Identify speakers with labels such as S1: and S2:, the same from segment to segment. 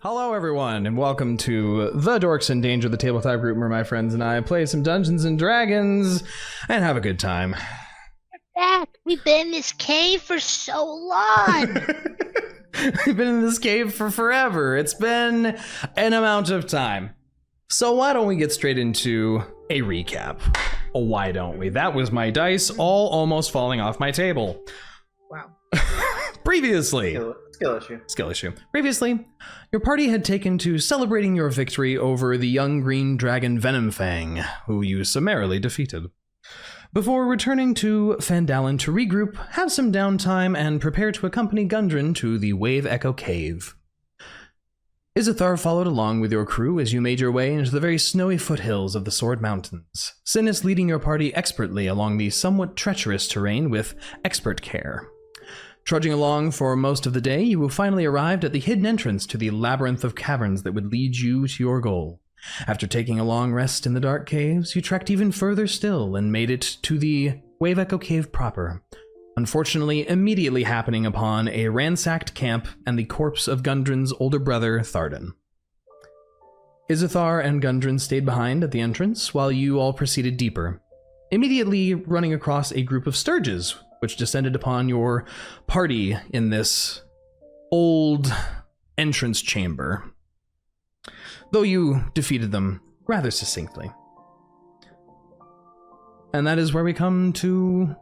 S1: Hello everyone, and welcome to the Dorks in Danger, the tabletop group where my friends and I play some Dungeons and Dragons and have a good time.
S2: Back. We've been in this cave for so long.
S1: We've been in this cave for forever. It's been an amount of time. So why don't we get straight into a recap? Why don't we? That was my dice all almost falling off my table.
S2: Wow.
S1: Previously. Skill issue. Previously, your party had taken to celebrating your victory over the young green dragon Venomfang, who you summarily defeated. Before returning to Fandalin to regroup, have some downtime, and prepare to accompany Gundren to the Wave Echo Cave. Izithar followed along with your crew as you made your way into the very snowy foothills of the Sword Mountains, Synas leading your party expertly along the somewhat treacherous terrain with expert care. Trudging along for most of the day, you finally arrived at the hidden entrance to the labyrinth of caverns that would lead you to your goal. After taking a long rest in the dark caves, you trekked even further still and made it to the Wave Echo Cave proper, unfortunately immediately happening upon a ransacked camp and the corpse of Gundren's older brother, Thardan. Izithar and Gundren stayed behind at the entrance while you all proceeded deeper, immediately running across a group of sturges, which descended upon your party in this old entrance chamber, though you defeated them rather succinctly. And that is where we come to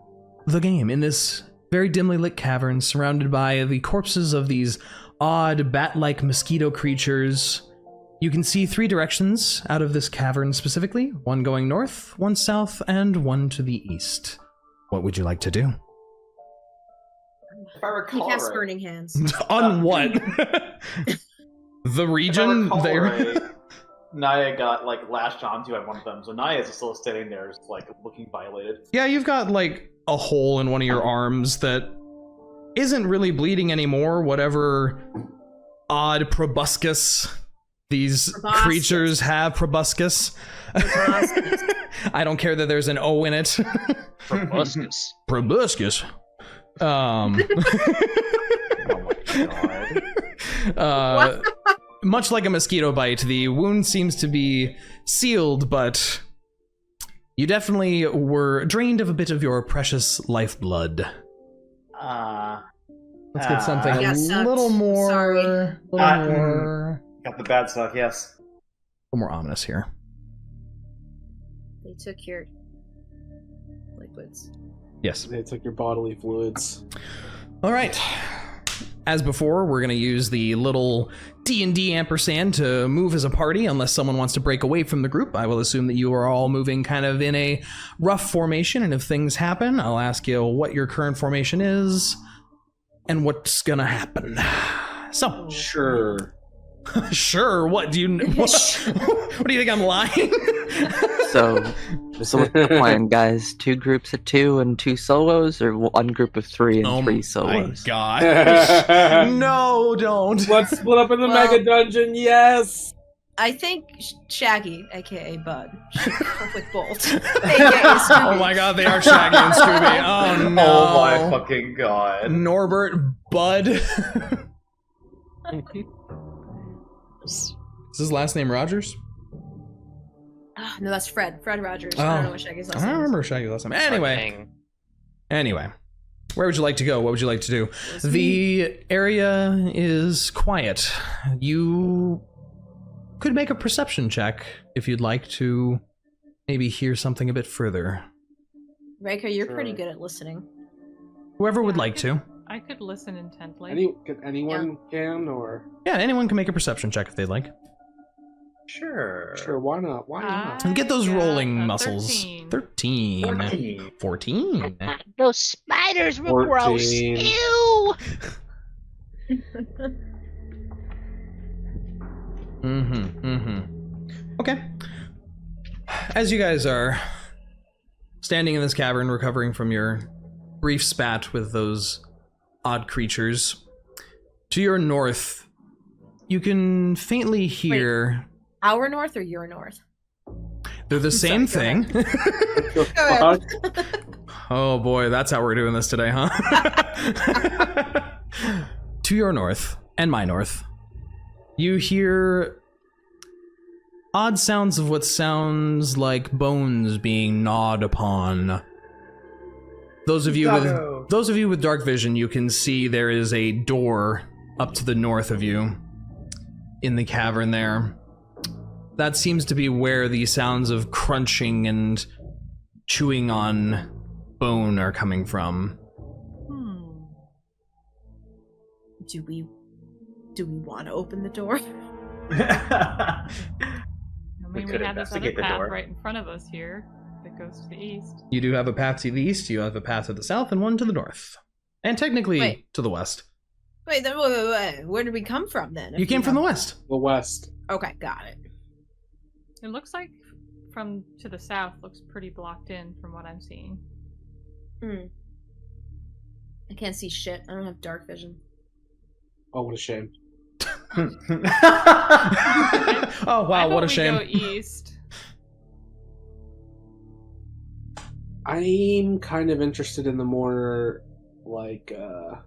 S1: the game, in this very dimly lit cavern surrounded by the corpses of these odd bat-like mosquito creatures. You can see three directions out of this cavern specifically, one going north, one south, and one to the east. What would you like to do?
S3: If I recall,
S4: He has
S3: right,
S4: burning hands.
S1: On what? The region there?
S3: Niah got lashed onto at one of them, so Niah is still standing there, just looking violated.
S1: Yeah, you've got a hole in one of your arms that isn't really bleeding anymore. Whatever odd proboscis these creatures have, proboscis. I don't care that there's an O in it.
S2: Proboscis.
S1: Proboscis.
S3: Oh my god.
S1: Much like a mosquito bite, the wound seems to be sealed, but you definitely were drained of a bit of your precious lifeblood. Let's get something a little more...
S4: Sorry.
S1: more...
S3: Got the bad stuff, yes.
S1: A little more ominous here.
S4: They took your liquids.
S1: Yes.
S5: They took your bodily fluids.
S1: All right. As before, we're going to use the little D&D ampersand to move as a party, unless someone wants to break away from the group. I will assume that you are all moving kind of in a rough formation, and if things happen, I'll ask you what your current formation is and what's going to happen. So.
S5: Sure.
S1: Sure. What do you? What do you think? I'm lying?
S6: So what's the plan, guys? 2 groups of 2 and 2 solos, or 1 group of 3 and 3 solos?
S1: My gosh. No, don't.
S5: Let's split up in the mega dungeon. Yes.
S4: I think Shaggy, aka Bud, should go with Bolt. AKA Scooby.
S1: Oh my god, they are Shaggy and Scooby. Oh no.
S3: Oh my fucking god.
S1: Norbert, Bud. Is his last name Rogers?
S4: No, that's Fred. Fred Rogers.
S1: Oh.
S4: I don't know what Shaggy's last
S1: I
S4: name
S1: don't
S4: is.
S1: remember Shaggy's last name. Anyway, where would you like to go? What would you like to do? The area is quiet. You could make a perception check if you'd like to maybe hear something a bit further.
S4: Reyka, you're pretty good at listening.
S1: Whoever would like to.
S7: I could listen intently.
S5: Anyone can, or
S1: Yeah, anyone can make a perception check if they'd like.
S5: sure, why not? Why not?
S1: And get those
S7: I
S1: rolling
S7: got a
S1: muscles.
S7: 13.
S1: 14.
S2: Those spiders were gross.
S5: 14.
S2: Ew.
S1: Okay. As you guys are standing in this cavern, recovering from your brief spat with those odd creatures, to your north, you can faintly hear...
S4: Our north or your north?
S1: They're the same thing.
S5: Fuck.
S1: Oh boy, that's how we're doing this today, huh? To your north, and my north, You hear odd sounds of what sounds like bones being gnawed upon. Those of you with dark vision, you can see there is a door up to the north of you in the cavern there. That seems to be where the sounds of crunching and chewing on bone are coming from.
S4: Do we want to open the door?
S7: I mean, we
S3: could
S7: have this other
S3: investigate the
S7: path
S3: door.
S7: right in front of us here that goes to the east.
S1: You do have a path to the east, you have a path to the south, and one to the north. And technically to the west.
S4: Wait, where did we come from then?
S1: You came from the west.
S5: The west.
S4: Okay, got it.
S7: It looks like from to the south looks pretty blocked in from what I'm seeing.
S4: I can't see shit. I don't have dark vision.
S5: Oh, what a shame.
S1: Oh wow, what a
S7: We
S1: shame.
S7: go east.
S5: I'm kind of interested in the more, like, what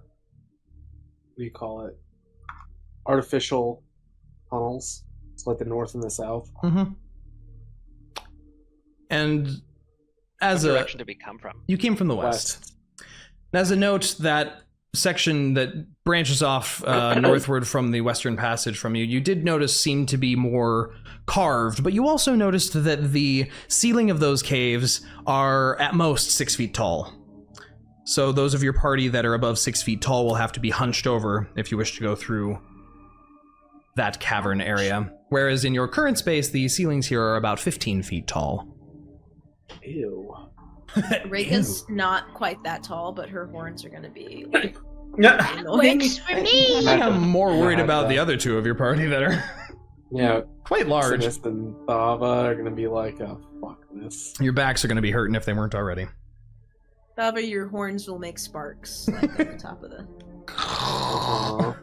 S5: do you call it? Artificial tunnels. It's like the north and the south.
S1: Mm-hmm. And as
S8: What
S1: a
S8: direction did we come from?
S1: you came from the west. As a note, that section that branches off northward from the western passage from you, you did notice seemed to be more carved, but you also noticed that the ceiling of those caves are at most 6 feet tall. So those of your party that are above 6 feet tall will have to be hunched over if you wish to go through that cavern area. Whereas in your current space, the ceilings here are about 15 feet tall.
S5: Ew.
S4: Reyka's not quite that tall, but her horns are gonna be like
S3: Yeah.
S4: annoying.
S2: Works for me.
S1: I'm more worried
S5: Yeah,
S1: about the
S5: that.
S1: other two of your party that are
S5: Yeah,
S1: quite large.
S5: Synas and Thava are gonna be like, oh, fuck this.
S1: Your backs are going to be hurting if they weren't already.
S4: Thava, your horns will make sparks like at the top of the.
S5: Aw.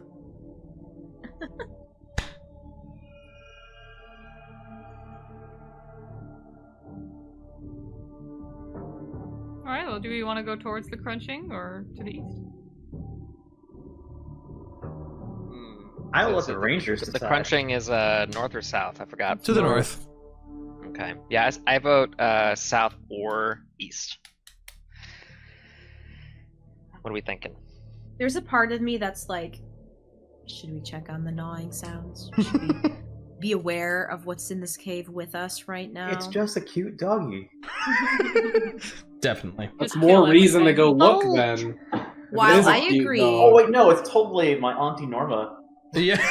S7: All right. Well, do we want to go towards the crunching or to the east?
S3: I will let
S8: So
S3: the rangers
S8: The
S3: decide.
S8: crunching is north or south? I forgot.
S1: To the north.
S8: Okay. Yeah, I vote south or east. What are we thinking?
S4: There's a part of me that's like, should we check on the gnawing sounds? Should we be aware of what's in this cave with us right now?
S3: It's just a cute doggy.
S1: Definitely.
S5: That's
S7: Just
S5: more
S7: kill
S5: reason to
S7: everything.
S5: go look
S2: Oh.
S5: then.
S4: While
S5: It is a
S4: I
S5: cute
S4: agree.
S5: dog.
S3: Oh wait, no, it's totally my auntie Norma.
S1: Yeah.
S3: Just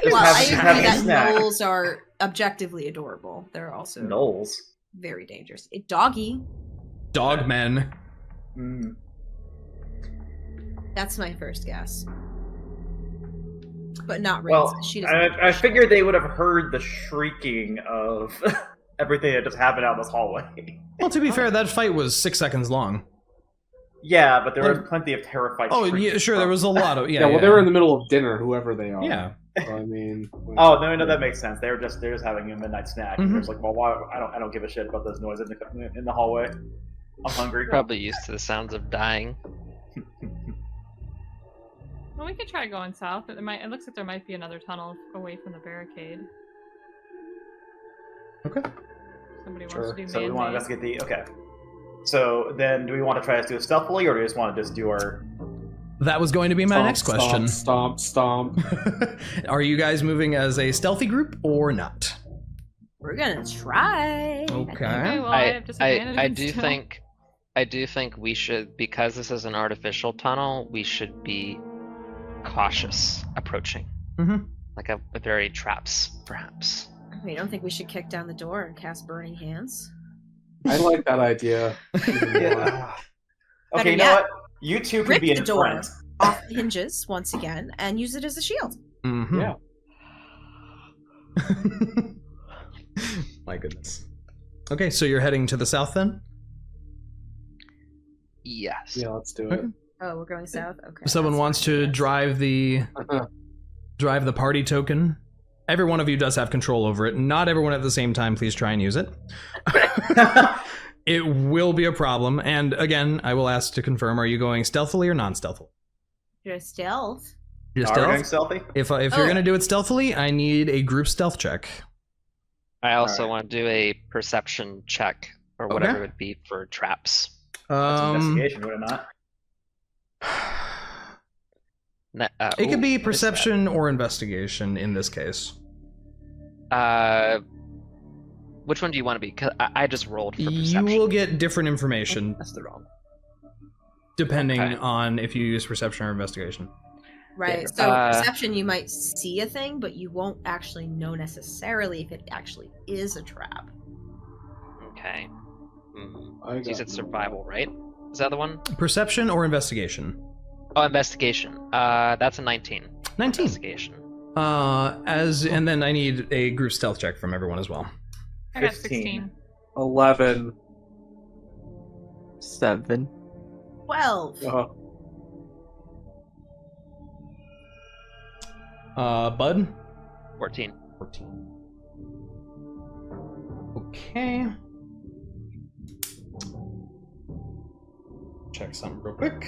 S4: Well, I
S3: having
S4: agree
S3: a
S4: that
S3: snack.
S4: gnolls are objectively adorable. They're also
S3: Knowles.
S4: very dangerous. Doggy,
S1: Dogmen.
S3: Mm.
S4: that's my first guess. But not Rinn.
S3: Well,
S4: She doesn't.
S3: I figured they would have heard the shrieking of everything that just happened out in this hallway.
S1: Well, to be fair, that fight was 6 seconds long.
S3: Yeah, but there was plenty of terrified.
S1: Oh,
S3: shrieks
S1: yeah, sure,
S3: from-
S1: there was a lot of...
S5: Yeah, well, they were in the middle of dinner, whoever they are.
S1: Yeah.
S5: So, I mean.
S3: Oh no, that makes sense. They're just having a midnight snack.
S1: Mhm.
S3: And they're just like, well, why? I don't give a shit about this noise in the hallway. I'm hungry.
S8: Probably used to the sounds of dying.
S7: Well, we could try going south. It looks like there might be another tunnel away from the barricade.
S1: Okay.
S7: Somebody
S5: Sure.
S7: wants to do
S3: So we want to
S7: man-made.
S3: investigate the. Okay. So then, do we want to try to do it stealthily, or do we just want to just do our?
S1: That was going to be my
S5: Stomp,
S1: next question.
S5: Stomp, stomp.
S1: Are you guys moving as a stealthy group or not?
S4: We're gonna try.
S1: Okay.
S7: Okay, well, I have disadvantage
S8: I do think we should, because this is an artificial tunnel, we should be cautious approaching.
S1: Mm-hmm.
S8: Like very traps, perhaps.
S4: I don't think we should kick down the door and cast burning hands.
S5: I like that idea.
S3: Yeah.
S4: Better
S3: Okay, you know
S4: yet,
S3: what? You two can
S4: rip
S3: be
S4: the
S3: in
S4: door
S3: front.
S4: off the hinges once again and use it as a shield.
S1: Mm-hmm.
S5: Yeah.
S1: My goodness. Okay, so you're heading to the south then?
S8: Yes.
S5: Yeah, let's do it.
S1: Okay.
S4: Oh, we're going south? Okay.
S1: Someone
S4: that's
S1: wants
S4: fine,
S1: to
S4: yes.
S1: drive the party token. Every one of you does have control over it. Not everyone at the same time. Please try and use it. It will be a problem. And again, I will ask to confirm, are you going stealthily or non-stealthily?
S4: You're a stealth.
S1: Just
S3: Are we doing
S1: stealth?
S3: stealthy?
S1: If you're gonna do it stealthily, I need a group stealth check.
S8: I also
S3: Alright.
S8: want to do a perception check or whatever it would be for traps.
S3: That's investigation, would it not?
S1: It could be
S8: what is that?
S1: perception or investigation in this case.
S8: Which one do you want to be? 'Cause I just rolled for
S1: You
S8: perception.
S1: will get different information
S8: That's the wrong.
S1: depending
S8: Okay.
S1: on if you use perception or investigation.
S4: Right. So perception, you might see a thing, but you won't actually know necessarily if it actually is a trap.
S8: Okay.
S5: I
S8: You
S5: got
S8: said survival, right? Is that the one?
S1: Perception or investigation?
S8: Oh, investigation. That's a 19.
S1: 19.
S8: Investigation.
S1: And then I need a group stealth check from everyone as well.
S7: I got
S3: 15.
S7: 16.
S5: 11.
S6: 7.
S4: 12.
S1: Bud?
S8: 14.
S1: 14. Okay. Check something real quick.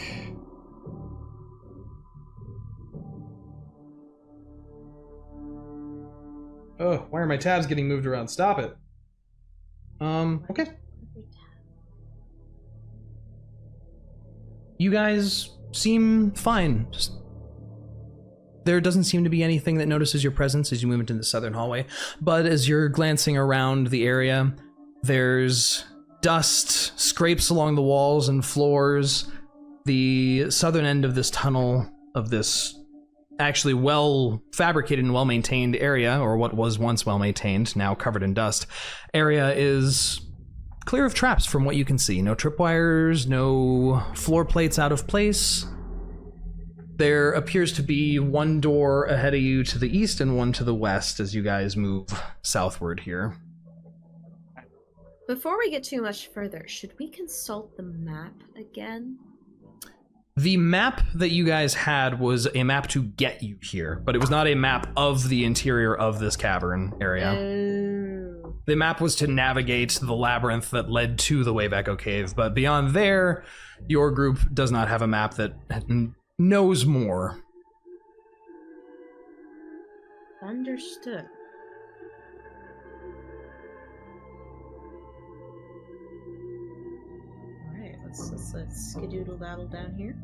S1: Oh, why are my tabs getting moved around? Stop it. Okay. You guys seem fine. There doesn't seem to be anything that notices your presence as you move into the southern hallway, but as you're glancing around the area, there's dust, scrapes along the walls and floors. The southern end of this tunnel, of this actually well fabricated and well maintained area, or what was once well maintained, now covered in dust, area is clear of traps from what you can see. No tripwires, no floor plates out of place. There appears to be one door ahead of you to the east and one to the west as you guys move southward here.
S4: Before we get too much further, should we consult the map again?
S1: The map that you guys had was a map to get you here, but it was not a map of the interior of this cavern area.
S4: Oh.
S1: The map was to navigate the labyrinth that led to the Wave Echo Cave, but beyond there, your group does not have a map that knows more.
S4: Understood. Alright, let's skedoodle daddle down here.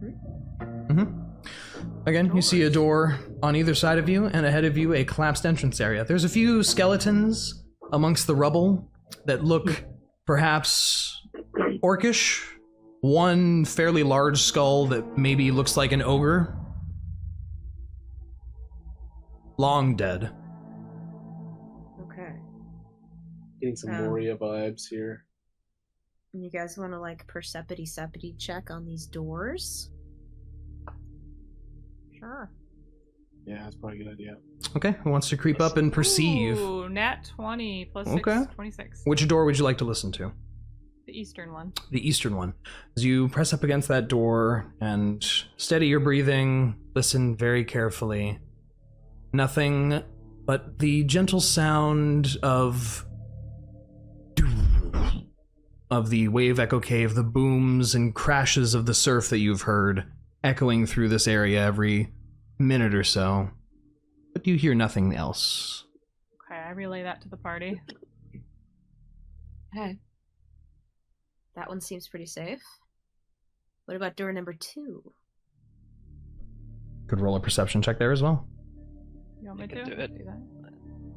S1: Again, you see a door on either side of you, and ahead of you a collapsed entrance area. There's a few skeletons amongst the rubble that look perhaps orcish. One fairly large skull that maybe looks like an ogre. Long dead.
S4: Okay.
S5: Getting some Moria vibes here.
S4: You guys want to like percepity check on these doors?
S7: Sure.
S5: Yeah, that's probably a good idea.
S1: Okay, who wants to creep up and perceive?
S7: Ooh, nat 20 plus 6,
S1: Okay.
S7: 26.
S1: Which door would you like to listen to?
S7: The eastern one.
S1: The eastern one. As you press up against that door and steady your breathing, listen very carefully. Nothing but the gentle sound of the Wave Echo Cave, the booms and crashes of the surf that you've heard echoing through this area every minute or so. But you hear nothing else.
S7: Okay, I relay that to the party.
S4: Okay. That one seems pretty safe. What about door number 2?
S1: Could roll a perception check there as well.
S7: You want me
S8: I
S7: to?
S8: can do it.
S7: Do that.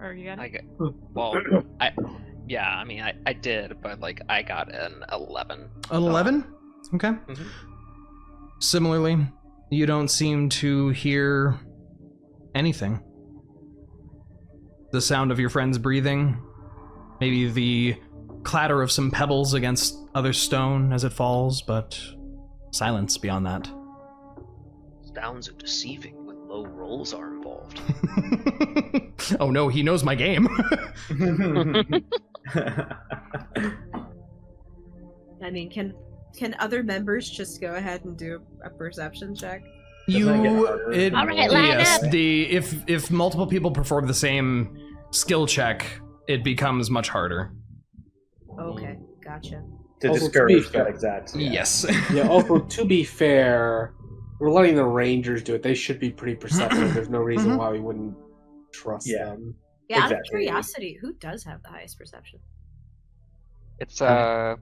S7: Or you got it?
S8: I get, well, I did, but like I got an 11.
S1: An 11? Okay.
S8: Mhm.
S1: Similarly, you don't seem to hear anything. The sound of your friends breathing, maybe the clatter of some pebbles against other stone as it falls, but silence beyond that.
S8: Sounds are deceiving when low rolls are involved.
S1: Oh no, he knows my game.
S4: I mean, can other members just go ahead and do a perception check?
S1: It,
S2: All right, line
S1: yes,
S2: up.
S1: if multiple people perform the same skill check, it becomes much harder.
S4: Okay, gotcha.
S3: To
S5: Also, to
S3: discourage
S5: be fair-
S3: that exact. Yeah.
S1: Yes.
S5: Yeah, also, to be fair, We're letting the rangers do it. They should be pretty perceptive. There's no reason why we wouldn't trust them.
S4: Yeah, out of
S3: Exactly.
S4: curiosity, who does have the highest perception?
S8: It's
S6: I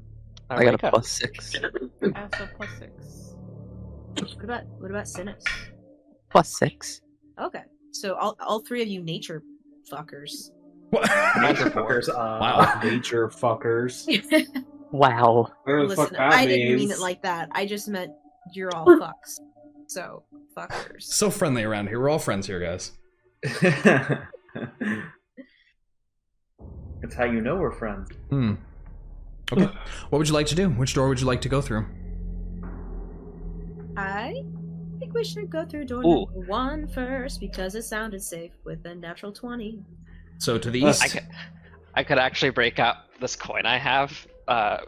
S6: got a
S8: Reyka.
S6: +6.
S7: Also +6.
S4: What about Synas?
S6: +6.
S4: Okay, so all three of you nature fuckers.
S3: Nature fuckers.
S1: Wow.
S5: Nature fuckers.
S6: Wow.
S5: Whatever the fuck
S4: Listen,
S5: that
S4: I didn't mean
S5: means.
S4: it like that. I just meant you're all fucks. So fuckers.
S1: So friendly around here. We're all friends here, guys.
S3: That's how you know we're friends.
S1: Okay. What would you like to do? Which door would you like to go through?
S4: I think we should go through door
S8: Ooh.
S4: number 1 first because it sounded safe with a natural 20.
S1: So to the east.
S8: I could actually break out this coin I have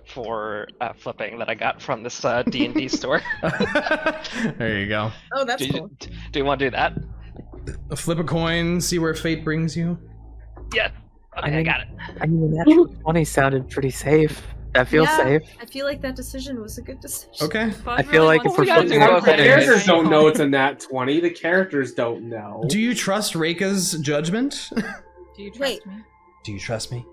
S8: for flipping that I got from this D&D store.
S1: There you go.
S4: Oh, that's
S8: do,
S4: cool.
S8: do you want to do that?
S1: Flip a coin, see where fate brings you.
S8: Yeah. Okay, I
S6: mean-
S8: got it.
S6: I mean, the natural 20 sounded pretty safe. That feels
S4: Yeah.
S6: safe.
S4: I feel like that decision was a good decision.
S1: Okay.
S6: I feel like if we're
S8: gotta
S6: flipping
S8: do
S6: a
S8: both
S5: The
S6: coin,
S8: anyways.
S5: characters don't know it's a nat 20. The characters don't know.
S1: Do you trust Reyka's judgment?
S7: Do you trust
S4: Wait.
S7: me?
S1: Do you trust me?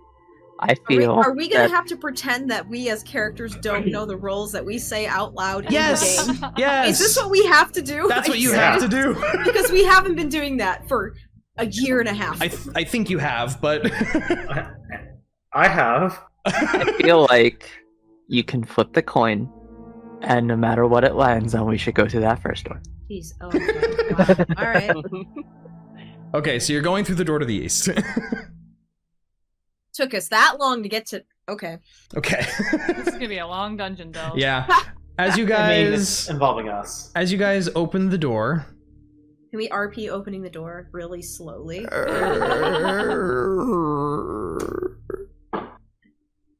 S6: I feel
S4: Are we gonna
S6: that
S4: have to pretend that we as characters don't know the roles that we say out loud
S1: Yes.
S4: in the game?
S1: Yes.
S4: Is this what we have to do?
S1: That's what you
S3: Yeah.
S1: have to do.
S4: Because we haven't been doing that for a year and a half.
S1: I think you have, but
S3: I have.
S6: I feel like you can flip the coin, and no matter what it lands on, we should go through that first door.
S4: Jeez. Oh my god. All right.
S1: Okay, so you're going through the door to the east.
S4: Took us that long to get to. Okay.
S1: Okay.
S7: This is gonna be a long dungeon delve.
S1: Yeah. As you
S3: I mean,
S1: guys
S3: it's involving us.
S1: open the door,
S4: Can we RP opening the door really slowly?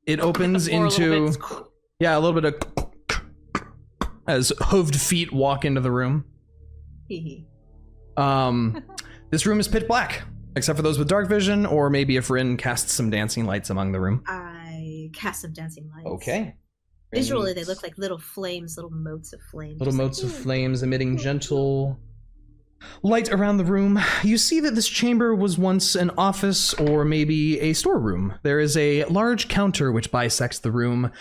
S1: it opens
S7: Or a little
S1: into
S7: bit-
S1: a little bit of as hooved feet walk into the room.
S4: Hee
S1: This room is pitch black, except for those with dark vision, or maybe if Rinn casts some dancing lights among the room.
S4: I cast some dancing lights.
S1: Okay.
S4: Visually, they
S1: Rinn's
S4: look like little flames, little motes of flames.
S1: little
S4: Just
S1: motes of
S4: like,
S1: flames emitting gentle light around the room. You see that this chamber was once an office or maybe a storeroom. There is a large counter which bisects the room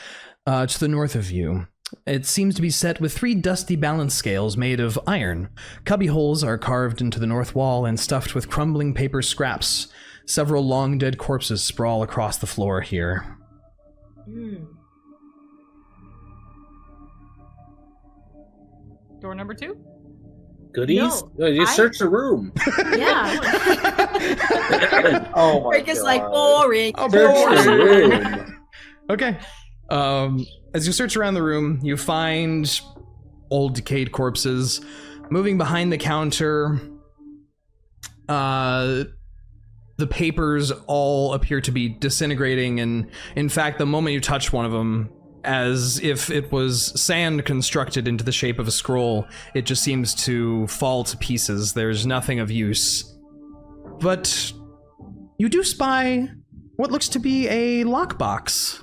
S1: to the north of you. It seems to be set with 3 dusty balance scales made of iron. Cubby holes are carved into the north wall and stuffed with crumbling paper scraps. Several long dead corpses sprawl across the floor here.
S7: Door number 2?
S9: Goodies?
S4: No,
S9: You
S4: I-
S9: search the room.
S4: Yeah.
S3: Oh my
S4: Rick is like
S3: God.
S4: boring.
S1: Oh,
S9: Search the
S1: boring.
S9: room.
S1: Okay. As you search around the room, you find old decayed corpses. Moving behind the counter, the papers all appear to be disintegrating, and in fact, the moment you touch one of them, as if it was sand constructed into the shape of a scroll, it just seems to fall to pieces. There's nothing of use. But you do spy what looks to be a lockbox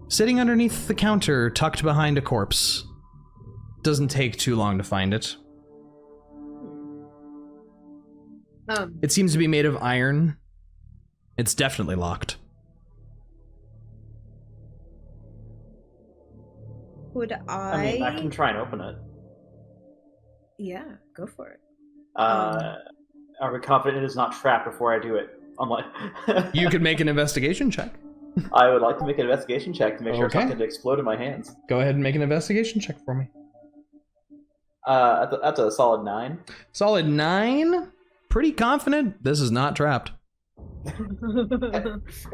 S1: sitting underneath the counter, tucked behind a corpse. Doesn't take too long to find it. It seems to be made of iron. It's definitely locked.
S4: Would
S3: I mean, I can try and open it.
S4: Yeah, go for it.
S3: Are we confident it is not trapped before I do it? Unlike
S1: You could make an investigation check.
S3: I would like to make an investigation check to make sure it's
S1: Okay.
S3: not going to explode in my hands.
S1: Go ahead and make an investigation check for me.
S3: That's a solid 9.
S1: Solid 9. Pretty confident this is not trapped.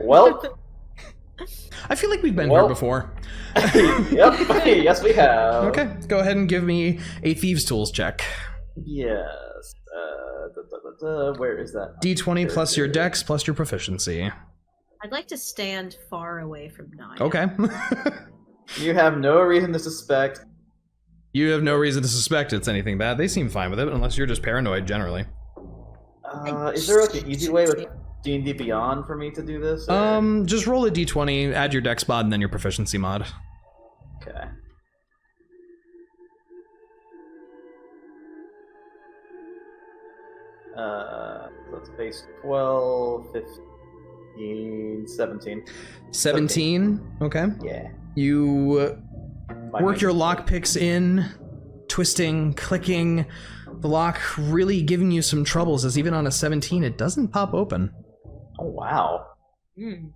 S3: Well,
S1: I feel like we've been
S3: Well-
S1: here before.
S3: yep, yes we have.
S1: Okay, go ahead and give me a Thieves' Tools check.
S3: Yes. Where is that?
S1: D20 plus your dex plus your proficiency.
S4: I'd like to stand far away from Niah.
S1: Okay.
S3: You have no reason to suspect.
S1: You have no reason to suspect it's anything bad. They seem fine with it, unless you're just paranoid generally.
S3: Is there like an easy way with D&D Beyond for me to do this? or-
S1: Just roll a d20, add your dex mod, and then your proficiency mod.
S3: Okay. That's base 12, 15, 17.
S1: 17? Okay.
S3: Yeah.
S1: You work your lockpicks in, twisting, clicking. The lock really giving you some troubles, as even on a 17, it doesn't pop open.
S3: Oh, wow.
S4: Can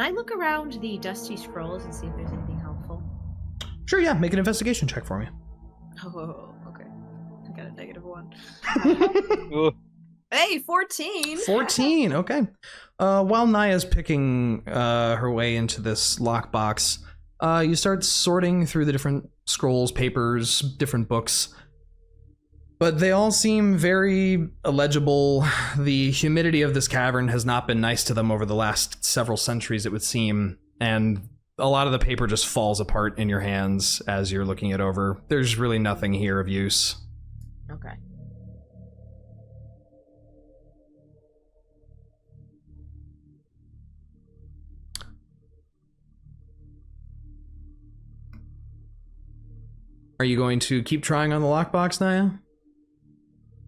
S4: I look around the dusty scrolls and see if there's anything helpful?
S1: Sure, yeah. Make an investigation check for me.
S4: Oh, okay. I got a -1. Hey, 14!
S1: 14, okay. While Niah's picking her way into this lockbox, you start sorting through the different scrolls, papers, different books. But they all seem very illegible. The humidity of this cavern has not been nice to them over the last several centuries, it would seem. And a lot of the paper just falls apart in your hands as you're looking it over. There's really nothing here of use.
S4: Okay.
S1: Are you going to keep trying on the lockbox, Niah?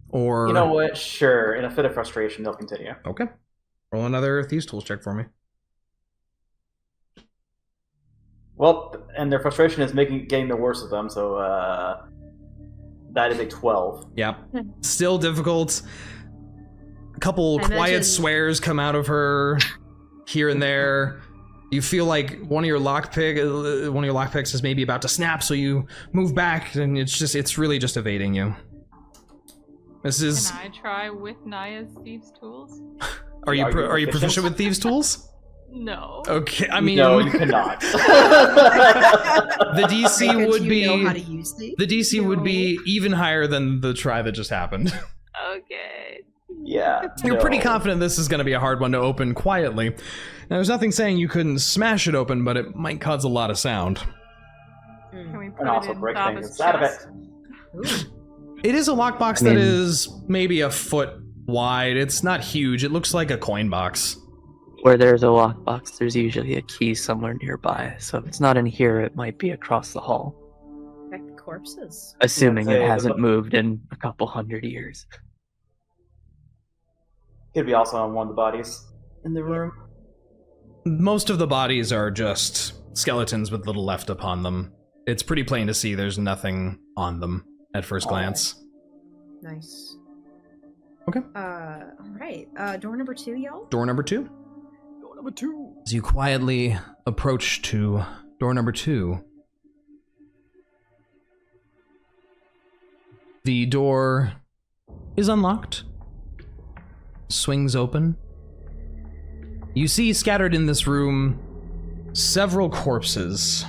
S1: Or...
S3: You know what? Sure. In a fit of frustration, they'll continue.
S1: Okay. Roll another Thieves' Tools check for me.
S3: Well, and their frustration is getting the worst of them, so that is a 12.
S1: Yep. Still difficult. A couple quiet swears come out of her here and there. You feel like one of your lockpicks is maybe about to snap, so you move back, and it's really just evading you. This is.
S7: Can I try with Niah's Thieves' Tools?
S1: Are you proficient with Thieves' Tools?
S7: No.
S1: Okay, I mean.
S3: No, you cannot.
S1: The DC
S4: Reyka,
S1: would
S4: do
S1: be.
S4: you know how to use these?
S1: The DC would be even higher than the try that just happened.
S7: Okay.
S3: Yeah.
S1: You're
S3: no.
S1: pretty confident this is going to be a hard one to open quietly. Now, there's nothing saying you couldn't smash it open, but it might cause a lot of sound.
S7: Can we put
S3: And
S7: it
S3: also
S7: in
S3: break
S7: Thava's
S3: things out of
S7: chest?
S3: it.
S1: It is a lockbox that is maybe a foot wide. It's not huge. It looks like a coin box.
S6: Where there's a lockbox, there's usually a key somewhere nearby. So if it's not in here, it might be across the hall.
S4: Check the corpses.
S6: Assuming
S3: I'd
S6: it
S3: say
S6: hasn't moved in a couple hundred years.
S3: Could be also on one of the bodies in the room.
S1: Most of the bodies are just skeletons with little left upon them. It's pretty plain to see there's nothing on them at first glance.
S4: Nice.
S1: Okay.
S4: Alright. Door number 2, y'all?
S1: Door number 2. Door number 2. As you quietly approach to door number 2, the door is unlocked, swings open. You see scattered in this room several corpses.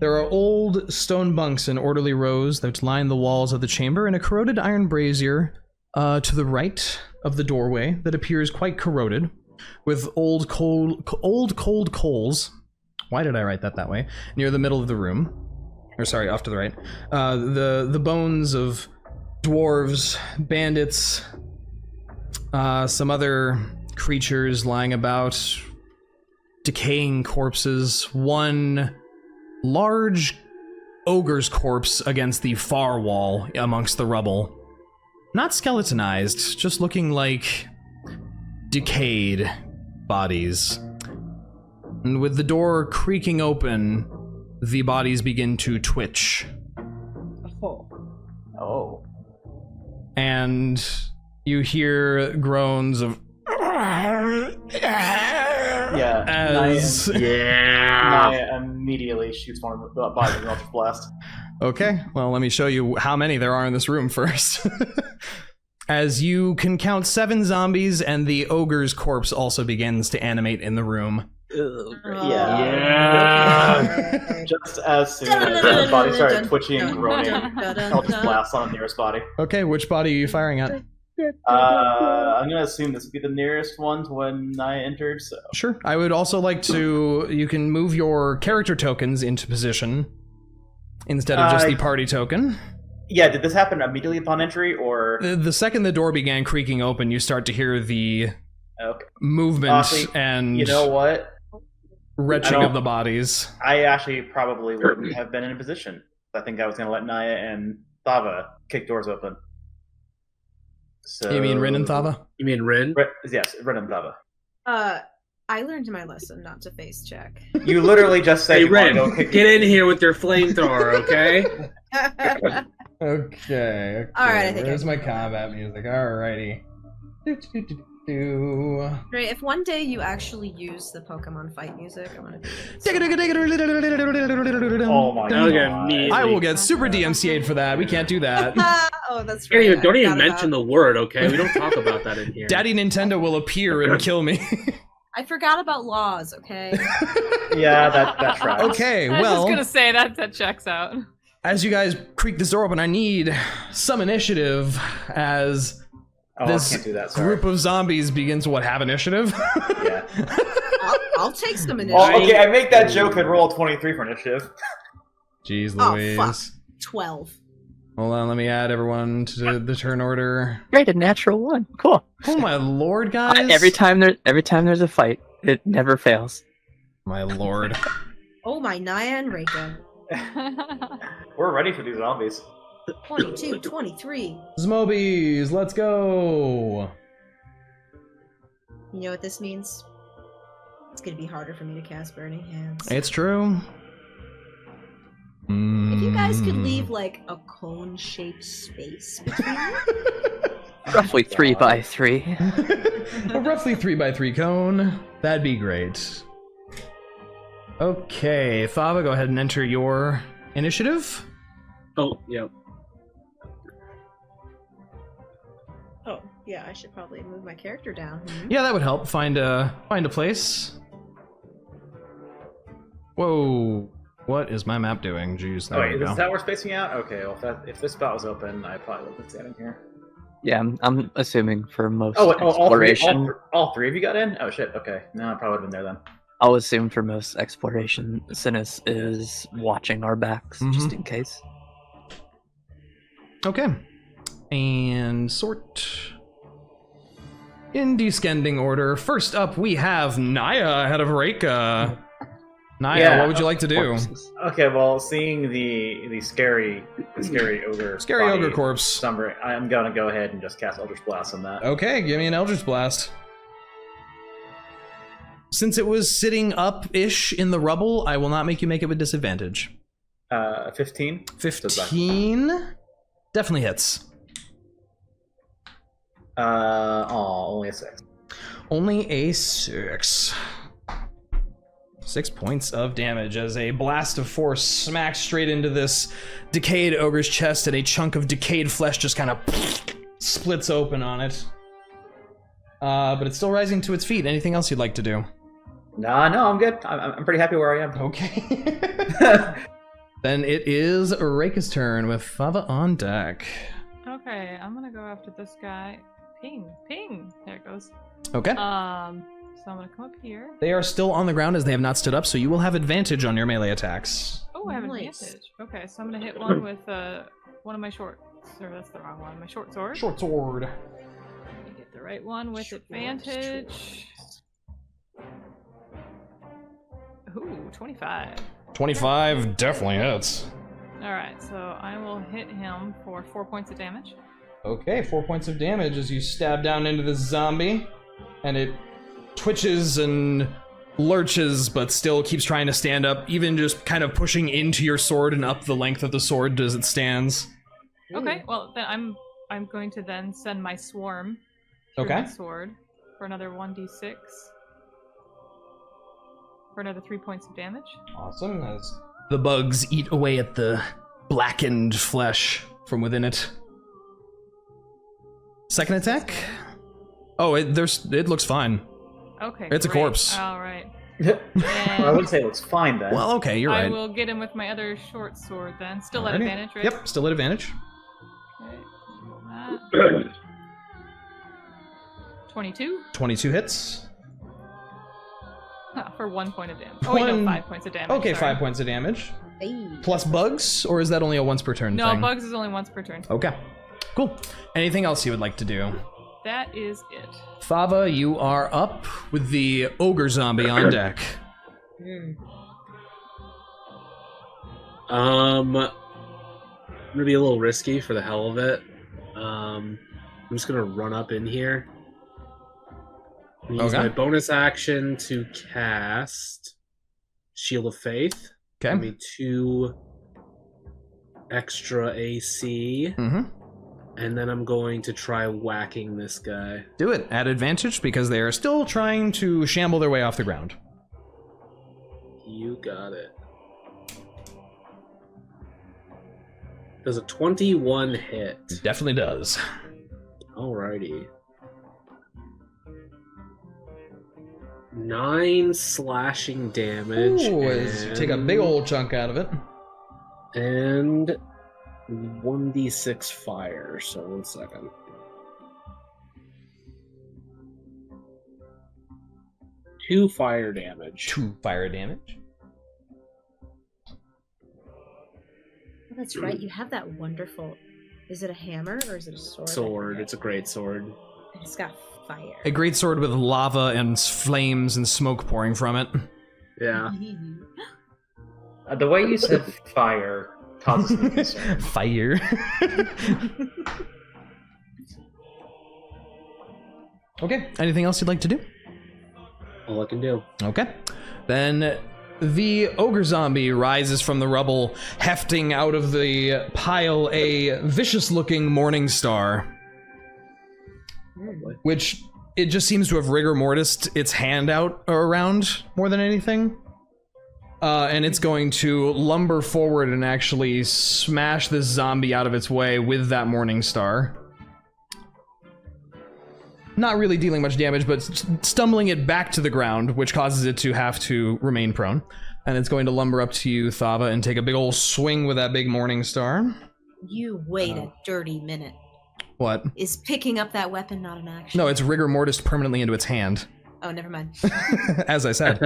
S1: There are old stone bunks in orderly rows that line the walls of the chamber, and a corroded iron brazier to the right of the doorway that appears quite corroded, with old cold coals. Why did I write that way? Near the middle of the room, or sorry, off to the right. The bones of dwarves, bandits, some other creatures lying about, decaying corpses. One large ogre's corpse against the far wall amongst the rubble. Not skeletonized, just looking like decayed bodies. And with the door creaking open, the bodies begin to twitch.
S3: Oh.
S1: And you hear groans of as
S3: Niah immediately shoots one of the bodies with Eldritch Blast.
S1: Okay, well, let me show you how many there are in this room first. As you can count 7 zombies, and the ogre's corpse also begins to animate in the room.
S3: Just as soon as the body started twitching and groaning, Eldritch Blast on the nearest body.
S1: Okay, which body are you firing at?
S3: I'm gonna assume this would be the nearest one to when Niah entered, so.
S1: Sure. I would also like to... You can move your character tokens into position instead of just the party token.
S3: Yeah, did this happen immediately upon entry, or...?
S1: The second the door began creaking open, you start to hear the movement and...
S3: You know what?
S1: Retching of the bodies.
S3: I actually probably wouldn't have been in a position. I think I was gonna let Niah and Thava kick doors open. So
S1: You mean Rinn and Thava?
S9: You mean Rinn?
S3: Yes, Rinn and Thava.
S4: I learned my lesson not to face check.
S3: You literally just said
S9: Hey,
S3: you want to
S9: Rinn,
S3: go kick
S9: get in here with your flamethrower, okay?
S1: Okay.
S4: All right, I think
S1: Where's
S4: I
S1: my
S4: can do that.
S1: combat music? Alrighty. Do.
S4: Right, if one day you actually use the Pokemon fight music, I'm gonna do it.
S3: Oh my
S9: That'll get
S3: god.
S9: immediately-
S1: I will get super DMCA'd for that. We can't do that.
S4: Oh, that's
S9: Don't
S4: right.
S9: even, don't
S4: I
S9: even
S4: forgot
S9: mention
S4: about-
S9: the word, okay? We don't talk about that in here.
S1: Daddy Nintendo will appear and kill me.
S4: I forgot about laws, okay?
S3: Yeah, that tracks.
S1: Okay,
S7: I was
S1: well,
S7: just gonna say that checks out.
S1: as you guys creak this door open, I need some initiative as
S3: Oh,
S1: this
S3: I can't do that. Sorry.
S1: group of zombies begins to have initiative?
S3: Yeah.
S4: I'll take some initiative.
S3: Oh, okay, I make that joke and roll 23 for initiative.
S1: Jeez
S4: Oh,
S1: Louise.
S4: fuck. 12.
S1: Hold on, let me add everyone to the turn order.
S6: Great, a natural one. Cool.
S1: Oh my lord, guys.
S6: Every time there's a fight, it never fails.
S1: My lord.
S4: Oh my, Niah and Reyka.
S3: We're ready for these zombies.
S4: 22, 23.
S1: Zmobies, let's go.
S4: You know what this means? It's gonna be harder for me to cast Burning Hands.
S1: It's true.
S4: If you guys could leave, like, a cone-shaped space between you.
S6: Roughly 3 by 3.
S1: A roughly 3x3 cone. That'd be great. Okay, Thava, go ahead and enter your initiative.
S9: Oh, yep.
S4: Oh, yeah, I should probably move my character down.
S1: Yeah, that would help. Find a place. Whoa. What is my map doing? Jeez, there
S3: Oh, wait,
S1: we go.
S3: is that where spacing out? Okay, well, if this spot was open, I probably would have been standing here.
S6: Yeah, I'm assuming for most
S3: Oh, wait,
S6: exploration.
S3: all three of you got in? Oh, shit, okay. No, I probably would have been there then.
S6: I'll assume for most exploration, Synas is watching our backs just in case.
S1: Okay. And sort. In descending order, first up we have Niah ahead of Reyka. Niah,
S3: Yeah.
S1: what would you like to do?
S3: Okay, well, seeing the scary ogre,
S1: Scary
S3: body
S1: ogre corpse.
S3: slumbering, I'm gonna go ahead and just cast Eldritch Blast on that.
S1: Okay, give me an Eldritch Blast. Since it was sitting up-ish in the rubble, I will not make you make it with disadvantage.
S3: 15.
S1: 15 definitely hits.
S3: Only a 6.
S1: Only a 6. 6 points of damage as a blast of force smacks straight into this decayed ogre's chest, and a chunk of decayed flesh just kind of splits open on it. But it's still rising to its feet. Anything else you'd like to do?
S3: No, I'm good. I'm pretty happy where I am.
S1: Okay. Then it is Reyka's turn with Thava on deck.
S7: Okay, I'm gonna go after this guy. Ping, ping. There it goes.
S1: Okay.
S7: So I'm gonna come up here.
S1: They are still on the ground as they have not stood up, so you will have advantage on your melee attacks.
S7: Oh, I have
S4: Nice.
S7: advantage. Okay, so I'm gonna hit one with one of my short. Or that's the wrong one. My short sword.
S1: Short sword.
S7: Let me get the right one with advantage. Ooh, 25.
S1: 25 definitely hits.
S7: Alright, so I will hit him for 4 points of damage.
S1: Okay, 4 points of damage as you stab down into this zombie, and it twitches and lurches, but still keeps trying to stand up, even just kind of pushing into your sword and up the length of the sword as it stands.
S7: Okay, well then I'm going to then send my swarm through
S1: Okay.
S7: my sword for another 1d6 for another 3 points of damage.
S1: Awesome, as the bugs eat away at the blackened flesh from within it. Second attack? Oh, it looks fine.
S7: Okay,
S1: It's a
S7: great.
S1: corpse.
S7: All right.
S3: Well, I wouldn't say it looks fine then.
S1: Well, okay, you're
S7: I
S1: right.
S7: will get him with my other short sword then. Still at
S1: Alrighty.
S7: advantage, right?
S1: Yep, still at advantage.
S7: Okay. roll that. 22
S1: 22 hits.
S7: for 1 point of damage. Oh, wait, no,
S1: One-
S7: 5 points of damage.
S1: Okay,
S7: sorry.
S1: 5 points of damage.
S4: Hey.
S1: Plus bugs, or is that only a once per turn
S7: No,
S1: thing?
S7: bugs is only once per turn.
S1: Okay, cool. Anything else you would like to do?
S7: That is it.
S1: Thava, you are up with the ogre zombie on deck.
S9: I'm gonna be a little risky for the hell of it. I'm just gonna run up in here. Use
S1: Okay.
S9: my bonus action to cast Shield of Faith.
S1: Okay.
S9: Give me 2 extra AC.
S1: Mm-hmm.
S9: And then I'm going to try whacking this guy.
S1: Do it at advantage because they are still trying to shamble their way off the ground.
S9: You got it. Does a 21 hit?
S1: Definitely does.
S9: Alrighty. 9 slashing damage.
S1: Ooh, take a big old chunk out of it.
S9: And 1d6 fire, so 1 second. Two fire damage.
S1: 2 fire damage.
S4: Oh, that's right. You have that wonderful. Is it a hammer or is it a sword?
S9: Sword. It's a great sword.
S4: And it's got fire.
S1: A great sword with lava and flames and smoke pouring from it.
S9: Yeah.
S3: The way you said fire causes me concern.
S1: Fire. Okay, anything else you'd like to do?
S9: All I can do.
S1: Okay. Then the ogre zombie rises from the rubble, hefting out of the pile a vicious-looking morning star. Which, it just seems to have rigor mortised its hand out around more than anything. And it's going to lumber forward and actually smash this zombie out of its way with that morning star. Not really dealing much damage, but stumbling it back to the ground, which causes it to have to remain prone. And it's going to lumber up to you, Thava, and take a big old swing with that big morning star.
S4: You wait a dirty minute.
S1: What?
S4: Is picking up that weapon not an action?
S1: No, it's rigor mortis permanently into its hand.
S4: Oh, never mind.
S1: As I said.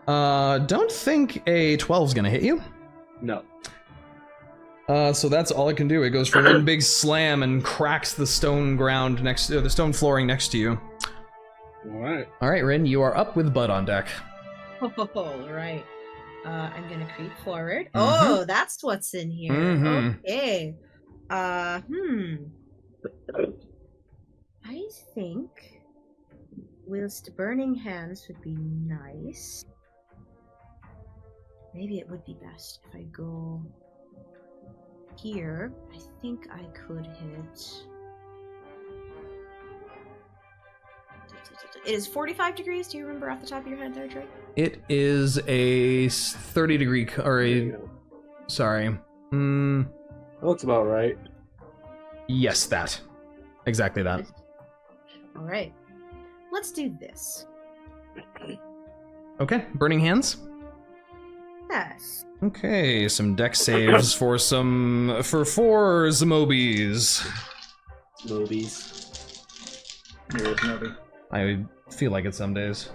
S1: Don't think a 12's gonna hit you.
S9: No.
S1: So that's all it can do. It goes for one big slam and cracks the stone ground next to the stone flooring next to you.
S9: Alright.
S1: Alright, Rinn, you are up with Bud on deck.
S4: All right. I'm gonna creep forward. Oh, that's what's in here. Okay. I think whilst burning hands would be nice. Maybe it would be best if I go here. I think I could hit. It is 45 degrees. Do you remember off the top of your head there, Jrain?
S1: It is a 30 degree, or a, sorry.
S5: That looks about right.
S1: Yes, that. Exactly that.
S4: All right. Let's do this.
S1: Okay, burning hands.
S4: Yes.
S1: Okay, some deck saves for 4 Zmobies.
S5: Movies.
S1: I feel like it some days.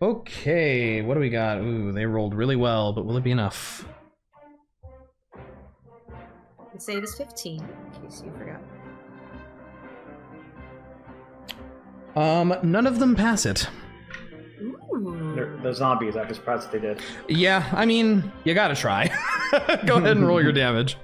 S1: Okay, what do we got? Ooh, they rolled really well, but will it be enough?
S4: The save is 15, in case you forgot.
S1: None of them pass it.
S4: Ooh.
S3: The zombies, I'm surprised if they did.
S1: Yeah, I mean, you gotta try. Go ahead and roll your damage.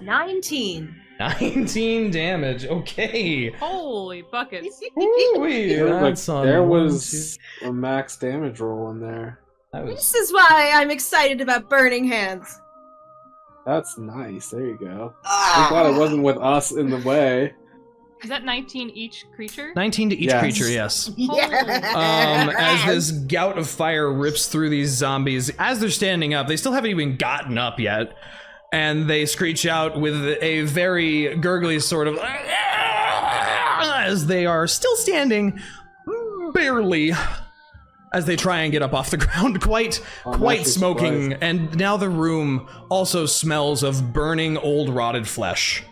S4: 19.
S1: 19 damage, okay.
S7: Holy buckets.
S1: Ooh-wee, that's on
S5: there
S1: one,
S5: was a max damage roll in there.
S1: That was...
S4: This is why I'm excited about burning hands.
S5: That's nice. There you go. I'm glad it wasn't with us in the way.
S7: Is that 19 each creature?
S1: 19 to each
S5: Yes.
S1: creature, yes.
S4: Yeah.
S1: As this gout of fire rips through these zombies, as they're standing up, they still haven't even gotten up yet. And they screech out with a very gurgly sort of as they are still standing, barely, as they try and get up off the ground, quite smoking.
S5: surprised.
S1: And now the room also smells of burning old rotted flesh.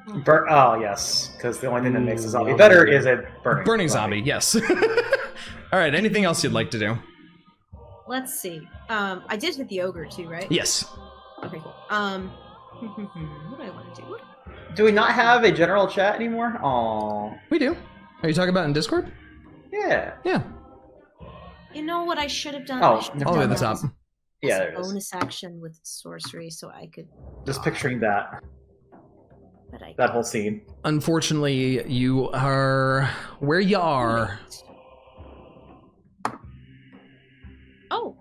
S3: Oh, yes, because the only thing that makes a zombie better is a
S1: Burning zombie, yes. All right, anything else you'd like to do?
S4: Let's see. I did hit the ogre too, right?
S1: Yes.
S4: Okay, cool. What do I want to do?
S3: Do we not have a general chat anymore? Aww.
S1: We do. Are you talking about in Discord?
S3: Yeah.
S1: Yeah.
S4: You know what I should have done?
S3: Oh,
S4: I should have
S3: never
S1: All the way
S4: done
S1: at the
S4: that
S1: top.
S3: Yeah,
S4: as
S3: there
S4: a
S3: it is.
S4: bonus action with sorcery, so I could.
S3: Just picturing that
S4: But I
S3: that whole scene.
S1: Unfortunately, you are where you are.
S4: Oh.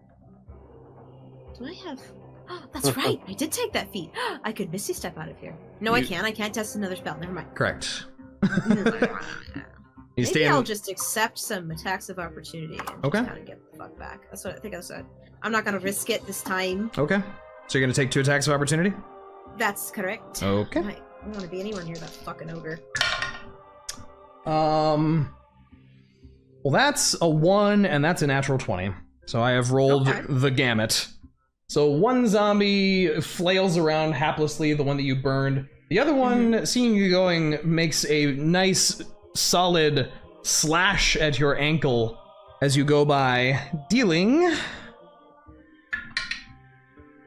S4: Do I have? Oh, that's right. I did take that feat. I could Misty Step out of here. No, I can't. I can't test another spell. Never mind.
S1: Correct.
S4: Maybe I'll just accept some attacks of opportunity and
S1: Okay.
S4: just kind of get the fuck back. That's what I think I said. I'm not gonna risk it this time.
S1: Okay. So you're gonna take 2 attacks of opportunity?
S4: That's correct.
S1: Okay.
S4: I don't want to be anywhere near that fucking ogre.
S1: Well, that's a 1, and that's a natural 20. So I have rolled the gamut. So one zombie flails around haplessly, the one that you burned. The other one, seeing you going, makes a nice, solid slash at your ankle as you go by, dealing...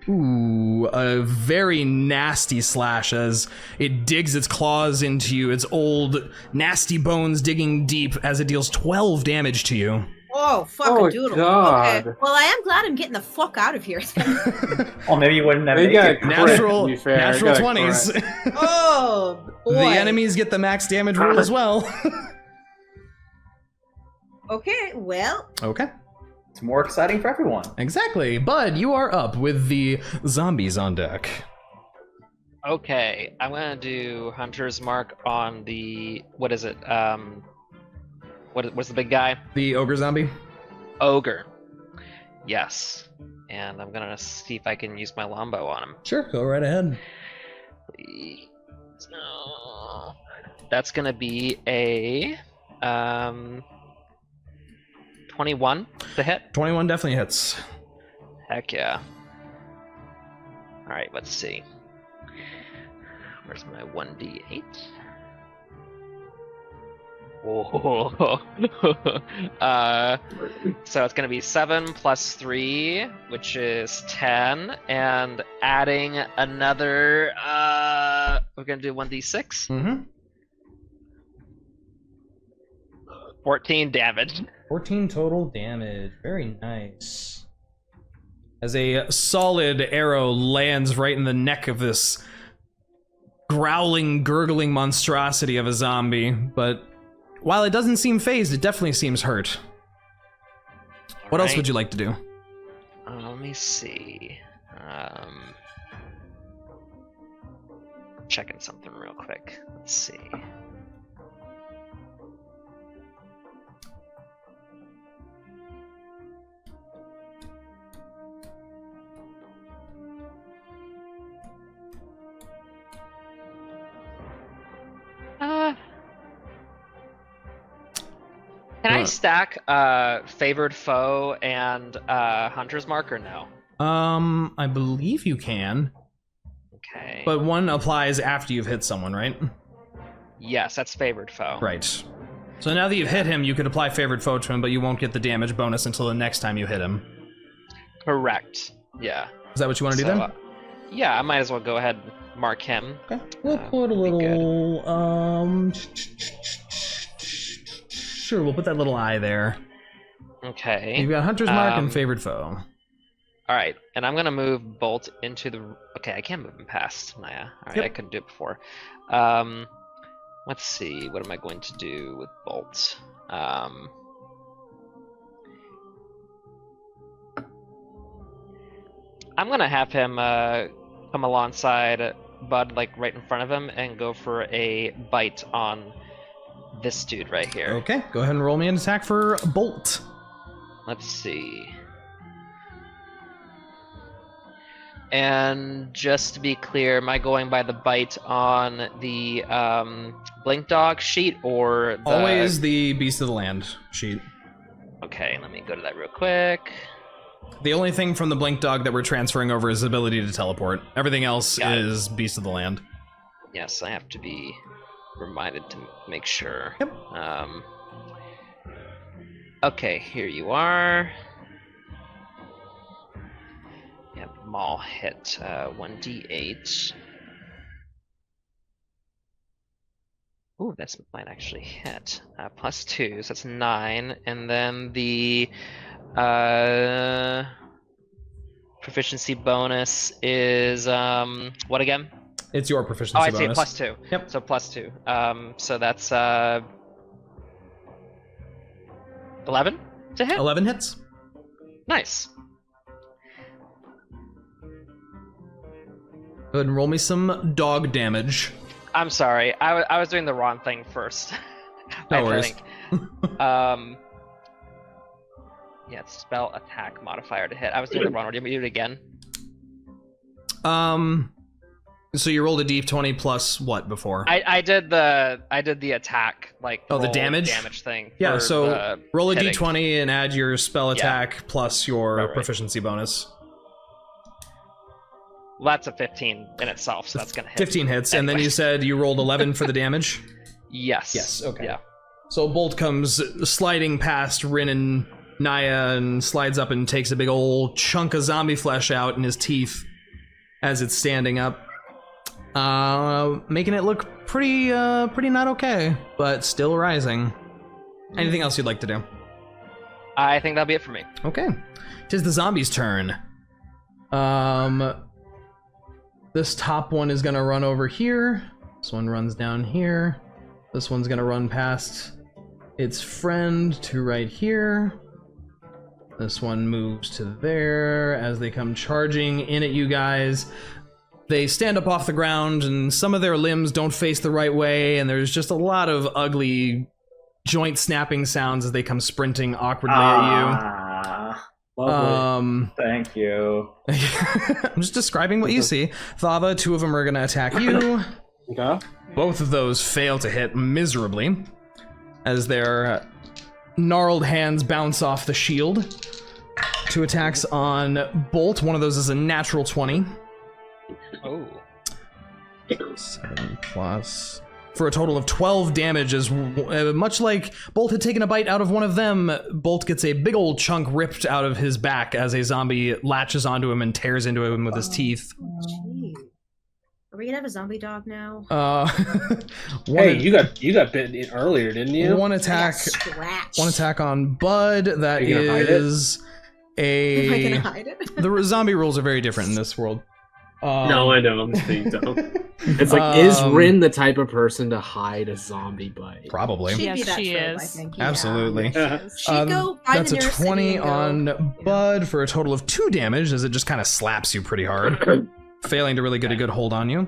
S1: Ooh, a very nasty slash as it digs its claws into you, its old, nasty bones digging deep as it deals 12 damage to you.
S4: Oh, fucking doodle.
S5: God.
S4: Okay. Well, I am glad I'm getting the fuck out of here.
S3: Oh, maybe you wouldn't have
S5: They
S3: made
S5: got
S3: it.
S1: Natural,
S5: to be fair.
S1: natural
S5: Gotta
S1: 20s.
S4: Oh, boy.
S1: The enemies get the max damage roll as well.
S4: Okay, well.
S1: Okay.
S3: It's more exciting for everyone.
S1: Exactly. Bud, you are up with the zombies on deck.
S8: Okay, I'm gonna do Hunter's Mark on the what is it? What's the big guy?
S1: The ogre zombie?
S8: Ogre. Yes. And I'm gonna see if I can use my longbow on him.
S1: Sure, go right ahead.
S8: Please. No. That's gonna be a 21 to hit.
S1: 21 definitely hits.
S8: Heck yeah. Alright, let's see. Where's my 1d8? Oh. So it's gonna be 7 plus 3, which is 10, and adding another, we're gonna do 1d6.
S1: Mm-hmm.
S8: 14 damage.
S1: 14 total damage. Very nice. As a solid arrow lands right in the neck of this growling, gurgling monstrosity of a zombie, but while it doesn't seem phased, it definitely seems hurt. What else would you like to do?
S8: Let me see. Checking something real quick. Let's see. Can I stack favored foe and hunter's mark or no?
S1: I believe you can.
S8: Okay.
S1: But one applies after you've hit someone, right?
S8: Yes, that's favored foe.
S1: Right. So now that you've hit him, you could apply favored foe to him, but you won't get the damage bonus until the next time you hit him.
S8: Correct. Yeah.
S1: Is that what you want to do then?
S8: Yeah, I might as well go ahead and mark him.
S1: Okay. We'll put a little, sure, we'll put that little eye there.
S8: Okay.
S1: You've got Hunter's Mark and Favored Foe.
S8: Alright, and I'm gonna move Bolt into the... Okay, I can't move him past Niah. Alright,
S1: Yep.
S8: I couldn't do it before. Let's see, what am I going to do with Bolt? I'm gonna have him come alongside Bud, like right in front of him, and go for a bite on this dude right here.
S1: Okay, go ahead and roll me an attack for Bolt.
S8: Let's see. And just to be clear, am I going by the bite on the Blink Dog sheet or the...
S1: Always the Beast of the Land sheet.
S8: Okay, let me go to that real quick.
S1: The only thing from the Blink Dog that we're transferring over is ability to teleport. Everything else is Beast of the Land.
S8: Yes, I have to be reminded to make sure.
S1: Yep.
S8: Okay, here you are. Yep, Maul hit 1d8. Ooh, that might actually hit. Plus 2, so that's 9. And then the... for proficiency bonus is what again?
S1: It's your proficiency
S8: Oh, I
S1: bonus.
S8: see, +2.
S1: Yep.
S8: So +2. So that's 11 to hit.
S1: 11 hits.
S8: Nice.
S1: Go ahead and roll me some dog damage.
S8: I'm sorry. I was doing the wrong thing first.
S1: No
S8: I
S1: worries.
S8: think. Yeah, it's spell attack modifier to hit. I was doing the wrong one. Do you want me to do it again?
S1: So you rolled a d20 plus what before?
S8: I did the attack
S1: the
S8: roll
S1: damage
S8: thing.
S1: Yeah,
S8: for
S1: so
S8: the
S1: roll a
S8: hitting.
S1: d20 and add your spell attack plus your
S8: Right.
S1: proficiency bonus.
S8: Well, that's a 15 in itself, so that's gonna hit.
S1: 15 hits, and then
S8: Anyway.
S1: you said you rolled 11 for the damage?
S8: Yes.
S1: Yes, okay.
S8: Yeah.
S1: So Bolt comes sliding past Rinn and Niah and slides up and takes a big old chunk of zombie flesh out in his teeth as it's standing up. Making it look pretty not okay, but still rising. Anything else you'd like to do?
S8: I think that'll be it for me.
S1: Okay. 'Tis the zombies' turn. This top one is gonna run over here. This one runs down here. This one's gonna run past its friend to right here. This one moves to there as they come charging in at you guys. They stand up off the ground and some of their limbs don't face the right way, and there's just a lot of ugly joint snapping sounds as they come sprinting awkwardly at
S5: Lovely.
S1: you.
S3: Thank you.
S1: I'm just describing what you see. Thava, 2 of them are gonna attack you.
S5: Okay.
S1: Both of those fail to hit miserably as their gnarled hands bounce off the shield. 2 attacks on Bolt. One of those is a natural 20.
S8: Oh.
S1: 7 plus. For a total of 12 damage, as much like Bolt had taken a bite out of one of them, Bolt gets a big old chunk ripped out of his back as a zombie latches onto him and tears into him with his teeth.
S4: Gee. Are we gonna have a zombie dog now?
S5: Hey, you got bitten in earlier, didn't you?
S1: One attack.
S4: Scratch.
S1: One attack on Bud. That
S5: Are you gonna hide it?
S1: is
S4: Am I
S1: a.
S4: gonna hide it?
S1: The zombie rules are very different in this world.
S5: No, I know. I'm just being dumb. It's like, is Rinn the type of person to hide a zombie bite?
S1: Probably.
S4: She'd be
S7: Yes,
S4: that
S7: she
S4: trope, I
S7: is.
S4: think, yeah.
S1: Absolutely.
S4: She'd go find
S1: That's
S4: the
S1: a
S4: nearest
S1: 20
S4: city and go,
S1: on Bud for a total of 2 damage as it just kind of slaps you pretty hard, failing to really get a good hold on you.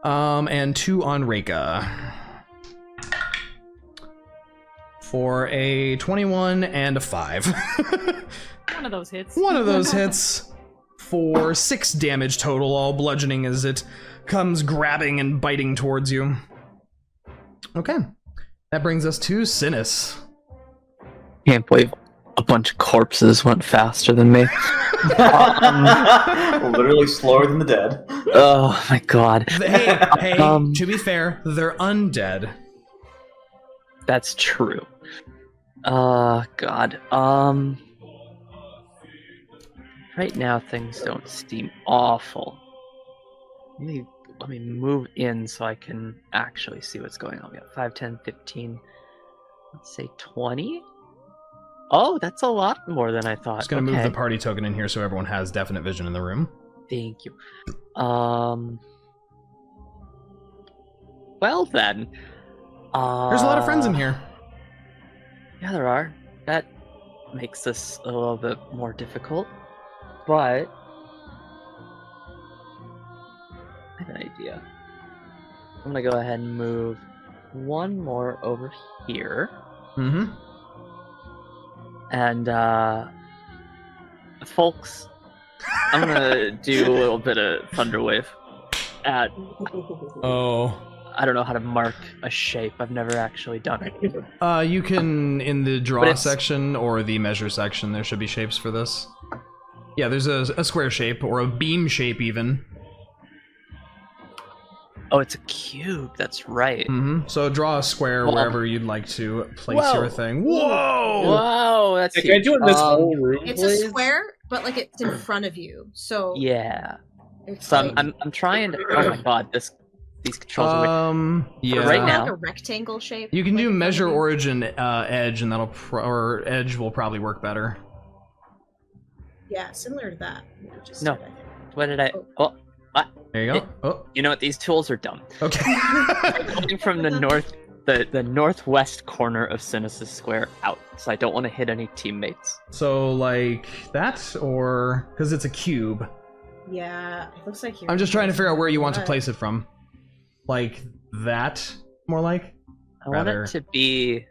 S1: And 2 on Reyka for a 21 and a 5.
S7: One of those hits.
S1: One of those hits for 6 damage total, all bludgeoning as it comes grabbing and biting towards you. Okay. That brings us to Synas.
S6: Can't believe a bunch of corpses went faster than me.
S3: Literally slower than the dead.
S6: Oh my god.
S1: Hey, to be fair, they're undead.
S6: That's true. God. Right now things don't seem awful. Let me move in so I can actually see what's going on. We got 5, 10, 15. Let's say 20. Oh, that's a lot more than I thought.
S1: Just gonna move
S6: Okay.
S1: the party token in here so everyone has definite vision in the room.
S6: Thank you. Well then.
S1: There's a lot of friends in here.
S6: Yeah, there are. That makes this a little bit more difficult. But I have an idea. I'm gonna go ahead and move one more over here.
S1: Mm-hmm.
S6: And folks, I'm gonna do a little bit of Thunderwave at
S1: Oh.
S6: I don't know how to mark a shape. I've never actually done it.
S1: You can, in the
S6: But
S1: draw
S6: it's-
S1: section or the measure section, there should be shapes for this. Yeah, there's a square shape, or a beam shape even.
S6: Oh, it's a cube. That's right.
S1: Mm-hmm. So draw a square
S6: Well,
S1: wherever you'd like to place
S6: whoa.
S1: your thing. Whoa!
S6: Whoa, that's
S5: Can I do it in this
S6: huge.
S5: whole room,
S4: It's
S5: please?
S4: a square, but like it's in front of you. So
S6: Yeah.
S4: it's
S6: So
S4: like,
S6: I'm trying to. Oh my god, these controls are.
S1: Yeah.
S6: right now-
S4: like a rectangle shape.
S1: You can
S4: like
S1: do
S4: in front
S1: measure
S4: of you.
S1: origin edge, and that'll or edge will probably work better.
S4: Yeah, similar to that. Just
S6: No.
S4: said, I think.
S6: What did I?
S4: Oh.
S6: Oh, what?
S1: There you go. Oh,
S6: You know what? These tools are dumb.
S1: okay.
S6: Coming from the north, the northwest corner of Synas' square out, so I don't want to hit any teammates.
S1: So like that, or because it's a cube.
S4: Yeah, it looks like you're.
S1: I'm just trying to figure out where you want to place it from. Like that, more like.
S6: I want
S1: Rather-
S6: it to be.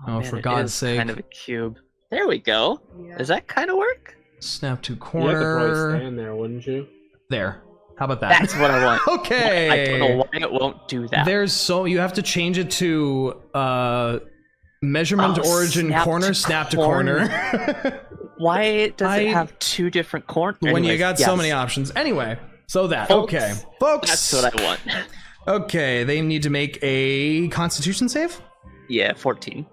S1: Oh,
S6: man,
S1: for
S6: it
S1: God's
S6: is
S1: sake.
S6: Kind of a cube. There we go.
S4: Yeah.
S6: Does that kind of work?
S1: Snap to
S5: You have to probably
S1: corner.
S5: stand there, wouldn't you?
S1: There. How about that?
S6: That's what I want.
S1: Okay.
S6: I don't know why it won't do that.
S1: There's so you have to change it to measurement
S6: Oh,
S1: origin
S6: snap
S1: corner,
S6: to
S1: snap to
S6: corner.
S1: corner.
S6: Why does
S1: I-
S6: it have two different corners?
S1: when you
S6: Anyways,
S1: got so
S6: yes.
S1: many options. Anyway, so that.
S6: Folks,
S1: Okay. Folks.
S6: That's what I want.
S1: Okay, they need to make a constitution save.
S6: Yeah, 14.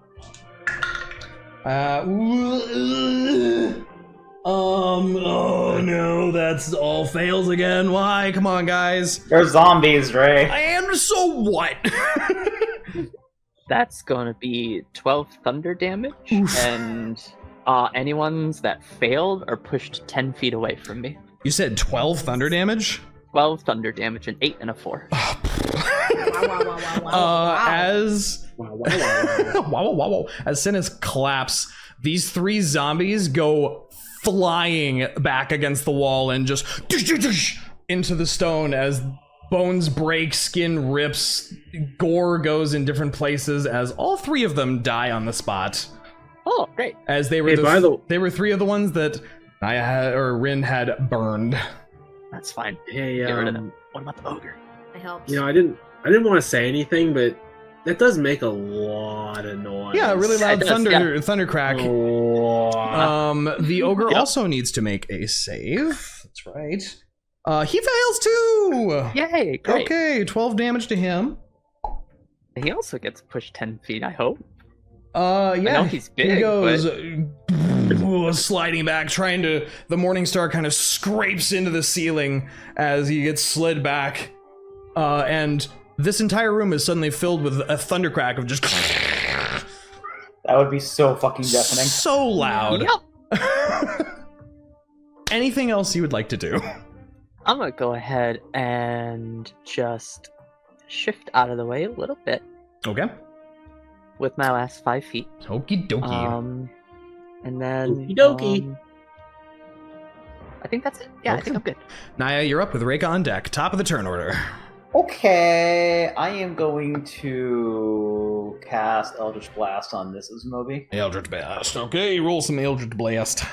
S1: Oh no, that's all fails again. Why? Come on, guys.
S3: They're zombies, Ray.
S1: And so what?
S6: That's going to be 12 thunder damage, and anyone's that failed are pushed 10 feet away from me.
S1: You said 12 thunder damage?
S6: 12 thunder damage, an 8 and a 4.
S4: Wow, wow, wow, wow, wow.
S1: As
S5: Wow, wow, wow, wow.
S1: wow. As Synas collapse, these 3 zombies go flying back against the wall and just into the stone as bones break, skin rips, gore goes in different places as all 3 of them die on the spot.
S6: Oh, great.
S1: As they were
S5: Hey,
S1: they were 3 of the ones that Rinn had burned.
S6: That's fine.
S5: Hey,
S6: Get rid of them. What about the ogre?
S4: I helped.
S5: I didn't want to say anything, but that does make a lot of noise.
S1: Yeah, really loud
S6: It does,
S1: thunder crack.
S5: A lot.
S1: The ogre
S6: Yep.
S1: also needs to make a save. That's right. He fails too.
S6: Yay, great.
S1: Okay, 12 damage to him.
S6: He also gets pushed 10 feet, I hope.
S1: Yeah.
S6: I know he's big,
S1: He goes sliding back, trying to. The Morning Star kind of scrapes into the ceiling as he gets slid back, and this entire room is suddenly filled with a thundercrack of just
S3: That would be so fucking deafening.
S1: so loud.
S6: Yep.
S1: Anything else you would like to do?
S6: I'm going to go ahead and just shift out of the way a little bit
S1: Okay.
S6: with my last 5 feet.
S1: Okie dokie.
S6: And then...
S5: Okie dokie.
S6: I think that's it. Yeah, I think I'm good.
S1: Niah, you're up with Reyka on deck. Top of the turn order.
S3: Okay, I am going to cast Eldritch Blast on this Moby.
S1: Eldritch Blast. Okay, roll some Eldritch Blast.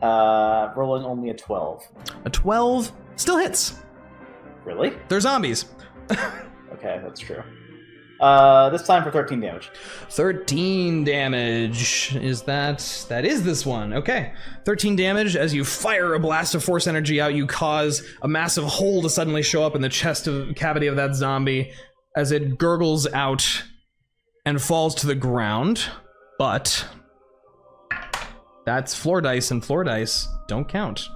S3: Rolling only a 12.
S1: A 12 still hits.
S3: Really?
S1: They're zombies.
S3: Okay, that's true. This time for 13 damage.
S1: 13 damage. That is this one. Okay. 13 damage. As you fire a blast of force energy out, you cause a massive hole to suddenly show up in the chest cavity of that zombie as it gurgles out and falls to the ground. But that's floor dice, and floor dice don't count.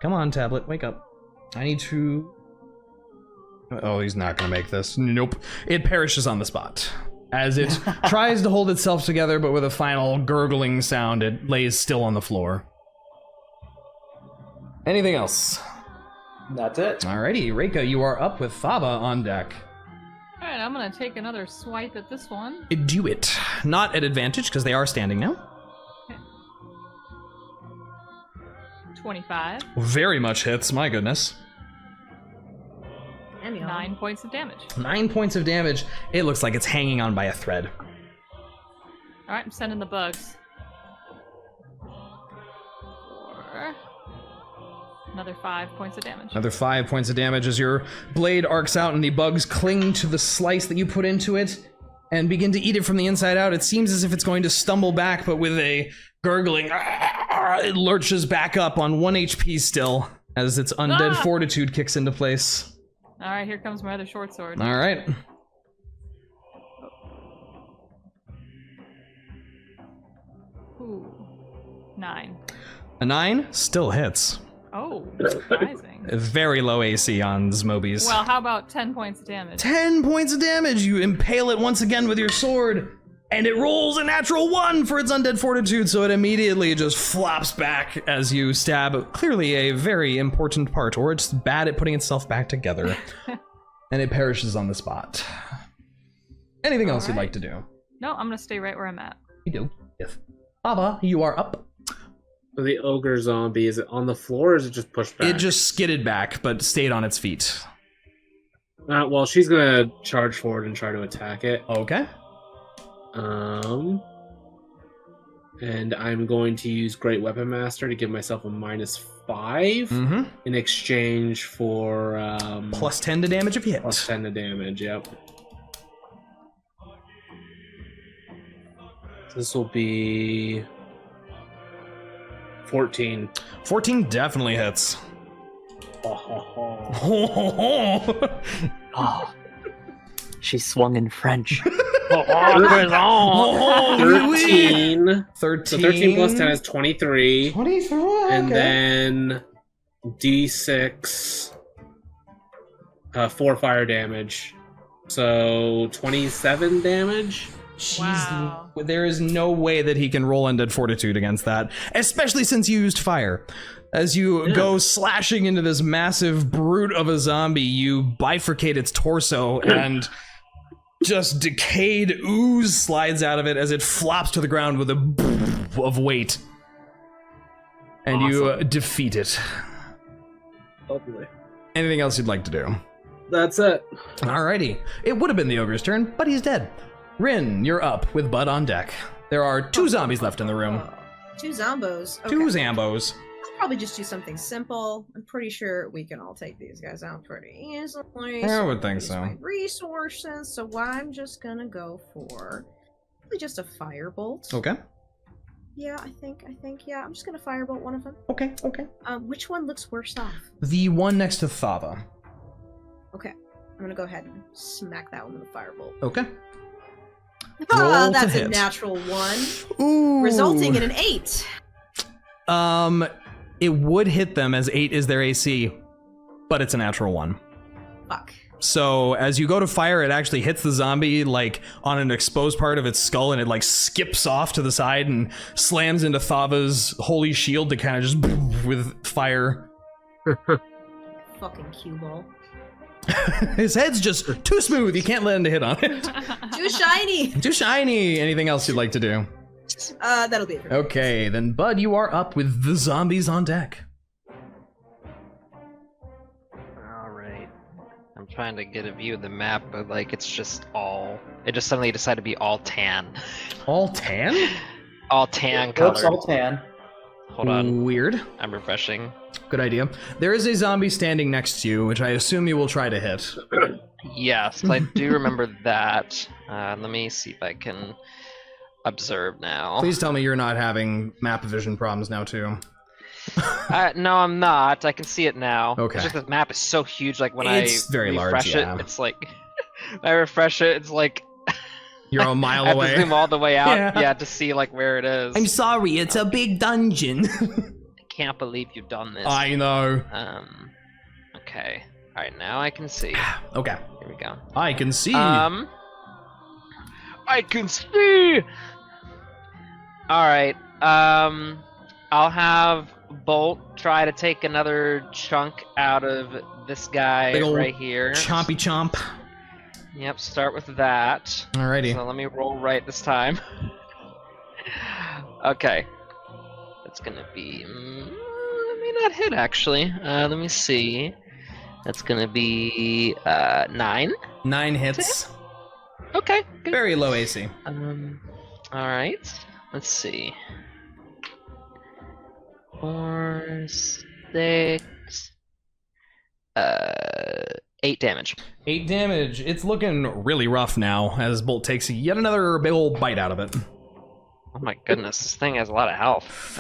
S1: Come on, tablet, wake up. I need to... Oh, he's not gonna make this. Nope. It perishes on the spot. As it tries to hold itself together, but with a final gurgling sound, it lays still on the floor. Anything else?
S3: That's it.
S1: Alrighty, Reyka, you are up with Thava on deck.
S7: Alright, I'm gonna take another swipe at this one.
S1: Do it. Not at advantage, because they are standing now.
S7: 25.
S1: Very much hits, my goodness.
S7: 9 points of damage.
S1: 9 points of damage. It looks like it's hanging on by a thread.
S7: Alright, I'm sending the bugs. 4. Another 5 points of damage.
S1: Another 5 points of damage as your blade arcs out and the bugs cling to the slice that you put into it and begin to eat it from the inside out. It seems as if it's going to stumble back, but with a gurgling, it lurches back up on 1 HP still as its undead fortitude kicks into place.
S7: Alright, here comes my other short sword.
S1: All right.
S7: Ooh. 9.
S1: A 9 still hits.
S7: Oh, surprising.
S1: A very low AC on Zmobies.
S7: Well, how about 10 points of damage?
S1: 10 points of damage. You impale it once again with your sword And it rolls a natural 1 for its undead fortitude, so it immediately just flops back as you stab clearly a very important part, or it's bad at putting itself back together. And it perishes on the spot. Anything else you'd like to do?
S7: No, I'm gonna stay right where I'm at.
S1: You do. Yes. Thava, you are up.
S9: So the ogre zombie, is it on the floor or is it just pushed back?
S1: It just skidded back, but stayed on its feet.
S9: Well, she's gonna charge forward and try to attack it.
S1: Okay.
S9: And I'm going to use Great Weapon Master to give myself a -5 in exchange for
S1: plus 10 to damage if you hit.
S9: Plus 10 to damage, yep. This will be 14.
S1: 14 definitely hits.
S6: Oh, she swung in French.
S9: 13.
S1: 13.
S9: So 13 plus 10 is 23.
S1: 23.
S9: And
S1: Okay.
S9: then D6, 4 fire damage. So 27 damage.
S7: Wow.
S1: There is no way that he can roll undead fortitude against that, especially since you used fire. As you go slashing into this massive brute of a zombie, you bifurcate its torso and just decayed ooze slides out of it as it flops to the ground with a of weight. And you defeat it.
S9: Lovely.
S1: Anything else you'd like to do?
S9: That's it.
S1: Alrighty. It would have been the ogre's turn, but he's dead. Rinn, you're up with Bud on deck. There are 2 zombies left in the room.
S4: 2 zombos. Okay.
S1: 2 zambos.
S4: I'll probably just do something simple. I'm pretty sure we can all take these guys out pretty easily.
S1: I would think
S4: use
S1: so.
S4: my resources, so I'm just gonna go for probably just a firebolt.
S1: Okay.
S4: Yeah, I think, yeah, I'm just gonna firebolt one of them.
S1: Okay.
S4: Which one looks worse off?
S1: The one next to Thava.
S4: Okay, I'm gonna go ahead and smack that one with a firebolt.
S1: Okay.
S4: Ah,
S1: Roll to
S4: that's a
S1: hit.
S4: natural 1,
S1: Ooh.
S4: resulting in an 8.
S1: It would hit them as 8 is their AC, but it's a natural 1.
S4: Fuck.
S1: So as you go to fire, it actually hits the zombie like on an exposed part of its skull, and it like skips off to the side and slams into Thava's holy shield to kind of just with fire.
S4: Fucking cue ball.
S1: His head's just too smooth. You can't let him hit on it.
S4: Too shiny.
S1: Too shiny. Anything else you'd like to do?
S4: That'll be it for me.
S1: Okay, then Bud, you are up with the zombies on deck.
S8: Alright. I'm trying to get a view of the map, but like it just suddenly decided to be all tan.
S1: All tan?
S8: All tan
S3: Oops,
S8: colored.
S3: all tan.
S8: Hold on.
S1: Weird.
S8: I'm refreshing.
S1: Good idea. There is a zombie standing next to you, which I assume you will try to hit.
S8: Yes, I do remember that. Let me see if I can observe now.
S1: Please tell me you're not having map vision problems now, too.
S8: No, I'm not. I can see it now.
S1: Okay.
S8: It's just the map is so huge, like when
S1: It's
S8: I
S1: very large,
S8: refresh
S1: yeah.
S8: it, it's like... I refresh it, it's like...
S1: You're a mile
S8: I have
S1: away.
S8: to zoom all the way out,
S1: Yeah.
S8: to see like where it is.
S1: I'm sorry, it's a big dungeon.
S8: I can't believe you've done this.
S1: I know.
S8: Okay. Alright, now I can see.
S1: Okay.
S8: Here we go.
S1: I can see.
S8: I can see! Alright, I'll have Bolt try to take another chunk out of this guy
S1: Big ol'
S8: right here.
S1: Chompy chomp.
S8: Yep, start with that.
S1: Alrighty.
S8: So let me roll right this time. Okay. That's gonna be... let me not hit, actually. Let me see. That's gonna be 9.
S1: 9 hits.
S8: Okay, good.
S1: Very low AC.
S8: Alright. Let's see. 4, 6... 8 damage.
S1: 8 damage. It's looking really rough now as Bolt takes yet another big old bite out of it.
S8: Oh my goodness, this thing has a lot of health.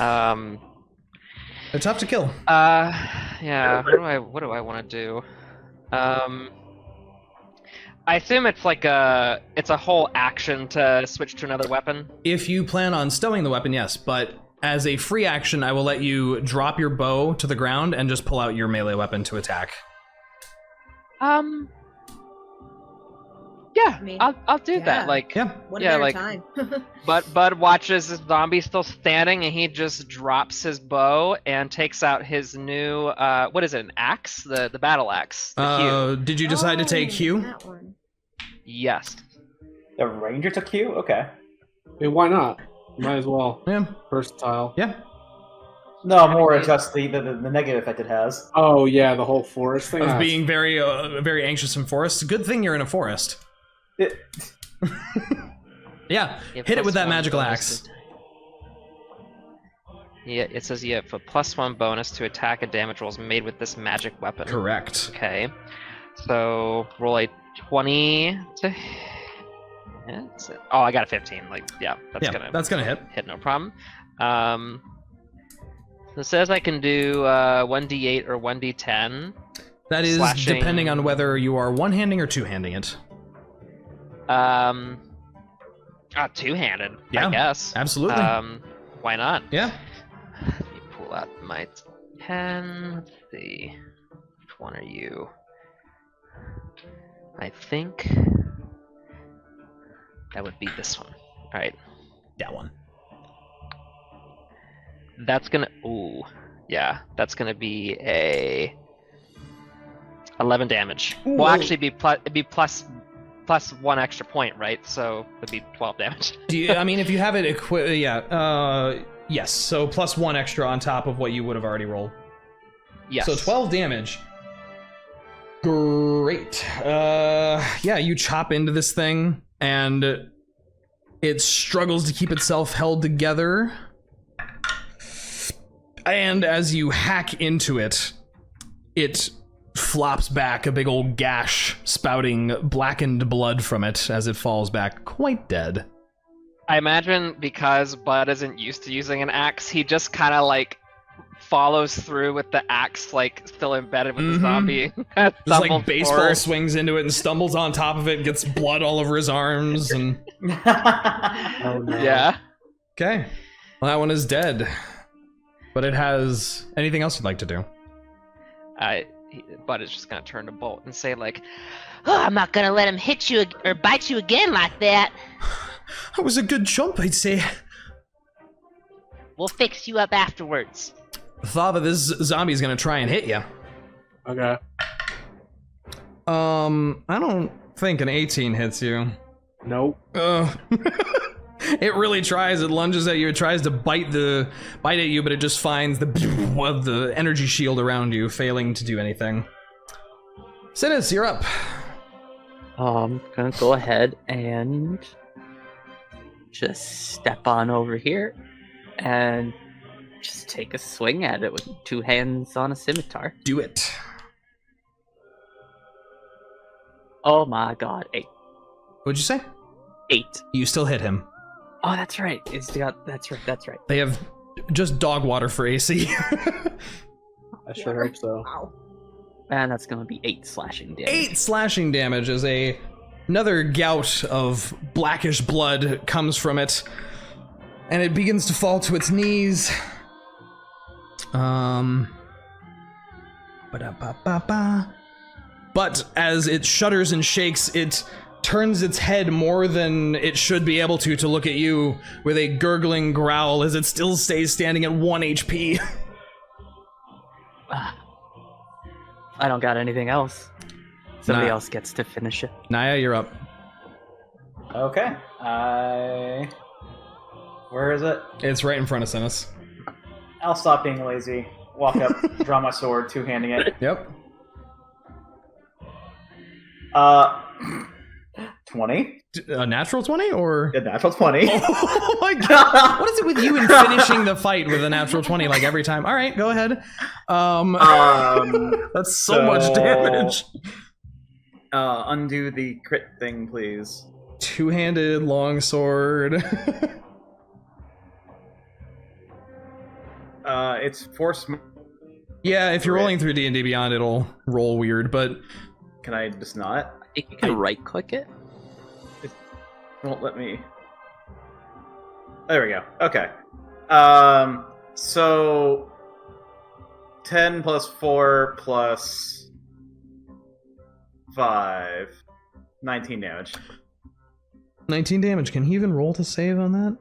S1: They're tough to kill.
S8: Yeah. What do I want to do? I assume it's like it's a whole action to switch to another weapon.
S1: If you plan on stowing the weapon, yes, but as a free action, I will let you drop your bow to the ground and just pull out your melee weapon to attack.
S8: Yeah, Yeah,
S4: I mean,
S8: I'll do
S4: yeah.
S8: that. Like,
S1: Yeah.
S4: One
S8: yeah,
S4: at a
S8: like,
S4: time.
S8: but Bud watches this zombie still standing, and he just drops his bow and takes out his new what is it? An axe? The battle axe. The Q.
S1: Did you decide to take Q?
S4: That one.
S8: Yes.
S3: The ranger took Q? Okay.
S5: I mean, why not? Might as well.
S1: Yeah.
S5: Versatile.
S1: Yeah.
S3: No, more just the negative effect it has.
S5: Oh yeah, the whole forest thing.
S1: Of being very very anxious in forests. Good thing you're in a forest. Yeah, hit it with that magical axe.
S8: Yeah, it says you have a +1 bonus to attack and damage rolls made with this magic weapon.
S1: Correct.
S8: Okay. So roll a 20 to hit. Oh, I got a 15. Like, yeah, that's gonna
S1: hit.
S8: Hit no problem. So it says I can do 1d8 or 1d10.
S1: That is
S8: slashing.
S1: Depending on whether you are one-handing or two-handing it.
S8: Two-handed,
S1: Yeah,
S8: I guess.
S1: absolutely.
S8: Why not?
S1: Yeah.
S8: Let me pull out my pen. Let's see. Which one are you? I think that would be this one. All right.
S1: That one.
S8: That's gonna. Ooh. Yeah, that's gonna be a 11 damage.
S1: Ooh.
S8: Well, actually, it'd be plus 1 extra point, right? So it'd be 12 damage.
S1: Do you, I mean, if you have it yes. So +1 extra on top of what you would have already rolled.
S8: Yes.
S1: So 12 damage. Great. Yeah, you chop into this thing, and it struggles to keep itself held together. And as you hack into it, it flops back, a big old gash spouting blackened blood from it as it falls back, quite dead.
S8: I imagine because Bud isn't used to using an axe, he just kind of like follows through with the axe, like still embedded with the zombie.
S1: Just like
S8: Stumbles
S1: baseball
S8: forward.
S1: swings into it and stumbles on top of it, gets blood all over his arms, and
S5: Oh no.
S8: Yeah.
S1: okay. Well, that one is dead. But it has anything else you'd like to do?
S8: Bud is just gonna turn to Bolt and say like,
S2: Oh, I'm not gonna let him hit you or bite you again like that.
S1: That was a good jump, I'd say.
S2: We'll fix you up afterwards.
S1: Thava, this zombie's gonna try and hit you.
S5: Okay.
S1: I don't think an 18 hits you.
S5: Nope.
S1: It really tries. It lunges at you. It tries to bite at you, but it just finds the energy shield around you, failing to do anything. Synas, you're up.
S6: I'm gonna go ahead and just step on over here and just take a swing at it with 2 hands on a scimitar.
S1: Do it.
S6: Oh my god, 8.
S1: What'd you say?
S6: 8.
S1: You still hit him.
S6: Oh, that's right. That's right.
S1: They have just dog water for AC.
S5: I sure hope so.
S4: Wow.
S6: And that's gonna be 8 slashing damage.
S1: 8 slashing damage as another gout of blackish blood comes from it, and it begins to fall to its knees. But as it shudders and shakes, it turns its head more than it should be able to look at you with a gurgling growl as it still stays standing at 1 HP.
S6: I don't got anything else. Somebody
S1: Nah.
S6: else gets to finish it.
S1: Niah, you're up.
S3: Okay. Where is it?
S1: It's right in front of Synas.
S3: I'll stop being lazy. Walk up, draw my sword, two-handing it.
S1: Yep.
S3: 20.
S1: A natural 20 or?
S3: A natural 20.
S1: Oh my god! What is it with you in finishing the fight with a natural 20 like every time? All right, go ahead. That's so much damage.
S3: Undo the crit thing, please.
S1: Two-handed longsword.
S3: It's force.
S1: Yeah, if you're rolling through D&D Beyond, it'll roll weird, but
S3: Can I just not?
S6: I think you can right-click it.
S3: It won't let me. There we go. Okay. So 10 plus 4 plus 5. 19 damage.
S1: 19 damage. Can he even roll to save on that?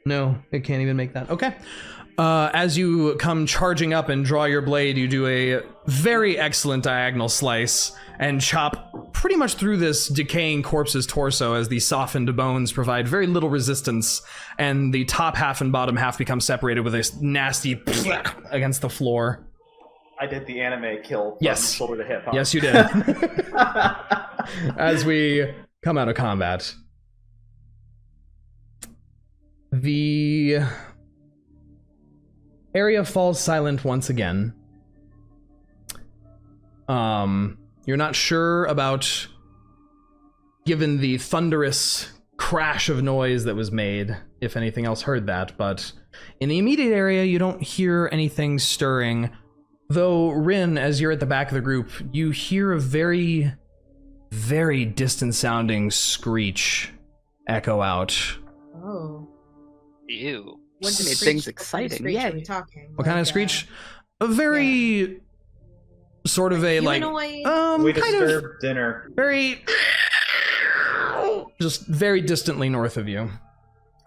S1: No, it can't even make that. Okay. As you come charging up and draw your blade, you do a very excellent diagonal slice and chop pretty much through this decaying corpse's torso as the softened bones provide very little resistance, and the top half and bottom half become separated with a nasty against the floor.
S3: I did the anime kill from
S1: Yes.
S3: shoulder to hip. Huh?
S1: Yes, you did. As we come out of combat. The area falls silent once again. You're not sure about, given the thunderous crash of noise that was made, if anything else heard that, but in the immediate area, you don't hear anything stirring. Though, Rinn, as you're at the back of the group, you hear a very, very distant-sounding screech echo out.
S4: Oh.
S6: Ew.
S4: What
S6: Just
S4: made
S6: made
S4: screech-
S6: things
S4: what kind of
S6: exciting.
S4: screech
S6: Yeah.
S4: are we talking?
S1: What kind of screech? A very sort of a
S4: humanoid?
S3: We
S1: kind of
S3: disturbed dinner.
S1: very, just very distantly north of you.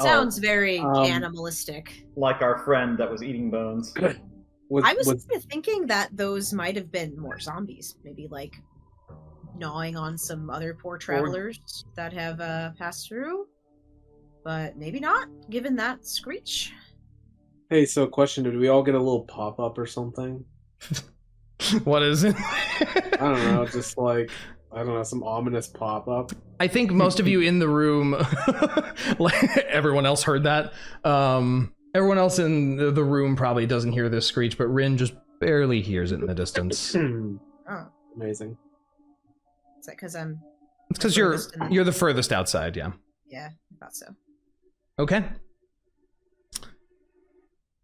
S4: Sounds very animalistic.
S3: Like our friend that was eating bones.
S4: I was kind of thinking that those might have been more zombies, maybe like gnawing on some other poor travelers that have passed through, but maybe not, given that screech.
S5: Hey, so question, did we all get a little pop-up or something?
S1: What is it?
S5: I don't know, just like, I don't know, some ominous pop-up.
S1: I think most of you in the room, like everyone else heard that. Everyone else in the room probably doesn't hear this screech, but Rinn just barely hears it in the distance.
S4: Oh,
S5: Amazing.
S4: is that because I'm?
S1: It's because you're the furthest outside, yeah.
S4: Yeah, I thought so.
S1: Okay.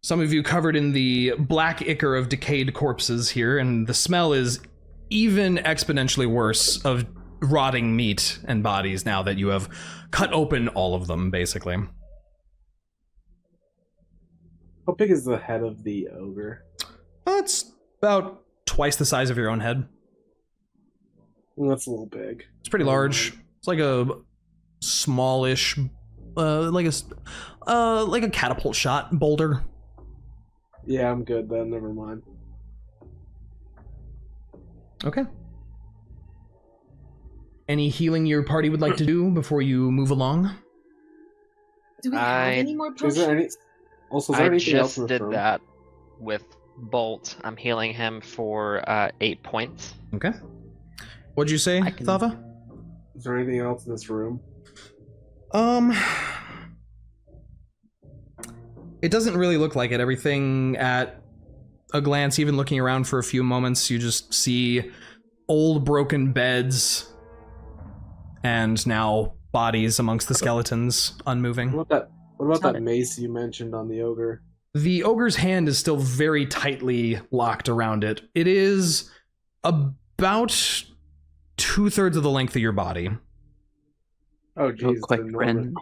S1: Some of you covered in the black ichor of decayed corpses here, and the smell is even exponentially worse of rotting meat and bodies now that you have cut open all of them, basically.
S5: How big is the head of the ogre?
S1: It's about twice the size of your own head.
S5: Well, that's a little big.
S1: It's pretty large. It's like a smallish, like a catapult shot boulder.
S5: Yeah, I'm good then, never mind.
S1: Okay. Any healing your party would like to do before you move along?
S4: Do we have any more
S5: Is
S4: potions?
S5: there any... Also, is there
S8: I
S5: anything else
S8: just
S5: in the
S8: did
S5: room?
S8: that with Bolt. I'm healing him for 8 points.
S1: Okay. What'd you say, Thava?
S5: Is there anything else in this room?
S1: It doesn't really look like it. Everything at a glance, even looking around for a few moments, you just see old broken beds and now bodies amongst the skeletons, unmoving.
S5: What about that mace you mentioned on the ogre?
S1: The ogre's hand is still very tightly locked around it. It is about 2/3 of the length of your body.
S5: Oh, jeez.
S6: Quick,
S5: they're
S6: Rinn.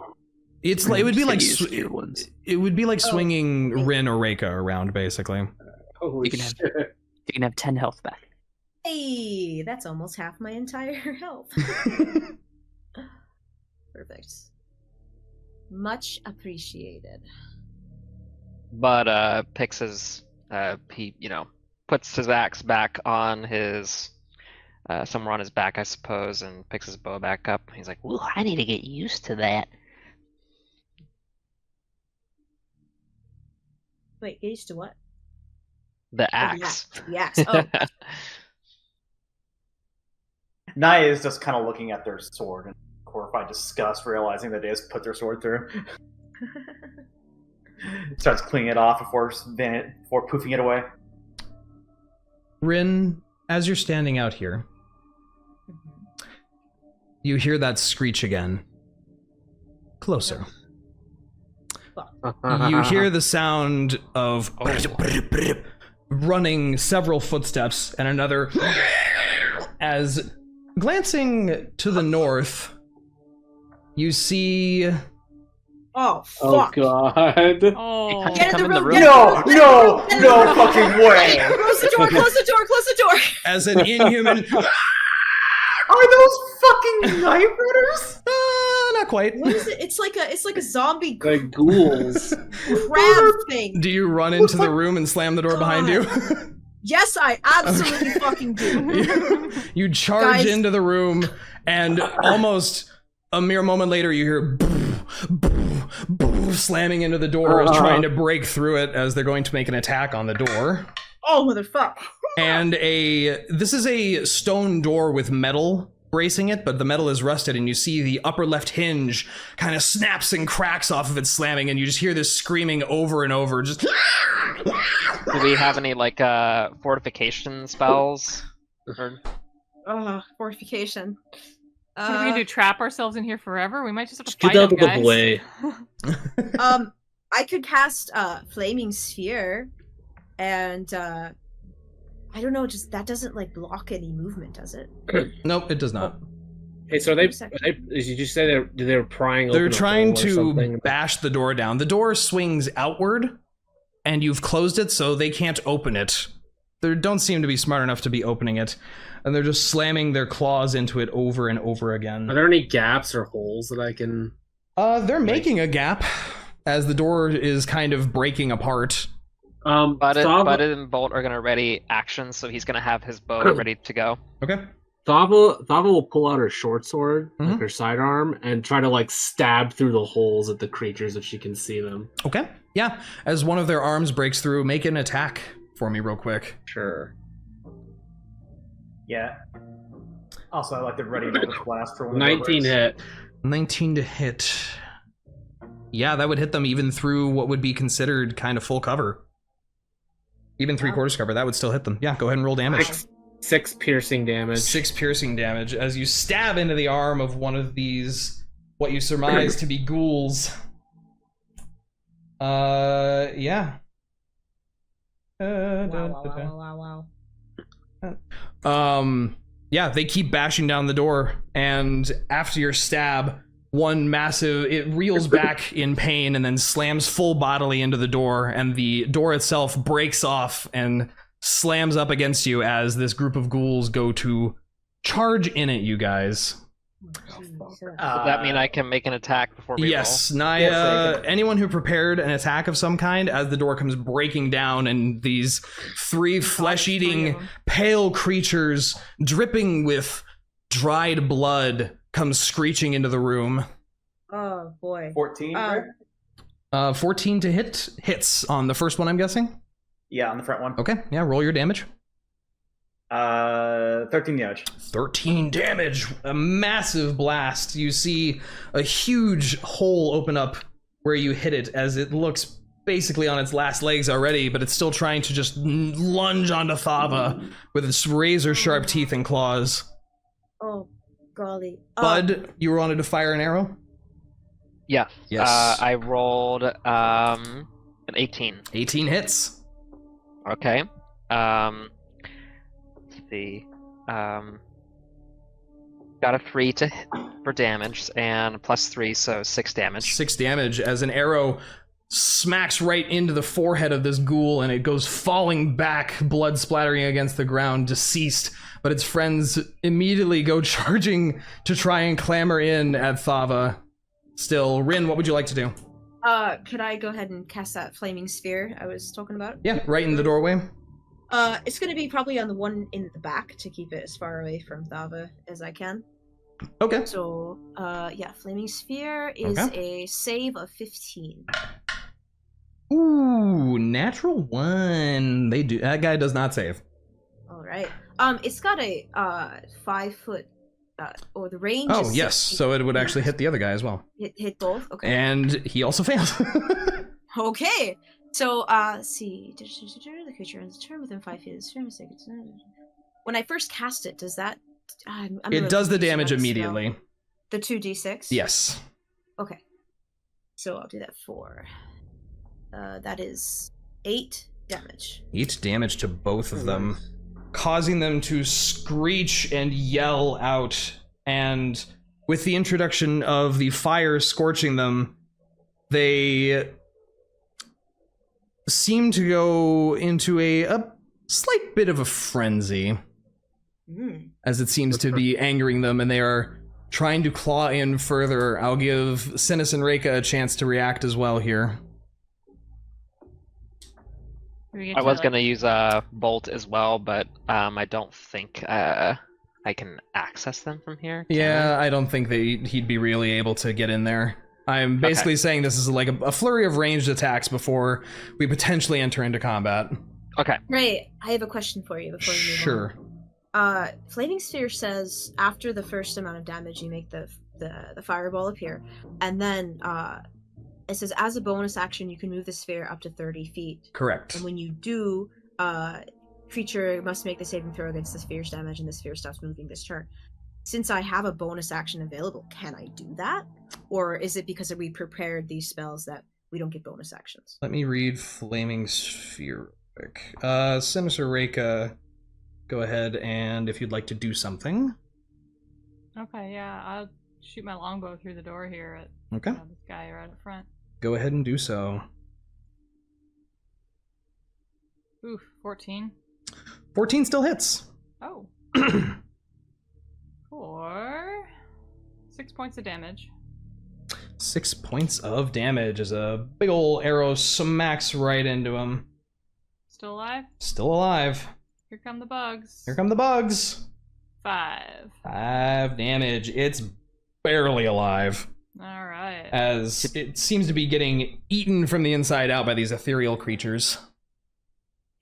S1: It's like, it would be like
S6: ones.
S1: it would be like swinging Rinn or Reyka around, basically.
S5: Holy
S6: You can
S5: shit.
S6: You can have 10 health back.
S4: Hey, that's almost half my entire health. Perfect. Much appreciated.
S8: But picks his he puts his axe back on his somewhere on his back, I suppose, and picks his bow back up. He's like,
S2: Ooh, I need to get used to that.
S4: Wait, get used to what?
S8: the
S4: Oh,
S8: axe.
S4: The axe. Oh,
S3: Niah is just kind of looking at their sword in horrified disgust, realizing that they just put their sword through. Starts cleaning it off before poofing it away.
S1: Rinn, as you're standing out here, you hear that screech again. Closer. You hear the sound of running several footsteps and another as glancing to the north, you see...
S4: oh,
S5: Oh,
S4: fuck.
S5: God.
S7: Oh.
S4: Get in the room.
S3: No fucking way!
S4: Close the door, close the door, close the door.
S1: as an inhuman
S3: Are those fucking Night Riders?
S1: Not quite.
S4: What is it? It's like a zombie
S5: The ghouls.
S4: crab thing.
S1: Do you run into the room and slam the door behind you?
S4: Yes, I absolutely fucking do.
S1: You charge
S4: Guys.
S1: into the room, and almost a mere moment later, you hear slamming into the door, trying to break through it as they're going to make an attack on the door.
S4: Oh, motherfucker.
S1: And this is a stone door with metal bracing it, but the metal is rusted, and you see the upper left hinge kind of snaps and cracks off of it slamming, and you just hear this screaming over and over. Just.
S8: Do we have any like fortification spells? Or...
S4: Fortification.
S7: What are we gonna do? Trap ourselves in here forever? We might just have to
S9: Get
S7: fight
S9: out
S7: them,
S9: of the
S7: guys.
S9: way.
S4: I could cast Flaming Sphere, and I don't know, just that doesn't like block any movement, does it?
S1: Nope, it does not.
S9: Hey, so did you say they were prying open?
S1: They're trying
S9: a hole or
S1: to
S9: something?
S1: bash the door down. The door swings outward, and you've closed it, so they can't open it. They don't seem to be smart enough to be opening it, and they're just slamming their claws into it over and over again.
S9: Are there any gaps or holes that I can?
S1: They're making a gap as the door is kind of breaking apart.
S8: Bud
S9: Thava
S8: and Bolt are gonna ready action, so he's gonna have his bow ready to go.
S1: Okay.
S9: Thava will pull out her short sword,
S1: Mhm.
S9: like her sidearm, and try to like stab through the holes at the creatures if she can see them.
S1: Okay. Yeah. As one of their arms breaks through, make an attack for me real quick.
S9: Sure.
S3: Yeah. Also, I like the ready Eldritch Blast for one of
S9: 19 hit.
S1: 19 to hit. Yeah, that would hit them even through what would be considered kind of full cover. Even 3/4 cover, that would still hit them. Yeah, go ahead and roll damage.
S9: Six piercing damage.
S1: 6 piercing damage as you stab into the arm of one of these, what you surmise to be ghouls. Yeah.
S4: Wow.
S1: Yeah, they keep bashing down the door, and after your stab, it reels back in pain and then slams full bodily into the door, and the door itself breaks off and slams up against you as this group of ghouls go to charge in at you guys.
S8: Does that mean I can make an attack before we
S1: Yes,
S8: roll?
S1: Niah, anyone who prepared an attack of some kind, as the door comes breaking down and these 3 flesh-eating, pale creatures dripping with dried blood come screeching into the room.
S4: Oh boy.
S3: 14, right?
S1: 14 to hits on the first one, I'm guessing?
S3: Yeah, on the front one.
S1: Okay, yeah, roll your damage.
S3: 13 damage.
S1: 13 damage! A massive blast. You see a huge hole open up where you hit it as it looks basically on its last legs already, but it's still trying to just lunge onto Thava with its razor-sharp teeth and claws.
S4: Oh, golly.
S1: Bud, you wanted to fire an arrow?
S8: Yeah.
S1: Yes.
S8: I rolled an 18.
S1: 18 hits.
S8: Okay. Let's see. Got a 3 for damage and +3, so 6 damage.
S1: 6 damage as an arrow smacks right into the forehead of this ghoul, and it goes falling back, blood splattering against the ground, deceased. But its friends immediately go charging to try and clamor in at Thava. Still, Rinn, what would you like to do?
S4: Could I go ahead and cast that flaming sphere I was talking about?
S1: Yeah, right in the doorway.
S4: It's gonna be probably on the one in the back to keep it as far away from Thava as I can.
S1: Okay.
S4: So, yeah, flaming sphere is a save of 15.
S1: Ooh, natural 1. That guy does not save.
S4: All right. It's got a 5 foot, or the range.
S1: Oh,
S4: is
S1: yes.
S4: 60.
S1: So it would actually hit the other guy as well.
S4: Hit both. Okay.
S1: And he also fails.
S4: Okay. So, let's see. The creature ends the turn within 5 feet of the sphere. When I first cast it, does that?
S1: It does the damage immediately.
S4: The 2d6.
S1: Yes.
S4: Okay. So I'll do that 4. That is 8 damage.
S1: 8 damage to both of them, causing them to screech and yell out. And with the introduction of the fire scorching them, they seem to go into a slight bit of a frenzy. as it seems to be angering them, and they are trying to claw in further. I'll give Synas and Reyka a chance to react as well here.
S8: I was gonna use a bolt as well, but I don't think I can access them from here.
S1: Yeah, I don't think he'd be really able to get in there. I'm basically saying this is like a flurry of ranged attacks before we potentially enter into combat.
S8: Okay.
S4: Right. I have a question for you before we move
S1: Sure.
S4: on. Flaming Sphere says after the first amount of damage, you make the fireball appear, and then it says as a bonus action, you can move the sphere up to 30 feet.
S1: Correct.
S4: And when you do, creature must make the saving throw against the sphere's damage, and the sphere stops moving this turn. Since I have a bonus action available, can I do that? Or is it because we prepared these spells that we don't get bonus actions?
S1: Let me read Flaming Sphere real quick. Synas or Reyka, go ahead, and if you'd like to do something.
S7: Okay, yeah, I'll shoot my longbow through the door here at
S1: Okay.
S7: this guy right up front.
S1: Go ahead and do so.
S7: Oof, 14.
S1: 14 still hits.
S7: Oh. For 6 points of damage.
S1: 6 points of damage as a big ol' arrow smacks right into him.
S7: Still alive?
S1: Still alive.
S7: Here come the bugs.
S1: Here come the bugs.
S7: 5.
S1: 5 damage. It's barely alive.
S7: Alright.
S1: As it seems to be getting eaten from the inside out by these ethereal creatures.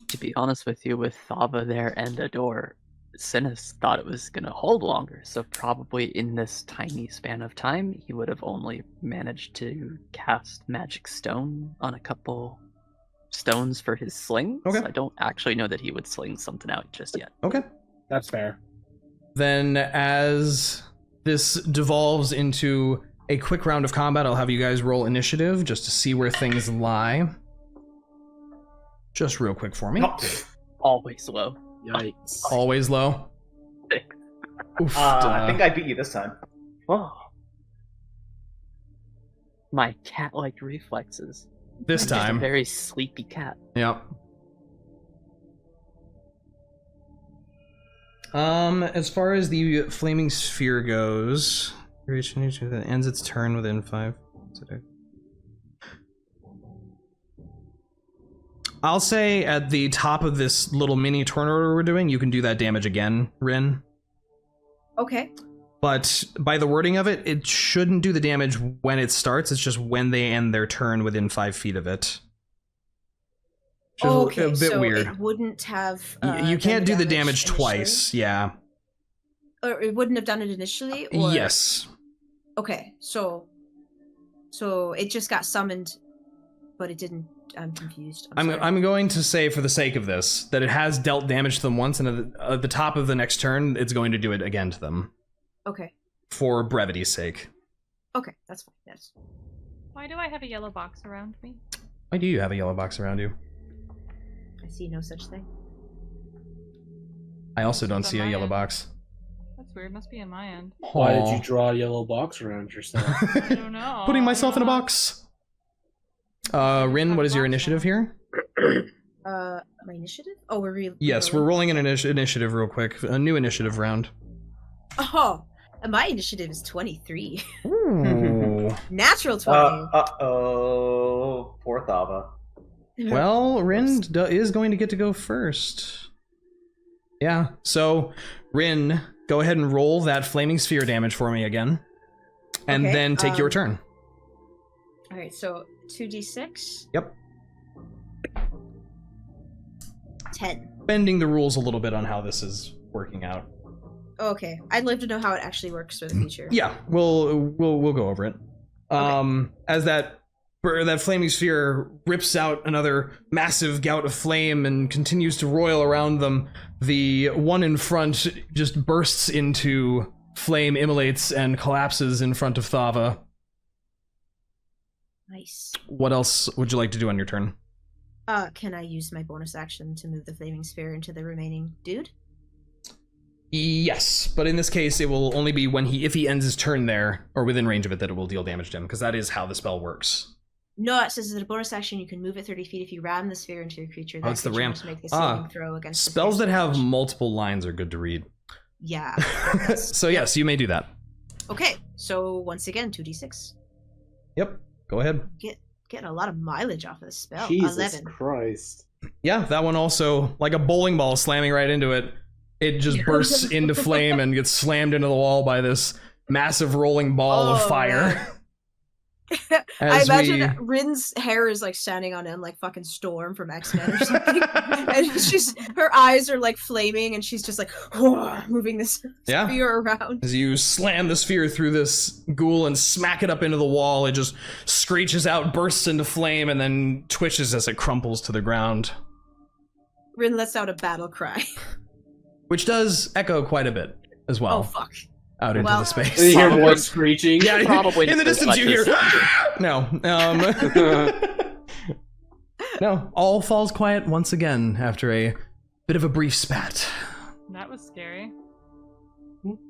S6: To be honest with you, with Thava there and a door, Synas thought it was going to hold longer, so probably in this tiny span of time, he would have only managed to cast Magic Stone on a couple stones for his sling.
S1: Okay.
S6: So I don't actually know that he would sling something out just yet.
S1: Okay.
S9: That's fair.
S1: Then as this devolves into a quick round of combat, I'll have you guys roll initiative just to see where things lie. Just real quick for me.
S6: Always low.
S9: Yikes.
S1: Always low. Oof,
S3: I think I beat you this time.
S6: Oh. My cat-like reflexes.
S1: This
S6: I'm just
S1: time.
S6: a very sleepy cat.
S1: Yep. As far as the flaming sphere goes, that ends its turn within 5. I'll say at the top of this little mini turn order we're doing, you can do that damage again, Rinn.
S4: Okay.
S1: But by the wording of it, it shouldn't do the damage when it starts. It's just when they end their turn within 5 feet of it. Which is
S4: Okay,
S1: a bit
S4: so
S1: weird.
S4: it wouldn't have.
S1: You can't do the damage
S4: initially?
S1: twice. Yeah.
S4: Or it wouldn't have done it initially. Or...
S1: Yes.
S4: Okay, so it just got summoned, but it didn't. I'm confused.
S1: I'm going to say, for the sake of this, that it has dealt damage to them once, and at the top of the next turn, it's going to do it again to them.
S4: Okay.
S1: For brevity's sake.
S4: Okay, that's fine. Yes.
S7: Why do I have a yellow box around me?
S1: Why do you have a yellow box around you?
S4: I see no such thing.
S1: I also don't see a yellow
S7: end.
S1: box.
S7: That's weird. Must be in my end.
S9: Why did you draw a yellow box around yourself?
S7: I don't know.
S1: Putting myself in a box. Rinn, what is your initiative here?
S4: My initiative? Oh,
S1: Yes, we're rolling an initiative real quick. A new initiative round.
S4: Oh, and my initiative is 23.
S1: Ooh.
S4: Natural 20.
S3: Uh-oh. Poor Thava.
S1: Well, Rinn is going to get to go first. Yeah, so Rinn, go ahead and roll that flaming sphere damage for me again. And
S4: Okay,
S1: then take your turn.
S4: Alright, so 2d6.
S1: Yep.
S4: 10.
S1: Bending the rules a little bit on how this is working out.
S4: Okay, I'd love to know how it actually works for the future.
S1: Yeah, we'll go over it. As that flaming sphere rips out another massive gout of flame and continues to roil around them, the one in front just bursts into flame, immolates, and collapses in front of Thava.
S4: Nice.
S1: What else would you like to do on your turn?
S4: Can I use my bonus action to move the flaming sphere into the remaining dude?
S1: Yes, but in this case, it will only be when if he ends his turn there, or within range of it, that it will deal damage to him, because that is how the spell works.
S4: No, it says that a bonus action you can move it 30 feet if you ram the sphere into your creature.
S1: Oh, it's the ram.
S4: Make the saving throw against
S1: Spells
S4: the
S1: that have
S4: damage.
S1: multiple lines are good to read.
S4: Yeah.
S1: So yes, you may do that.
S4: Okay, so once again, 2d6.
S1: Yep. Go ahead.
S4: Getting a lot of mileage off of this spell.
S5: Jesus
S4: 11.
S5: Christ.
S1: Yeah, that one also, like a bowling ball slamming right into it. It just bursts into flame and gets slammed into the wall by this massive rolling ball of fire.
S4: I imagine Rinn's hair is like standing on end like fucking Storm from X-Men or something. And her eyes are like flaming and she's just like moving this sphere around.
S1: As you slam the sphere through this ghoul and smack it up into the wall, it just screeches out, bursts into flame, and then twitches as it crumples to the ground.
S4: Rinn lets out a battle cry.
S1: Which does echo quite a bit as well.
S4: Oh, fuck.
S1: Out into the space.
S5: You hear more screeching.
S1: Yeah,
S6: Probably
S1: in the distance you hear. No. No, all falls quiet once again after a bit of a brief spat.
S7: That was scary.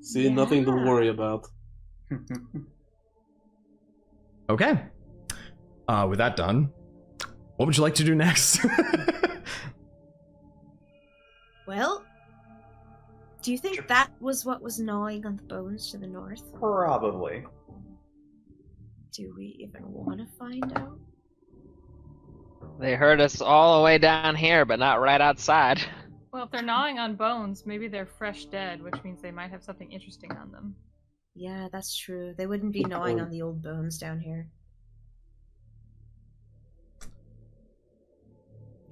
S5: See, nothing to worry about.
S1: Okay. With that done, what would you like to do next?
S4: Well, do you think that was what was gnawing on the bones to the north?
S3: Probably.
S4: Do we even want to find out?
S8: They heard us all the way down here, but not right outside.
S7: Well, if they're gnawing on bones, maybe they're fresh dead, which means they might have something interesting on them.
S4: Yeah, that's true. They wouldn't be gnawing on the old bones down here.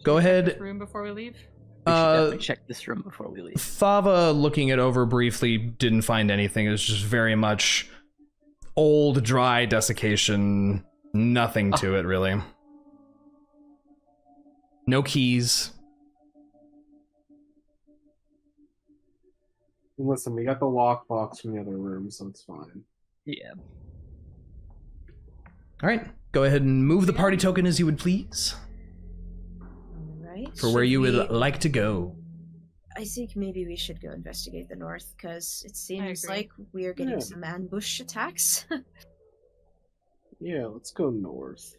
S1: Go ahead.
S7: This room before we leave.
S6: We should definitely check this room before we leave.
S1: Thava, looking it over briefly, didn't find anything. It was just very much old, dry desiccation. Nothing to it, really. No keys.
S5: Listen, we got the lockbox from the other room, so it's fine.
S6: Yeah.
S1: All right. Go ahead and move the party token as you would please.
S4: Right.
S1: For where you would like to go.
S4: I think maybe we should go investigate the north, because it seems
S7: agree.
S4: like we're getting some ambush attacks.
S5: Yeah, let's go north.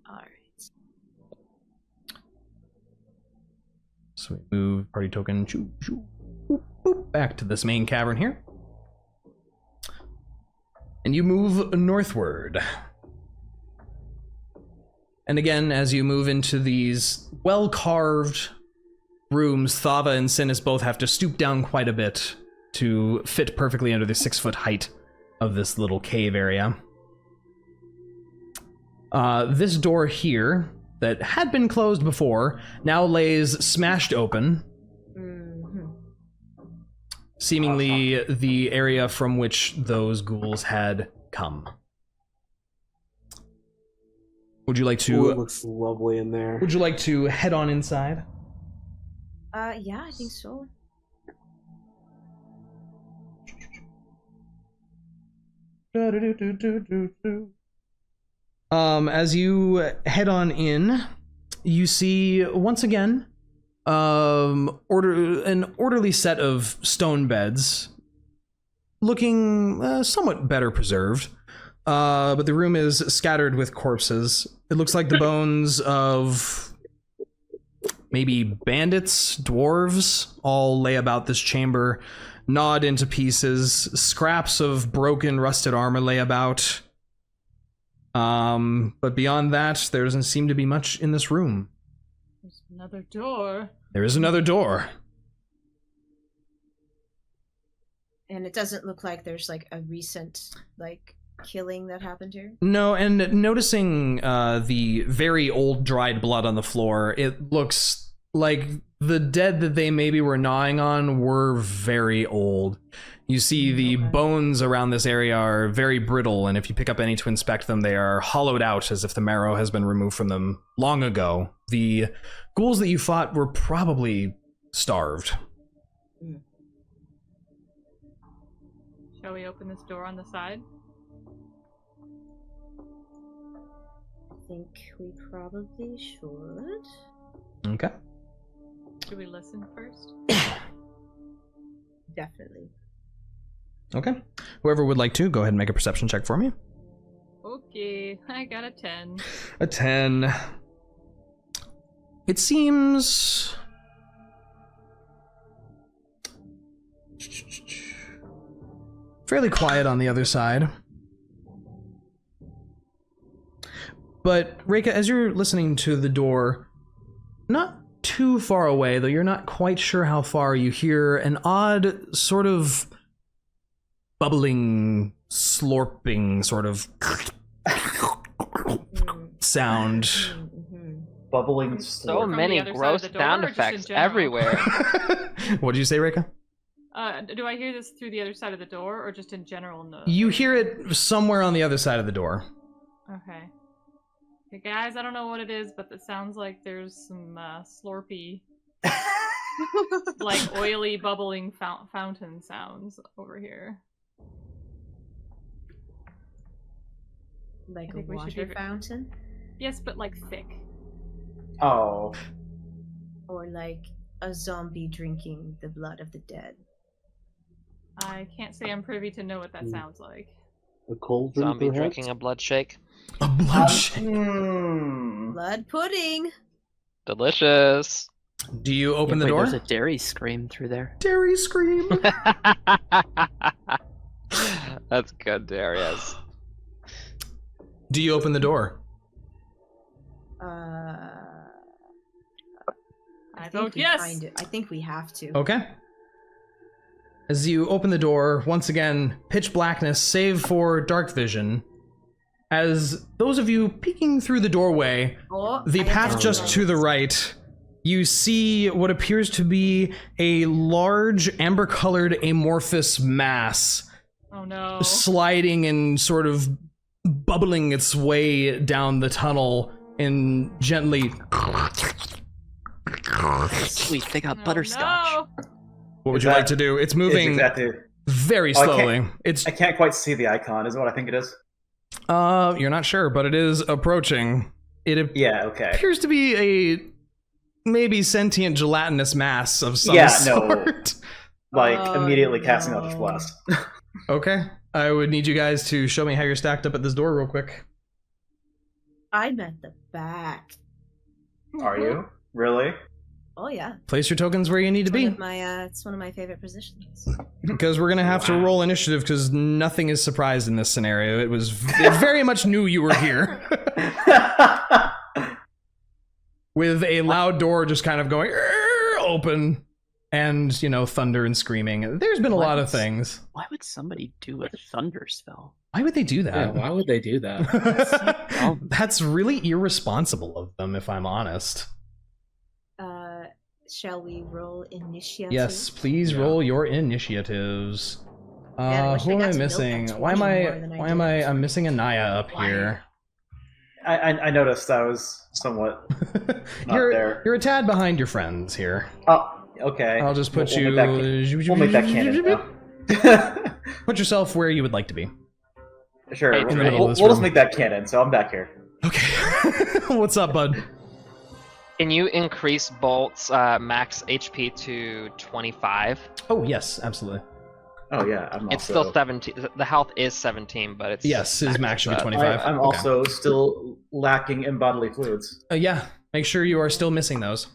S4: Alright.
S1: So we move party token choo, choo, boop, boop, back to this main cavern here. And you move northward. And again, as you move into these well-carved rooms, Thava and Synas both have to stoop down quite a bit to fit perfectly under the 6-foot height of this little cave area. This door here, that had been closed before, now lays smashed open.
S4: Mm-hmm.
S1: Seemingly the area from which those ghouls had come. Would you like to...
S5: Ooh, it looks lovely in there.
S1: Would you like to head on inside?
S4: Yeah, I think so.
S1: As you head on in, you see once again an orderly set of stone beds, looking somewhat better preserved. But the room is scattered with corpses. It looks like the bones of maybe bandits, dwarves, all lay about this chamber, gnawed into pieces. Scraps of broken, rusted armor lay about. But beyond that, there doesn't seem to be much in this room.
S7: There's another door.
S1: There is another door.
S4: And it doesn't look like there's like a recent killing that happened here.
S1: No, and noticing the very old dried blood on the floor, it looks like the dead that they maybe were gnawing on were very old. You see the bones around this area are very brittle, and if you pick up any to inspect them, they are hollowed out as if the marrow has been removed from them long ago. The ghouls that you fought were probably starved.
S7: Shall we open this door on the side?
S4: I think we probably should.
S1: Okay.
S7: Should we listen first?
S4: Definitely.
S1: Okay. Whoever would like to, go ahead and make a perception check for me.
S7: Okay, I got a 10.
S1: A 10. It seems Fairly quiet on the other side. But, Reyka, as you're listening to the door, not too far away, though you're not quite sure how far, you hear an odd sort of bubbling, slurping sort of sound.
S3: Bubbling
S8: So
S3: slurp.
S8: many gross sound effects everywhere.
S1: What did you say, Reyka?
S7: Do I hear this through the other side of the door, or just in general?
S1: You hear it somewhere on the other side of the door.
S7: Okay. Hey guys, I don't know what it is, but it sounds like there's some slurpy, like oily, bubbling fountain sounds over here.
S4: Like a water fountain?
S7: Yes, but like thick.
S3: Oh.
S4: Or like a zombie drinking the blood of the dead.
S7: I can't say I'm privy to know what that sounds like.
S5: A cold
S8: Zombie drinking a blood shake.
S1: A blood shake.
S4: Blood pudding.
S8: Delicious.
S1: Do you open the
S6: wait,
S1: door?
S6: There's a dairy scream through there.
S1: Dairy scream.
S8: That's good, Deriaz.
S1: Do you open the door?
S4: I
S7: vote yes.
S4: I think we have to.
S1: Okay. As you open the door, once again, pitch blackness, save for dark vision. As those of you peeking through the doorway, the path just to the right, you see what appears to be a large amber-colored amorphous mass.
S7: Oh no.
S1: Sliding and sort of bubbling its way down the tunnel and gently...
S6: Sweet, they got butterscotch.
S7: No.
S1: What would you like to do? It's moving very slowly.
S3: I can't quite see the icon, is what I think it is.
S1: You're not sure, but it is approaching. It appears to be a maybe sentient gelatinous mass of some sort.
S3: Like immediately casting Eldritch Blast.
S1: Okay. I would need you guys to show me how you're stacked up at this door real quick.
S4: I'm at the back.
S3: Are you? Really?
S4: Oh yeah.
S1: Place your tokens where you need to be.
S4: It's one of my favorite positions.
S1: Because we're going to have to roll initiative because nothing is surprised in this scenario. It very much knew you were here. With a loud door just kind of going open and, you know, thunder and screaming. There's been a lot of things.
S6: Why would somebody do a thunder spell?
S1: Why would they do that?
S9: Yeah, why would they do that?
S1: That's really irresponsible of them, if I'm honest.
S4: Shall we roll initiative?
S1: Yes, please roll your initiatives. Who
S4: I
S1: am I missing? Why am I? I'm missing a Niah up here.
S3: I noticed I was somewhat not there.
S1: You're a tad behind your friends here.
S3: Oh, okay.
S1: I'll just put
S3: We'll make that canon now.
S1: Put yourself where you would like to be.
S3: Sure.
S8: Hey,
S3: We'll just make that canon, so I'm back here.
S1: Okay. What's up, bud?
S8: Can you increase Bolt's max HP to 25?
S1: Oh, yes, absolutely.
S3: Oh, yeah.
S8: It's still 17. The health is 17, but it's...
S1: Yes, his max should be 25.
S3: I'm also still lacking in bodily fluids.
S1: Yeah, make sure you are still missing those.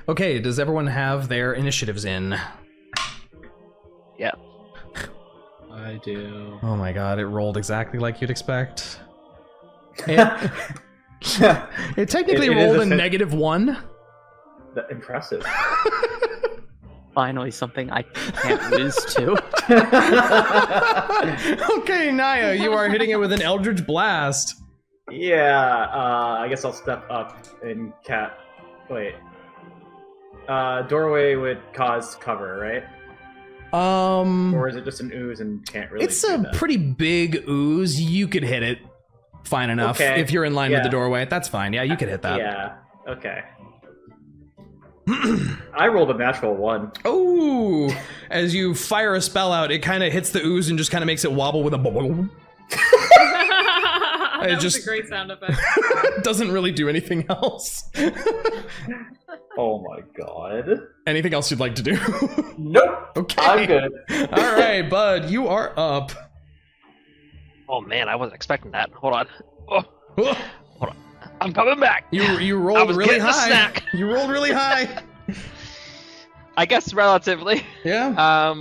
S1: Okay, does everyone have their initiatives in?
S8: Yeah.
S9: I do.
S1: Oh my god, it rolled exactly like you'd expect. It technically rolled a -1.
S3: Impressive.
S6: Finally, something I can't lose to.
S1: Okay, Niah, you are hitting it with an Eldritch Blast.
S3: Yeah, I guess I'll step up and Wait. Doorway would cause cover, right? Or is it just an ooze and can't really?
S1: It's a pretty big ooze. You could hit it fine enough if you're in line with the doorway. That's fine. Yeah, you could hit that.
S3: Yeah. Okay. I rolled a natural 1.
S1: Oh! As you fire a spell out, it kind of hits the ooze and just kind of makes it wobble with a bubble.
S7: That was a great sound effect.
S1: Doesn't really do anything else.
S3: Oh my god.
S1: Anything else you'd like to do?
S3: Nope.
S1: Okay.
S3: I'm good.
S1: All right, bud, you are up.
S8: Oh man, I wasn't expecting that. Hold on. Oh. Hold on. I'm coming back.
S1: You rolled really high.
S8: Snack.
S1: You rolled really high.
S8: I guess relatively.
S1: Yeah.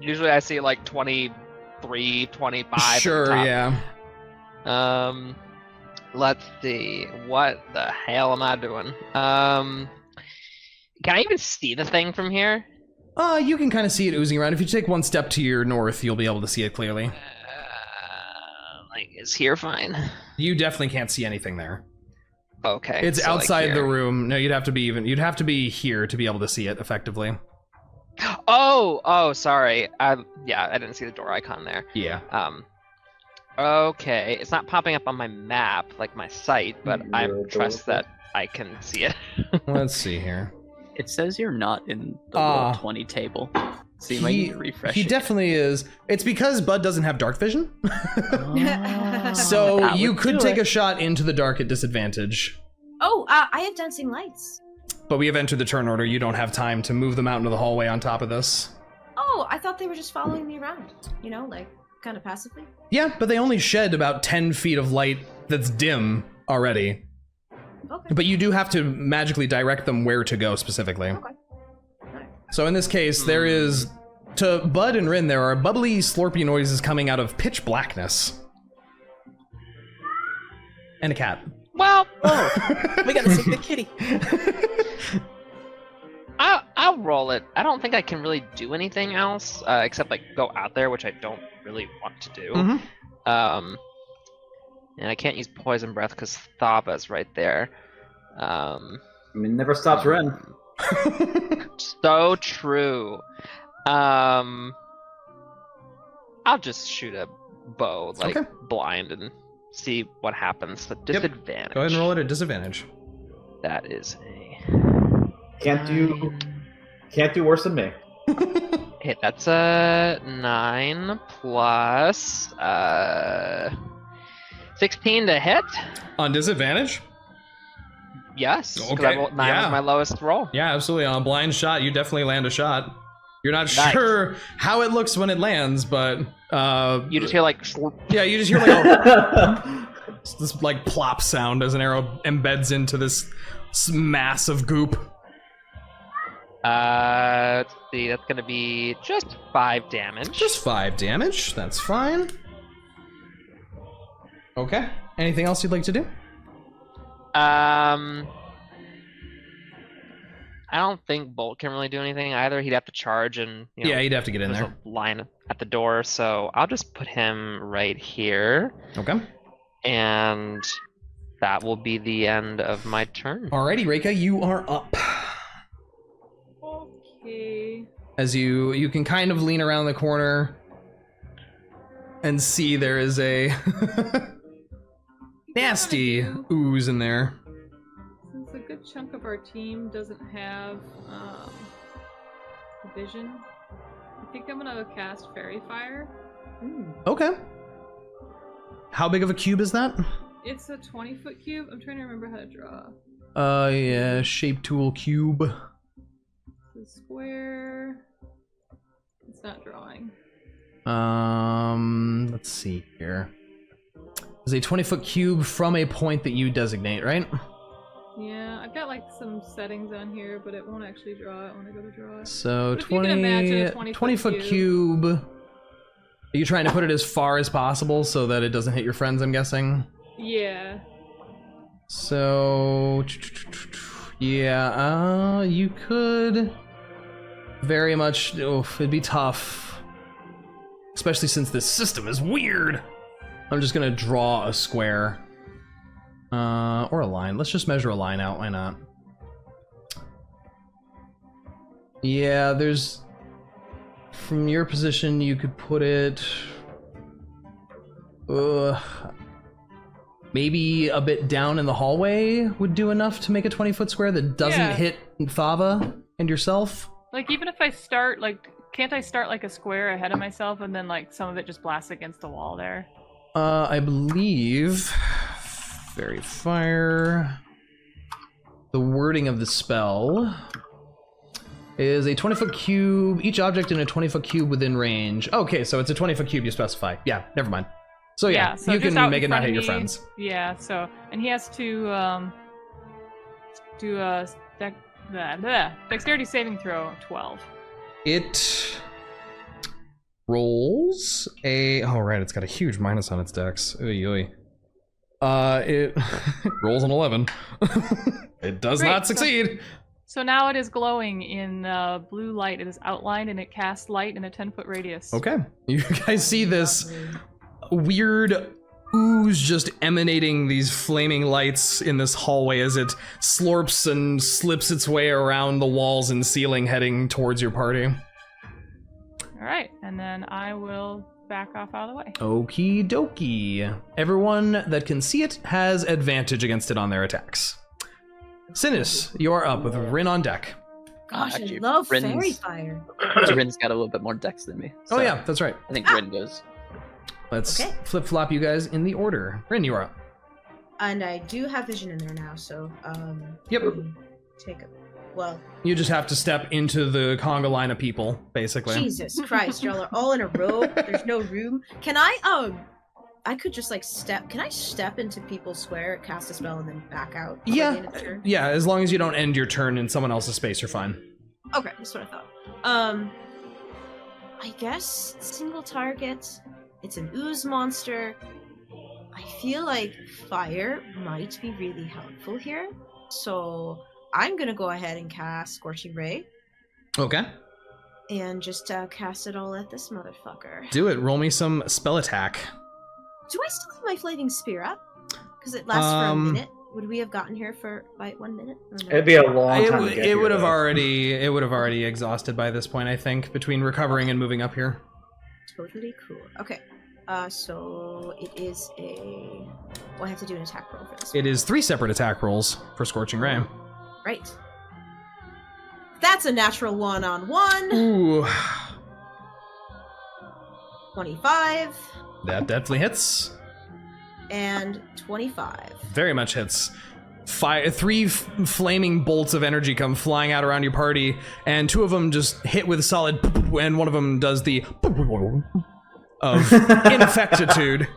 S8: Usually I see like 23, 25.
S1: Sure, yeah.
S8: Let's see. What the hell am I doing? Can I even see the thing from here?
S1: You can kind of see it oozing around. If you take one step to your north, you'll be able to see it clearly.
S8: Like, is here fine?
S1: You definitely can't see anything there.
S8: Okay.
S1: It's
S8: so,
S1: outside
S8: like,
S1: the room. No, you'd have to be here to be able to see it effectively.
S8: Oh, sorry. I didn't see the door icon there.
S1: Yeah.
S8: Okay. It's not popping up on my map, like my site, but I trust that I can see it.
S1: Let's see here.
S6: It says you're not in the roll 20 table, so you might need to refresh
S1: He
S6: it.
S1: definitely is. It's because Bud doesn't have dark vision. So
S6: That
S1: you
S6: would
S1: could
S6: do
S1: take
S6: it.
S1: a shot into the dark at disadvantage.
S4: Oh, I have dancing lights.
S1: But we have entered the turn order. You don't have time to move them out into the hallway on top of this.
S4: Oh, I thought they were just following me around. You know, like kind of passively.
S1: Yeah, but they only shed about 10 feet of light that's dim already.
S4: Okay.
S1: But you do have to magically direct them where to go specifically.
S4: Okay. Alright.
S1: So in this case, there is, to Bud and Rinn, there are bubbly, slurpy noises coming out of pitch blackness. And a cat.
S8: Well,
S6: We gotta save the kitty.
S8: I'll roll it. I don't think I can really do anything else except like go out there, which I don't really want to do.
S1: Mm-hmm.
S8: And I can't use poison breath because Thava's right there.
S3: I mean, never stops Rinn.
S8: So true. I'll just shoot a bow, like
S1: Okay.
S8: blind, and see what happens. The disadvantage.
S1: Go ahead and roll it at disadvantage.
S8: That is a
S3: Can't do worse than me.
S8: hit. That's a 9 plus 16 to hit.
S1: On disadvantage?
S8: Yes. 'cause
S1: Okay,
S8: I rolled 9
S1: yeah.
S8: was my lowest roll.
S1: Yeah, absolutely. On a blind shot, you definitely land a shot. You're not
S8: Nice.
S1: sure how it looks when it lands, but
S8: You just hear like
S1: yeah, you just hear like this like plop sound as an arrow embeds into this mass of goop.
S8: let's see, that's gonna be just 5 damage.
S1: Just 5 damage. That's fine. Okay. Anything else you'd like to do?
S8: I don't think Bolt can really do anything either. He'd have to charge, and you know,
S1: Yeah, you'd have to get in
S8: there's
S1: there.
S8: a line at the door, so I'll just put him right here,
S1: Okay.
S8: and that will be the end of my turn.
S1: Alrighty, Reyka, you are up.
S7: Okay.
S1: As you can kind of lean around the corner and see there is a nasty ooze in there.
S7: Since a good chunk of our team doesn't have vision, I think I'm gonna cast Fairy Fire.
S1: Okay. How big of a cube is that?
S7: It's a 20-foot cube. I'm trying to remember how to draw.
S1: Yeah, shape tool cube.
S7: It's a square. It's not drawing.
S1: Let's see here. It's a 20-foot cube from a point that you designate, right?
S7: Yeah, I've got like some settings on here, but it won't actually draw it when I go to draw it.
S1: So
S7: But if you can imagine a
S1: 20-foot cube. Are you trying to put it as far as possible so that it doesn't hit your friends, I'm guessing?
S7: Yeah.
S1: So, yeah, you could very much, it'd be tough. Especially since this system is weird. I'm just gonna draw a square. Or a line. Let's just measure a line out, why not? Yeah, there's... From your position, you could put it... maybe a bit down in the hallway would do enough to make a 20-foot square that doesn't
S7: Yeah.
S1: hit Thava and yourself.
S7: Like, even if I start, like, can't I start, like, a square ahead of myself and then, like, some of it just blasts against the wall there?
S1: I believe... Fairy Fire... The wording of the spell is a 20-foot cube, each object in a 20-foot cube within range. Okay, so it's a 20-foot cube you specify. Yeah, never mind. So yeah,
S7: so
S1: you
S7: just
S1: can
S7: out
S1: make
S7: in
S1: it not
S7: front
S1: hit
S7: of
S1: your
S7: me.
S1: friends.
S7: Yeah, so, and he has to, do a Dexterity saving throw 12.
S1: It rolls a. Oh right, it's got a huge minus on its dex. Oy, oy. It rolls an 11. It does
S7: Great,
S1: not succeed.
S7: So now it is glowing in blue light. It is outlined and it casts light in a 10-foot radius.
S1: Okay, you guys see this weird ooze just emanating these flaming lights in this hallway as it slurps and slips its way around the walls and ceiling, heading towards your party.
S7: All right, and then I will back off out of the way.
S1: Okie dokie. Everyone that can see it has advantage against it on their attacks. Synas, you are up with Rinn on deck.
S4: Gosh,
S6: Actually,
S4: I love
S6: Rinn's-
S4: fairy fire.
S6: Rinn's got a little bit more dex than me.
S1: Oh
S6: so
S1: yeah, that's right.
S6: I think Rinn goes.
S1: Let's
S4: Okay.
S1: flip-flop you guys in the order. Rinn, you are up.
S4: And I do have vision in there now, so
S1: Yep.
S4: take a well.
S1: You just have to step into the conga line of people, basically.
S4: Jesus Christ, y'all are all in a row. There's no room. Can I could just like step. Can I step into people's square, cast a spell, and then back out? before the end of the turn?
S1: Yeah, as long as you don't end your turn in someone else's space, you're fine.
S4: Okay, that's what I thought. I guess single target. It's an ooze monster. I feel like fire might be really helpful here, so I'm gonna go ahead and cast Scorching Ray
S1: Okay.
S4: and just cast it all at this motherfucker.
S1: Do it. Roll me some spell attack.
S4: Do I still have my flaming spear up? Because it lasts for a minute. Would we have gotten here for by 1 minute? Or no?
S3: It'd be a long time. to get
S1: It
S3: here,
S1: would have
S3: though.
S1: already exhausted by this point, I think, between recovering and moving up here.
S4: Totally cool. Okay. So it is a. Well, I have to do an attack roll for this.
S1: It is 3 separate attack rolls for Scorching Ray.
S4: Right. That's a natural 1-on-1.
S1: Ooh,
S4: 25
S1: that definitely hits.
S4: and 25.
S1: Very much hits. 3 flaming bolts of energy come flying out around your party, and 2 of them just hit with solid, and one of them does the of infectitude.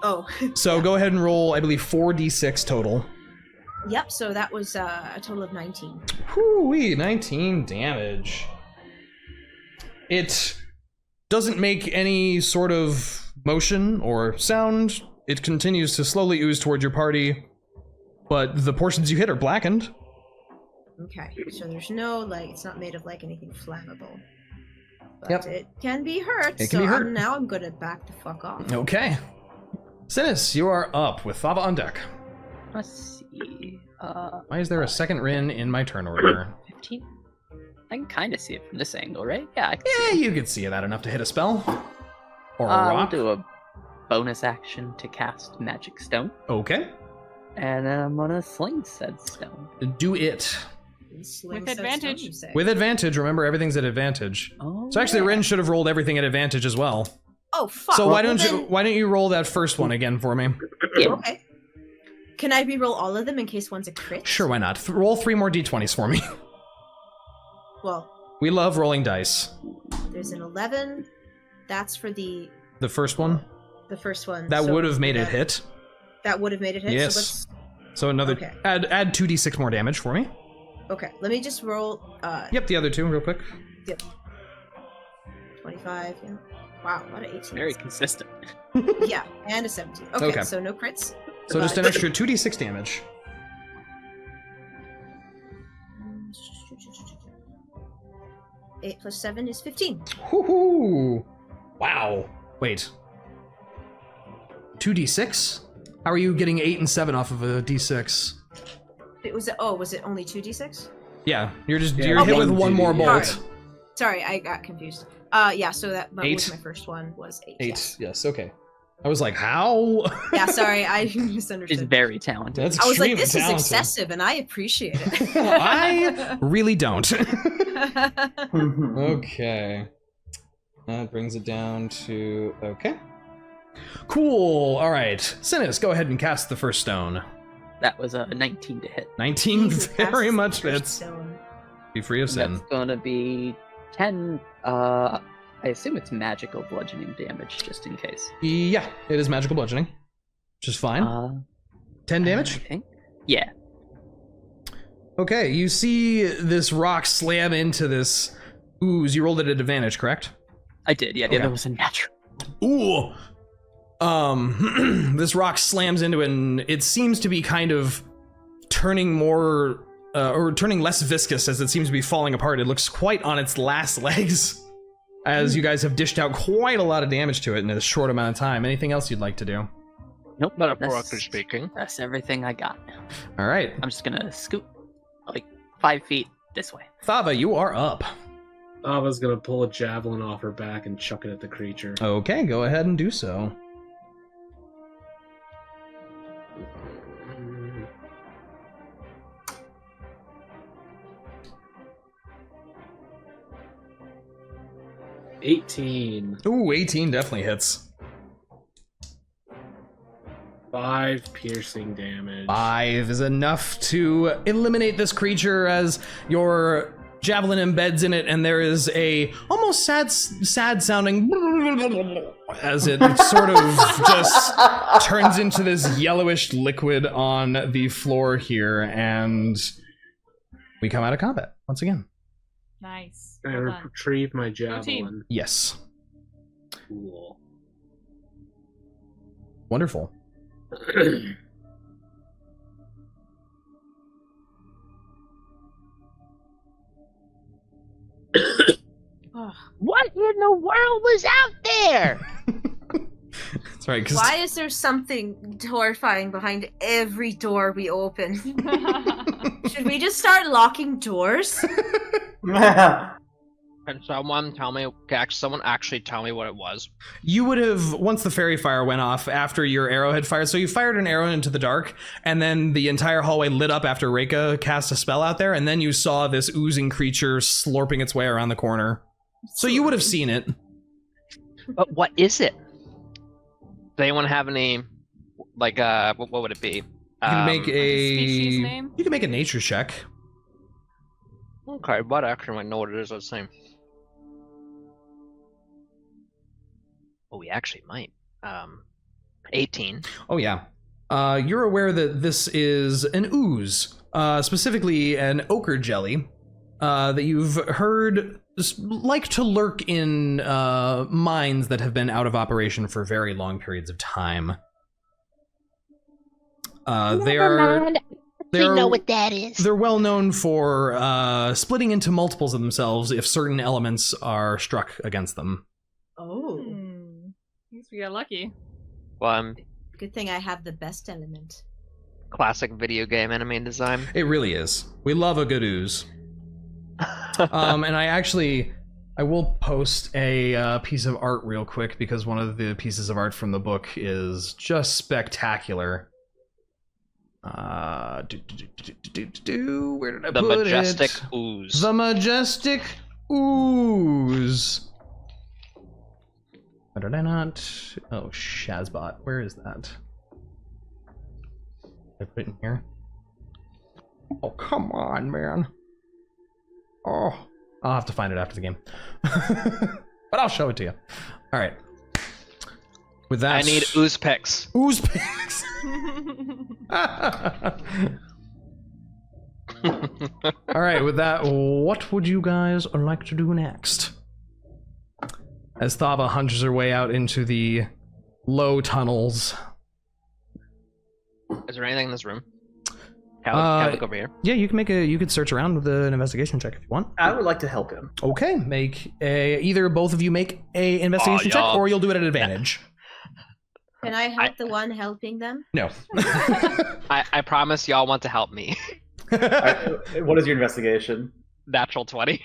S4: Oh.
S1: So go ahead and roll, I believe, 4d6 total.
S4: Yep. So that was a total of 19.
S1: Whoo-wee, 19 damage. It doesn't make any sort of motion or sound. It continues to slowly ooze towards your party, but the portions you hit are blackened.
S4: Okay. So there's no like. It's not made of like anything flammable. But
S1: Yep.
S4: it can be hurt.
S1: It can be hurt.
S4: Now I'm gonna back the fuck off.
S1: Okay. Synas, you are up with Thava on deck.
S6: Let's see.
S1: Why is there a second Rinn in my turn order?
S6: 15? I can kind of see it from this angle, right? Yeah, I can
S1: Yeah,
S6: see it.
S1: you could see that enough to hit a spell. Or a
S6: I'll
S1: rock.
S6: do a bonus action to cast Magic Stone.
S1: Okay.
S6: And then I'm gonna sling said stone.
S1: Do it.
S7: With advantage.
S4: You say.
S1: With advantage, remember everything's at advantage.
S6: Oh,
S1: So actually
S6: yeah.
S1: Rinn should have rolled everything at advantage as well.
S4: Oh fuck.
S1: So
S4: Well, then-
S1: why don't you roll that first one again for me?
S6: Yeah.
S4: Okay. Can I re-roll all of them in case one's a crit?
S1: Sure, why not? Roll 3 more d20s for me.
S4: Well,
S1: We love rolling dice.
S4: there's an 11. That's for the
S1: The first one?
S4: first one.
S1: That
S4: So
S1: would have made it
S4: that-
S1: hit.
S4: That would have made it hit.
S1: Yes.
S4: So let's,
S1: So another
S4: Okay.
S1: add 2d6 more damage for me.
S4: okay, let me just roll.
S1: Yep, the other 2 real quick.
S4: 25. Yeah. Wow, a lot of 18s.
S6: Very consistent.
S4: Yeah, and a 17. Okay,
S1: Okay.
S4: so no crits.
S1: So just an extra 2d6 damage.
S4: 8 plus 7 is 15.
S1: Woohoo! Wow. Wait. 2d6? How are you getting 8 and 7 off of a d6?
S4: Was it only 2d6?
S1: Yeah, you're
S9: Yeah,
S1: hit
S4: okay.
S1: with one more
S9: Yeah.
S1: bolt.
S4: Sorry, I got confused. Yeah, so that was
S1: 8?
S4: my first one was 8.
S1: 8. Yes, okay. I was like, how?
S4: Yeah, sorry, I
S6: She's
S4: misunderstood.
S6: very talented.
S1: That's
S4: I was like,
S1: extremely
S4: this
S1: talented.
S4: is excessive, and I appreciate it.
S1: I really don't. Okay. That brings it down to... Okay. Cool. All right. Synas, go ahead and cast the first stone.
S6: That was a 19 to hit.
S1: 19
S4: Jesus,
S1: very
S4: that's
S1: much
S4: the first
S1: fits.
S4: stone.
S1: Be free of sin.
S6: That's gonna be 10. I assume it's magical bludgeoning damage, just in case.
S1: Yeah, it is magical bludgeoning. Which is fine. 10
S6: I
S1: damage?
S6: think. Yeah.
S1: Okay, you see this rock slam into this ooze. You rolled it at advantage, correct?
S6: I did, yeah. The
S1: Okay.
S6: other was a natural.
S1: Ooh. This rock slams into it, and it seems to be kind of turning more, or turning less viscous as it seems to be falling apart. It looks quite on its last legs, as you guys have dished out quite a lot of damage to it in a short amount of time. Anything else you'd like to do?
S6: Nope.
S8: Metaphorically speaking.
S6: That's everything I got.
S1: All right.
S6: I'm just gonna scoot like 5 feet this way.
S1: Thava, you are up.
S9: Thava's gonna pull a javelin off her back and chuck it at the creature.
S1: Okay, go ahead and do so.
S9: $18.
S1: Ooh, 18 definitely hits.
S9: 5 piercing damage.
S1: 5 is enough to eliminate this creature as your javelin embeds in it, and there is a almost sad sounding as it sort of just turns into this yellowish liquid on the floor here, and we come out of combat once again.
S7: Nice.
S9: I
S7: Well done.
S9: retrieve my
S7: team.
S9: javelin.
S1: Yes.
S9: Cool.
S1: Wonderful.
S2: What in the world was out there?
S1: That's right. 'Cause
S4: Why is there something horrifying behind every door we open? Should we just start locking doors?
S8: Can someone tell me? Can someone actually tell me what it was?
S1: you would have, once the fairy fire went off after your arrow had fired, so you fired an arrow into the dark, and then the entire hallway lit up after Reyka cast a spell out there, and then you saw this oozing creature slurping its way around the corner. So you would have seen it.
S8: But what is it? Does anyone have any, like, what would it be?
S1: You can make
S7: species name?
S1: You can make a nature check.
S8: Okay, but I actually might know what it is. Let's see. Oh, we actually might. 18.
S1: Oh yeah. You're aware that this is an ooze, specifically an ochre jelly, that you've heard like to lurk in mines that have been out of operation for very long periods of time. They
S2: know what that is.
S1: They're well known for splitting into multiples of themselves if certain elements are struck against them.
S4: Oh.
S7: I guess we got lucky.
S8: Well,
S4: Good thing I have the best element.
S8: classic video game enemy design.
S1: It really is. We love a good ooze. And I will post a piece of art real quick because one of the pieces of art from the book is just spectacular. Where did I
S8: The
S1: put
S8: majestic
S1: it?
S8: ooze.
S1: The majestic ooze. Or did I not? Oh, Shazbot. Where is that? Did I put it in here? Oh, come on, man. Oh, I'll have to find it after the game. But I'll show it to you. All right. With that,
S8: I need ooze picks.
S1: Ooze picks. All right, with that, what would you guys like to do next? As Thava hunches her way out into the low tunnels.
S8: Is there anything in this room? Can I look over here?
S1: Yeah, you could search around with an investigation check if you want.
S3: I would like to help him.
S1: Okay, make either both of you make a investigation check, or you'll do it at advantage.
S4: Can I help the one helping them?
S1: No.
S8: I promise y'all want to help me.
S3: What is your investigation?
S8: Natural 20.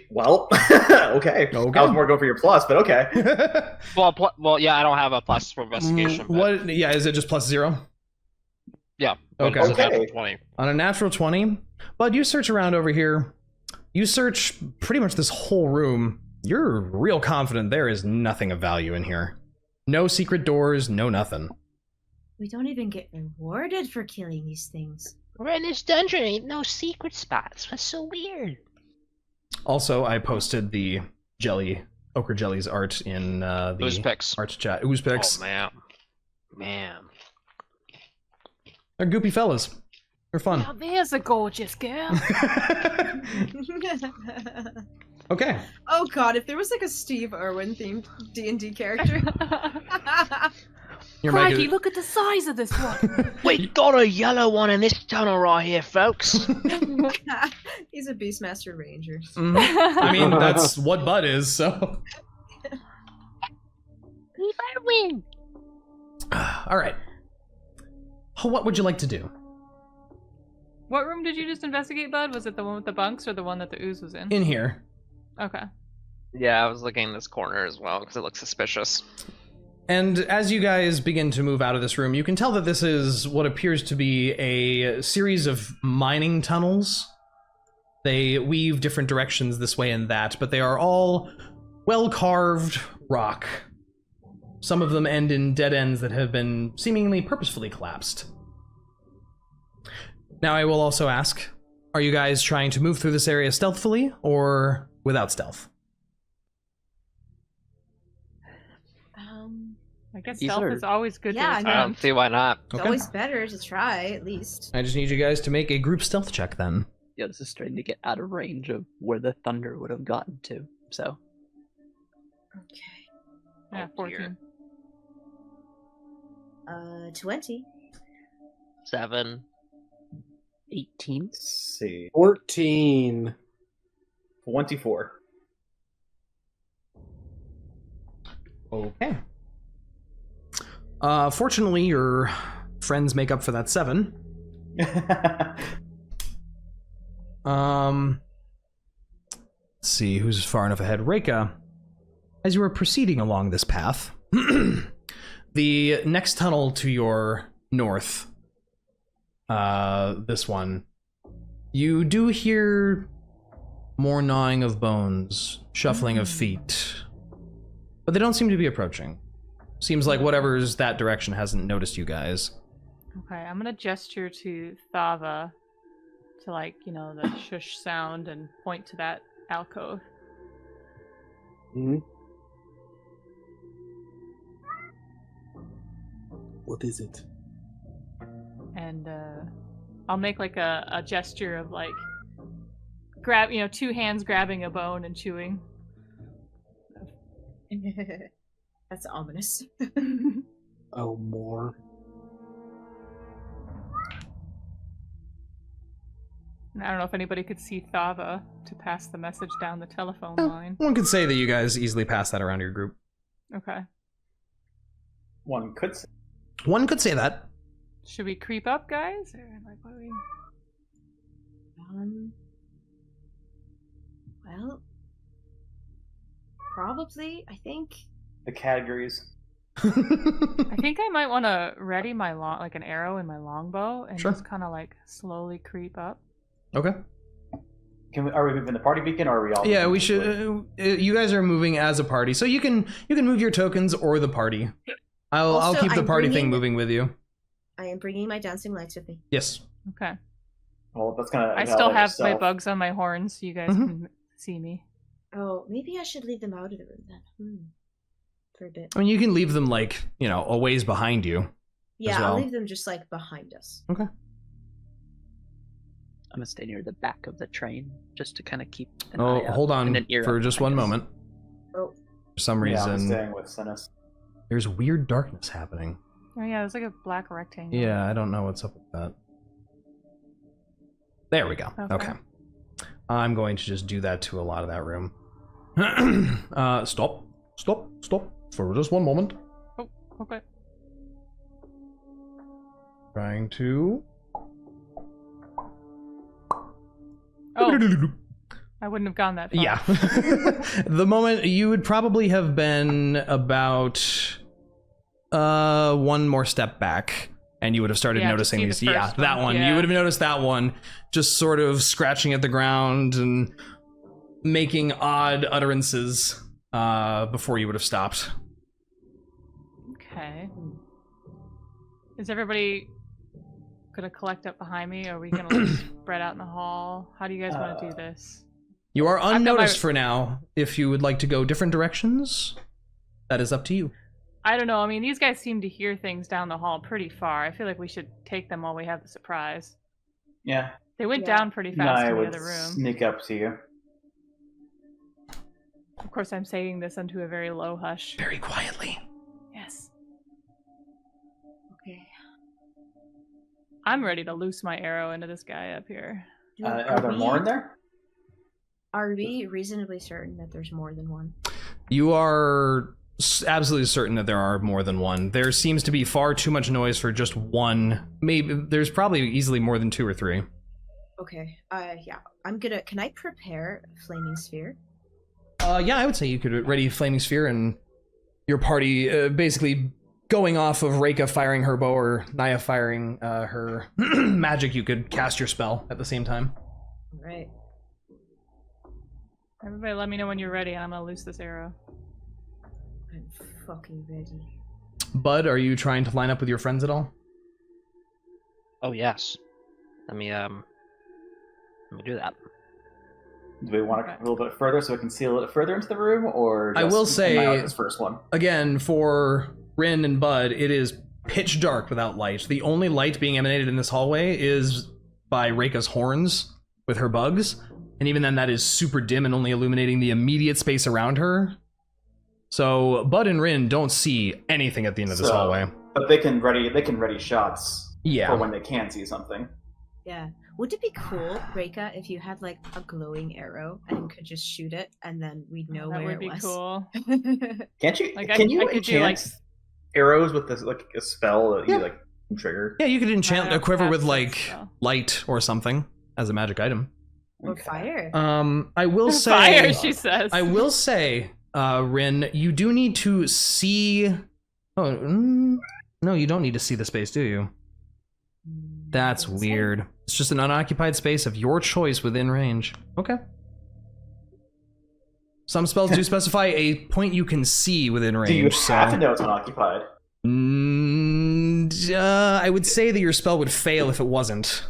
S3: Well, okay. I was more going for your plus, but okay.
S8: Well, yeah, I don't have a plus for investigation. But...
S1: What? Yeah, is it just +0?
S8: Yeah.
S1: Okay.
S8: It's a natural 20.
S1: On a natural 20, Bud, you search around over here. You search pretty much this whole room. You're real confident there is nothing of value in here. No secret doors, no nothing.
S4: We don't even get rewarded for killing these things.
S2: We're in this dungeon, ain't no secret spots. That's so weird.
S1: Also, I posted the ochre jelly's art in the
S8: Ooze picks.
S1: art chat. Ooze picks.
S8: Oh, man.
S1: They're goopy fellas. They're fun.
S7: Now there's a gorgeous girl.
S1: Okay.
S4: Oh god, if there was like a Steve Irwin themed D&D character.
S7: Crikey, look at the size of this one.
S2: We got a yellow one in this tunnel right here, folks.
S4: He's a Beastmaster Ranger.
S1: I mean, that's what Bud is, so.
S2: Steve Irwin.
S1: All right. What would you like to do?
S7: What room did you just investigate, Bud? Was it the one with the bunks or the one that the ooze was in?
S1: In here.
S7: Okay.
S8: Yeah, I was looking in this corner as well because it looks suspicious.
S1: And as you guys begin to move out of this room, you can tell that this is what appears to be a series of mining tunnels. They weave different directions this way and that, but they are all well-carved rock. Some of them end in dead ends that have been seemingly purposefully collapsed. Now I will also ask, are you guys trying to move through this area stealthily or without stealth?
S7: I guess stealth is always good.
S4: Yeah,
S7: to
S8: I don't see why not.
S4: It's always better to try, at least.
S1: I just need you guys to make a group stealth check then.
S6: Yeah, this is starting to get out of range of where the thunder would have gotten to. So.
S4: Okay.
S7: Yeah, 14.
S4: 20.
S8: 7.
S6: 18.
S3: Let's see.
S5: 14.
S3: 24.
S1: Okay. Fortunately, your friends make up for that 7. Let's see, who's far enough ahead? Reyka, as you were proceeding along this path, the next tunnel to your north, this one, you do hear more gnawing of bones, shuffling of feet, but they don't seem to be approaching. Seems like whatever's that direction hasn't noticed you guys.
S7: Okay, I'm gonna gesture to Thava to, like, you know, the shush sound and point to that alcove.
S5: Mm-hmm. What is it?
S7: And I'll make like a gesture of like grab, you know, 2 hands grabbing a bone and chewing.
S4: That's ominous.
S5: Oh, more.
S7: And I don't know if anybody could see Thava to pass the message down the telephone line.
S1: One could say that you guys easily pass that around your group.
S7: Okay.
S3: One could say.
S1: One could say that.
S7: Should we creep up, guys? Or like, what do we...
S4: Well, probably, I think.
S3: The categories.
S7: I think I might want to ready my an arrow in my longbow and
S1: Sure.
S7: just kind of like slowly creep up.
S1: Okay.
S3: Are we moving the party beacon, or are we all?
S1: Yeah, we should. You guys are moving as a party, so you can move your tokens or the party. I'll
S4: Also,
S1: keep the
S4: I'm
S1: party thing
S4: bringing-
S1: moving with you.
S4: I am bringing my dancing lights with me.
S1: Yes.
S7: Okay.
S3: Well, that's kind of.
S7: I still have my bugs on my horns, so you guys can see me.
S4: Oh, maybe I should leave them out of the room then. For a bit.
S1: I mean, you can leave them like, you know, a ways behind you.
S4: Yeah,
S1: as well.
S4: I'll leave them just like behind us.
S1: Okay.
S6: I'm gonna stay near the back of the train just to kind of keep an
S1: Oh,
S6: eye out
S1: hold on
S6: and an ear
S1: for
S6: out,
S1: just
S6: I
S1: one
S6: guess.
S1: moment.
S4: Oh.
S1: For some
S3: Yeah, I'm
S1: reason,
S3: staying with Synas.
S1: there's weird darkness happening.
S7: Oh yeah, it's like a black rectangle.
S1: Yeah, I don't know what's up with that. There we go. Okay. I'm going to just do that to a lot of that room. Stop. For just one moment.
S7: Oh, okay.
S1: Trying to...
S7: Oh, I wouldn't have gone that far.
S1: Yeah. The moment you would probably have been about one more step back, and you would have started
S7: Yeah, to
S1: noticing
S7: see the
S1: these. Yeah,
S7: first
S1: that
S7: one.
S1: one.
S7: Yeah.
S1: You would have noticed that one, just sort of scratching at the ground and making odd utterances before you would have stopped.
S7: Okay. Is everybody gonna collect up behind me, or are we gonna like spread out in the hall? How do you guys want to do this?
S1: You are
S7: I've got
S1: unnoticed
S7: my-
S1: for now. If you would like to go different directions, that is up to you.
S7: I don't know. I mean, these guys seem to hear things down the hall pretty far. I feel like we should take them while we have the surprise.
S3: Yeah.
S7: They went
S4: Yeah.
S7: down pretty fast
S3: Niah
S7: in the
S3: would
S7: other room.
S3: sneak up to you.
S7: Of course, I'm saying this into a very low hush.
S1: Very quietly.
S7: Yes.
S4: Okay.
S7: I'm ready to loose my arrow into this guy up here.
S3: Are there more in there?
S4: Are we reasonably certain that there's more than one?
S1: You are absolutely certain that there are more than one. There seems to be far too much noise for just one. Maybe there's probably easily more than 2 or 3.
S4: Okay. Yeah. Can I prepare Flaming Sphere?
S1: Yeah, I would say you could ready Flaming Sphere and your party basically going off of Reyka firing her bow or Niah firing her magic. You could cast your spell at the same time.
S4: All right.
S7: Everybody let me know when you're ready, and I'm gonna loose this arrow.
S4: I'm fucking ready.
S1: Bud, are you trying to line up with your friends at all?
S8: Oh yes. Let me do that.
S3: Do we want to come a little bit further so we can see a little bit further into the room, or just
S1: I will say,
S3: annihilate this first one?
S1: Again, for Rinn and Bud, it is pitch dark without light. The only light being emanated in this hallway is by Reyka's horns with her bugs, and even then that is super dim and only illuminating the immediate space around her. So Bud and Rinn don't see anything at the end of this hallway.
S3: But they can ready shots
S1: Yeah.
S3: for when they can see something.
S4: Yeah. Would it be cool, Reyka, if you had like a glowing arrow and could just shoot it, and then we'd know
S7: That
S4: where
S7: would be
S4: it was?
S7: cool.
S3: Can't you?
S7: Like,
S3: Can you
S7: I could do,
S3: enchant
S7: like-
S3: arrows with this like a spell that you like can trigger?
S1: Yeah, you could enchant a quiver with
S7: Perhaps
S1: like
S7: so.
S1: light or something as a magic item.
S4: Or fire?
S1: I will say
S7: Fire, she says.
S1: I will say, Rinn, you do need to see. Oh, no, you don't need to see the space, do you? That's weird. It's just an unoccupied space of your choice within range. Okay. Some spells do specify a point you can see within range.
S3: Do you
S1: so
S3: have to know it's unoccupied?
S1: I would say that your spell would fail if it wasn't,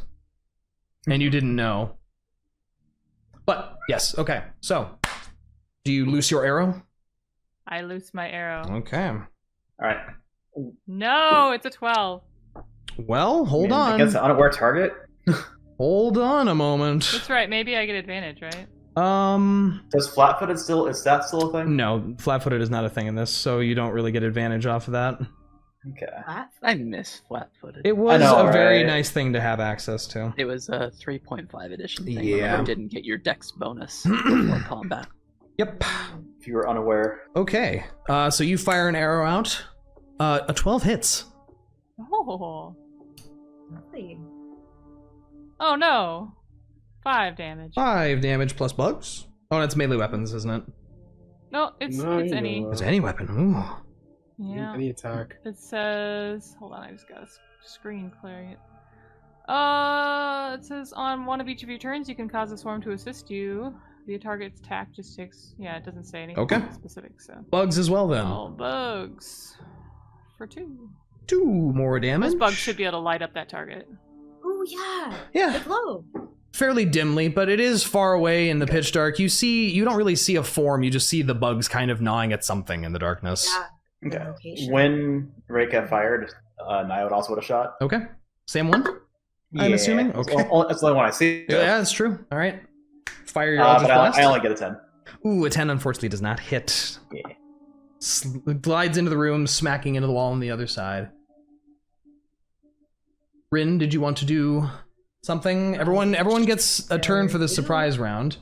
S1: and you didn't know. But yes, okay. So, do you loose your arrow?
S7: I loose my arrow.
S1: Okay.
S3: All right.
S7: No, it's a 12.
S1: Well, hold on.
S3: Against an unaware target.
S1: Hold on a moment.
S7: That's right. Maybe I get advantage, right?
S3: Does flat-footed still? Is that still a thing?
S1: No, flat-footed is not a thing in this, so you don't really get advantage off of that.
S3: Okay.
S4: Flat?
S6: I miss flat-footed.
S1: It was
S3: know,
S1: a very
S3: right?
S1: nice thing to have access to.
S6: It was a 3.5 edition thing.
S1: Yeah.
S6: You didn't get your dex bonus before combat.
S1: Yep.
S3: If you were unaware.
S1: Okay. So you fire an arrow out. A 12 hits.
S7: Oh.
S4: Lovely.
S7: Oh no. 5 damage.
S1: 5 damage plus bugs. Oh, that's melee weapons, isn't it?
S7: No, it's any.
S1: It's any weapon. Ooh.
S7: Yeah.
S5: Any attack.
S7: It says. Hold on, I just got a screen clearing it. It says on one of each of your turns, you can cause a swarm to assist you. The target's attack just takes. Yeah, it doesn't say anything
S1: Okay.
S7: specific. So.
S1: Bugs as well, then.
S7: All bugs. For 2.
S1: 2 more damage.
S7: Those bugs should be able to light up that target.
S4: Oh yeah.
S1: Yeah.
S4: The glow.
S1: Fairly dimly, but it is far away in the pitch dark. You don't really see a form, you just see the bugs kind of gnawing at something in the darkness.
S4: Yeah.
S3: Okay.
S4: Location.
S3: When Reyka fired, Niah would also would have shot.
S1: Okay. Same one? I'm assuming? Okay.
S3: That's the only one I see.
S1: Yeah, that's true. All right. Fire your Eldritch
S3: But
S1: Blast.
S3: I only get a 10.
S1: Ooh, a 10 unfortunately does not hit.
S3: Yeah.
S1: Glides into the room, smacking into the wall on the other side. Rinn, did you want to do something? Everyone gets a turn for the surprise round.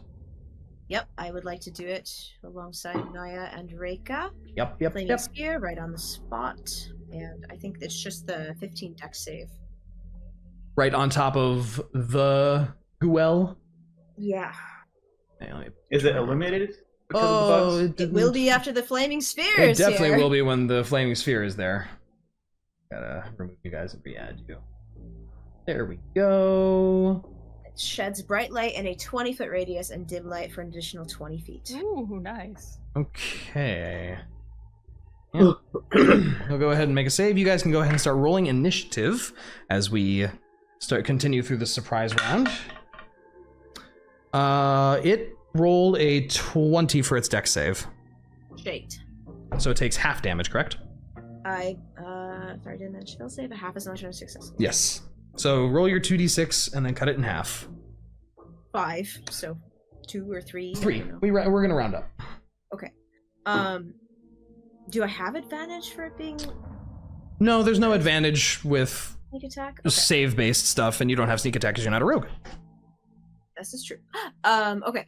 S4: Yep, I would like to do it alongside Niah and Reyka.
S1: Yep.
S4: Flaming Spear right on the spot. And I think it's just the 15 dex save.
S1: Right on top of the Guel.
S4: Yeah.
S3: Is it illuminated because of the bugs?
S4: It will be after the Flaming Sphere
S1: It
S4: is
S1: definitely
S4: here.
S1: will be when the flaming sphere is there. Gotta remove you guys and re-add you. There we go.
S4: It sheds bright light in a 20-foot radius and dim light for an additional 20 feet.
S7: Ooh, nice.
S1: Okay. Yeah. We'll go ahead and make a save. You guys can go ahead and start rolling initiative as we continue through the surprise round. It rolled a 20 for its dex save.
S4: Shaked.
S1: So it takes half damage, correct?
S4: If I did that spell save, a half as much as a success.
S1: Yes. So roll your 2d6 and then cut it in half.
S4: 5, so 2 or 3.
S1: 3. We're gonna round up.
S4: Okay. Do I have advantage for it being
S1: No, there's no advantage with
S4: sneak attack? Okay.
S1: save-based stuff, and you don't have sneak attack because you're not a rogue.
S4: This is true. Okay.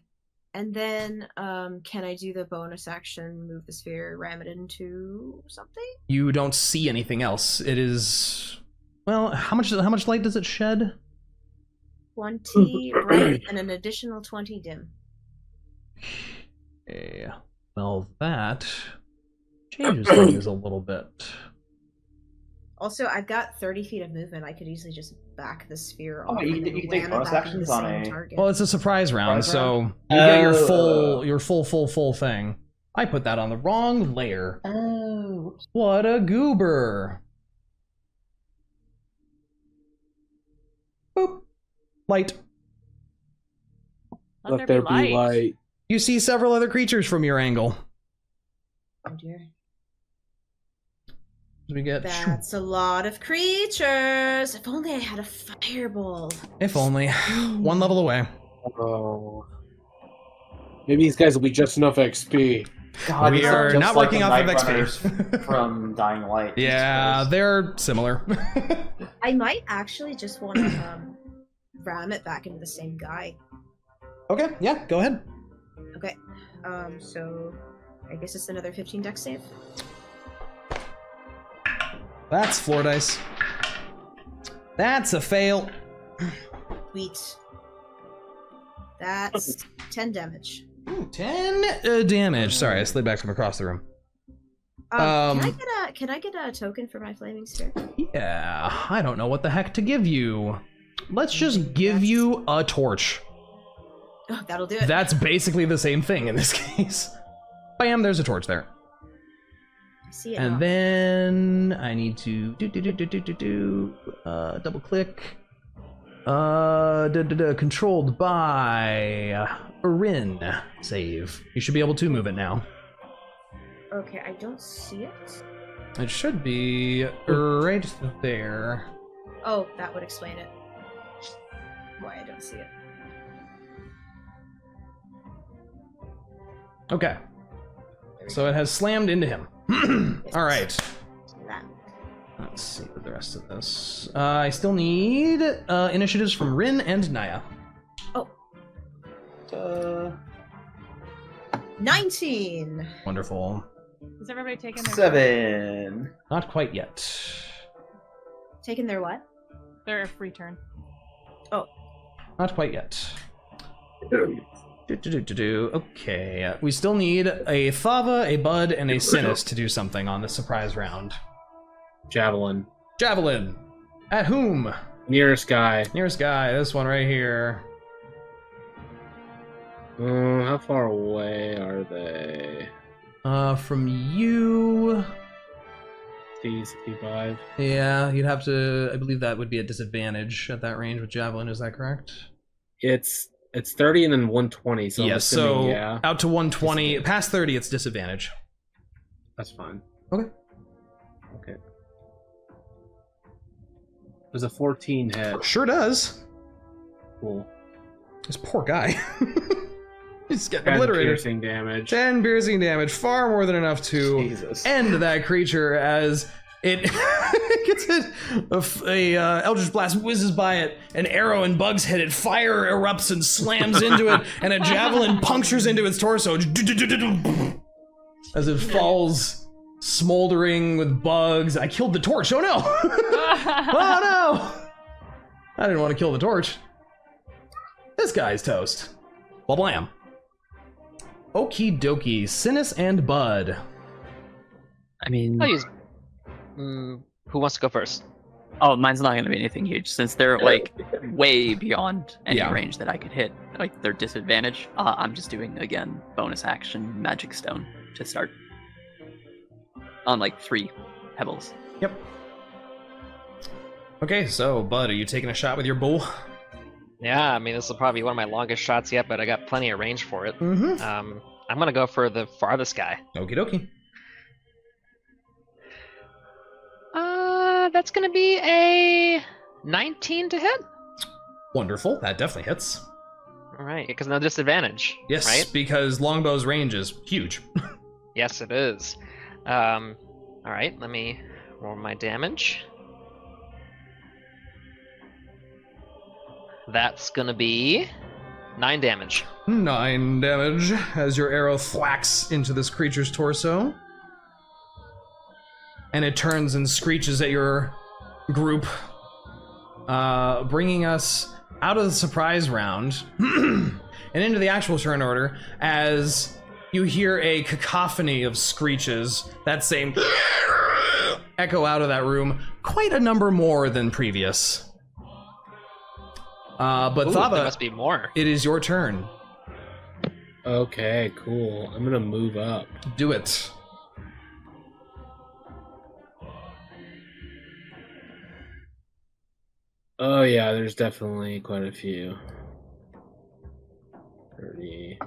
S4: And then, can I do the bonus action, move the sphere, ram it into something?
S1: You don't see anything else. It is... Well, how much light does it shed?
S4: 20 bright and an additional 20 dim.
S1: Okay. Well, that changes things a little bit.
S4: Also, I've got 30 feet of movement. I could easily just back the sphere off.
S3: You can take bonus actions on a...
S4: target.
S1: Well, it's a surprise round,
S3: Surprise
S1: so
S3: round?
S1: you get your full thing. I put that on the wrong layer.
S3: Oh.
S1: What a goober. Boop. Light.
S5: Let there be light.
S1: You see several other creatures from your angle.
S4: Oh dear.
S1: We get...
S4: That's a lot of creatures. If only I had a fireball.
S1: If only. One level away.
S5: Oh. Maybe these guys will be just enough XP.
S3: God,
S1: We
S3: these
S1: are
S3: just
S1: not
S3: like
S1: working
S3: the
S1: off of
S3: Night
S1: XP.
S3: Runners from Dying Light.
S1: Yeah, they're similar.
S4: I might actually just want to ram it back into the same guy.
S1: Okay, yeah, go ahead.
S4: Okay. So I guess it's another 15 dex save.
S1: That's floor dice. That's a fail.
S4: Sweet. That's 10 damage.
S1: Ooh, 10 damage. Sorry, I slid back from across the room.
S4: Can I get a token for my flaming spear?
S1: Yeah, I don't know what the heck to give you. Let's just give you a torch.
S4: Oh, that'll do it.
S1: That's basically the same thing in this case. Bam, there's a torch there.
S4: I see it.
S1: And
S4: now.
S1: then I need to double click. Controlled by Rinn. Save. You should be able to move it now.
S4: Okay, I don't see it.
S1: It should be right there.
S4: Oh, that would explain it. Why I don't see it.
S1: Okay. So it has slammed into him. All right. Let's see what the rest of this. I still need initiatives from Rinn and Niah.
S4: Oh. 19.
S1: Wonderful.
S7: Is everybody taking their
S3: 7.
S1: Not quite yet.
S4: Taking their what?
S7: Their free turn?
S4: Oh.
S1: Not quite yet. Okay, we still need a Thava, a Bud, and a Synas to do something on the surprise round.
S9: Javelin.
S1: Javelin! At whom?
S9: Nearest guy.
S1: Nearest guy, this one right here.
S9: How far away are they?
S1: From you...
S9: 65.
S1: Yeah, you'd have to... I believe that would be a disadvantage at that range with Javelin, is that correct?
S9: It's 30 and then 120, so I'm
S1: Yes,
S9: assuming,
S1: so
S9: yeah.
S1: out to 120. Past 30, it's disadvantage.
S9: That's fine.
S1: Okay.
S9: Okay. There's a 14 hit.
S1: Sure does.
S9: Cool.
S1: This poor guy. He's getting
S9: 10
S1: obliterated.
S9: piercing damage.
S1: 10 piercing damage, far more than enough to end that creature as it gets hit. A Eldritch Blast whizzes by it, an arrow and bugs hit it, fire erupts and slams into it, and a javelin punctures into its torso as it falls smoldering with bugs. I killed the torch, oh no! Oh no! I didn't want to kill the torch. This guy's toast. Blam. Okie dokie, Synas and Bud.
S6: I mean,
S8: I'll use. Who wants to go first?
S6: oh, mine's not going to be anything huge since they're like way beyond any
S1: Yeah.
S6: range that I could hit. Like their disadvantage. I'm just doing again bonus action magic stone to start on like 3 pebbles.
S1: Yep. Okay, so Bud, are you taking a shot with your bow?
S8: Yeah, I mean this will probably be one of my longest shots yet, but I got plenty of range for it.
S1: Mm-hmm.
S8: I'm gonna go for the farthest guy.
S1: Okie dokie.
S8: That's gonna be a 19 to hit.
S1: Wonderful. That definitely hits.
S8: All right, because no disadvantage.
S1: Yes,
S8: right?
S1: because longbow's range is huge.
S8: Yes, it is. All right, let me roll my damage. That's gonna be 9 damage.
S1: 9 damage as your arrow thwacks into this creature's torso. And it turns and screeches at your group, bringing us out of the surprise round and into the actual turn order as you hear a cacophony of screeches, that same echo out of that room, quite a number more than previous. But
S8: Ooh,
S1: Thava,
S8: there must be more.
S1: it is your turn.
S9: Okay, cool. I'm gonna move up.
S1: Do it.
S9: Oh yeah, there's definitely quite a few. 30.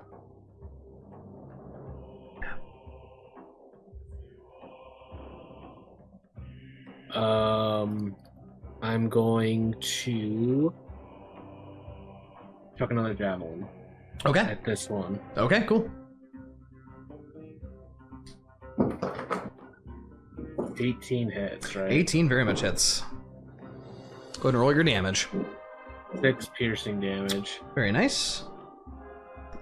S9: I'm going to chuck another javelin
S1: Okay.
S9: at this one.
S1: Okay, cool.
S9: 18 hits, right?
S1: 18 very much hits. Go ahead and roll your damage.
S9: 6 piercing damage.
S1: Very nice.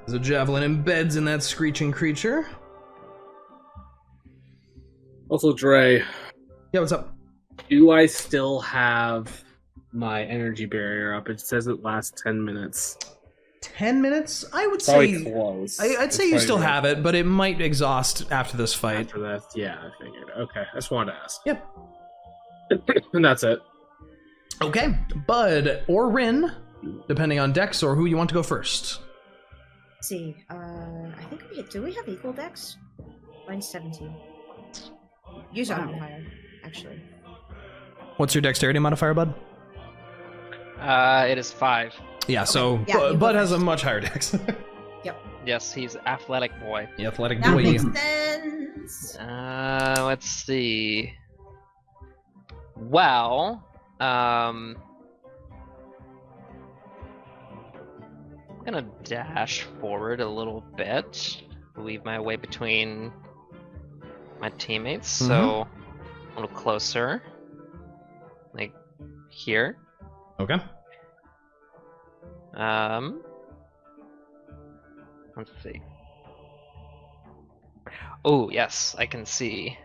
S1: As a javelin embeds in that screeching creature.
S9: Also, Dre,
S1: Yeah, what's up?
S9: do I still have my energy barrier up? It says it lasts 10 minutes.
S1: 10 minutes? I would
S9: Probably
S1: say...
S9: close.
S1: I'd say you still have it, but it might exhaust after this fight.
S9: After that, yeah, I figured. Okay, I just wanted to ask.
S1: Yep.
S9: And that's it.
S1: Okay, Bud or Rinn, depending on Dex or who you want to go first.
S4: Let's see, I think do we have equal decks? Mine's 17. Use our modifier, actually.
S1: What's your dexterity modifier, Bud?
S8: It is 5.
S1: Yeah, so
S4: Yeah, you
S1: Bud
S4: go
S1: has a
S4: first.
S1: much higher dex.
S8: Yes, he's athletic boy.
S1: The athletic
S4: That
S1: boy.
S4: makes sense.
S8: Let's see. Well, I'm gonna dash forward a little bit, leave my way between my teammates, so a little closer, like here.
S1: Okay.
S8: Let's see. Oh, yes, I can see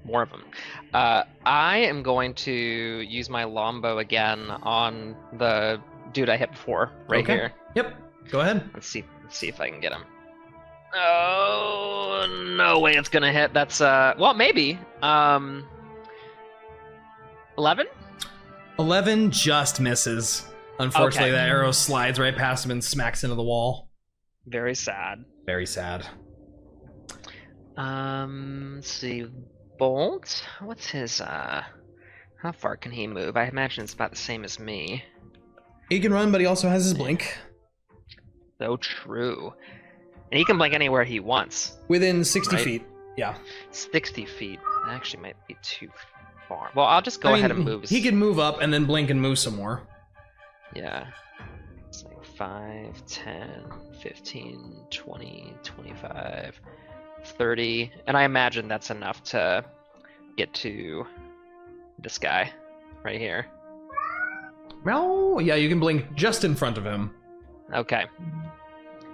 S8: more of them. I am going to use my longbow again on the dude I hit before, right
S1: Okay.
S8: here.
S1: Yep, go ahead.
S8: Let's see if I can get him. Oh, no way it's gonna hit. That's, well, maybe. 11?
S1: 11 just misses. Unfortunately,
S8: Okay.
S1: that arrow slides right past him and smacks into the wall.
S8: Very sad.
S1: Very sad.
S8: Let's see. Bolt? What's his, how far can he move? I imagine it's about the same as me.
S1: He can run, but he also has his blink.
S8: So true. And he can blink anywhere he wants.
S1: Within 60
S8: Right.
S1: feet. Yeah.
S8: 60 feet. That actually might be too far. Well, I'll just go ahead and move.
S1: He can move up and then blink and move some more.
S8: Yeah. It's like 5, 10, 15, 20, 25, 30. And I imagine that's enough to get to this guy right here.
S1: Oh, yeah, you can blink just in front of him.
S8: Okay.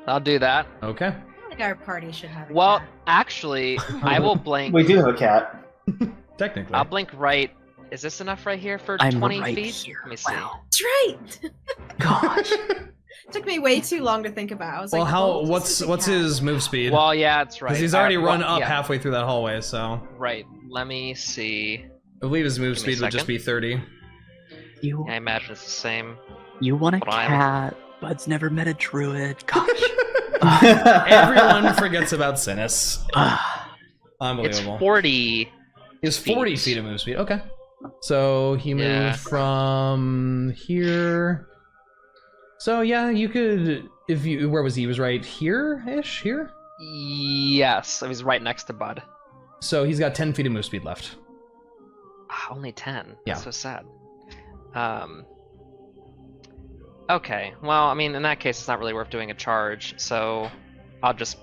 S8: I'll do that.
S1: Okay.
S4: I think our party should have a
S8: Well,
S4: cat.
S8: actually, I will blink.
S3: We do have a cat.
S1: Technically.
S8: I'll blink right. Is this enough right here for
S6: I'm
S8: 20
S6: right
S8: feet?
S6: here.
S8: Let me see.
S6: Wow.
S4: That's right!
S6: Gosh.
S4: Took me way too long to think about. I was
S1: Well,
S4: like,
S1: how?
S4: oh, this
S1: What's
S4: is a cat.
S1: his move speed?
S8: Well, yeah, that's right.
S1: Because he's already run
S8: well,
S1: up
S8: yeah,
S1: halfway through that hallway, so
S8: Right. Let me see.
S1: I believe his move
S8: Give me a
S1: speed would just
S8: second.
S1: be 30.
S6: You
S8: I imagine it's the same.
S6: you want a
S8: Hold on.
S6: cat? Bud's never met a druid. Gosh.
S1: Everyone forgets about Synas.
S8: It's
S1: Unbelievable.
S8: 40.
S1: He has 40
S8: feet.
S1: feet of move speed. Okay. So he moved
S8: Yeah.
S1: from here. So yeah, you could, if you, where was he? He was right here-ish? Here?
S8: Yes, I was right next to Bud.
S1: So he's got 10 feet of move speed left.
S8: Only 10.
S1: Yeah.
S8: That's so sad. Okay, well, I mean, in that case, it's not really worth doing a charge, so I'll just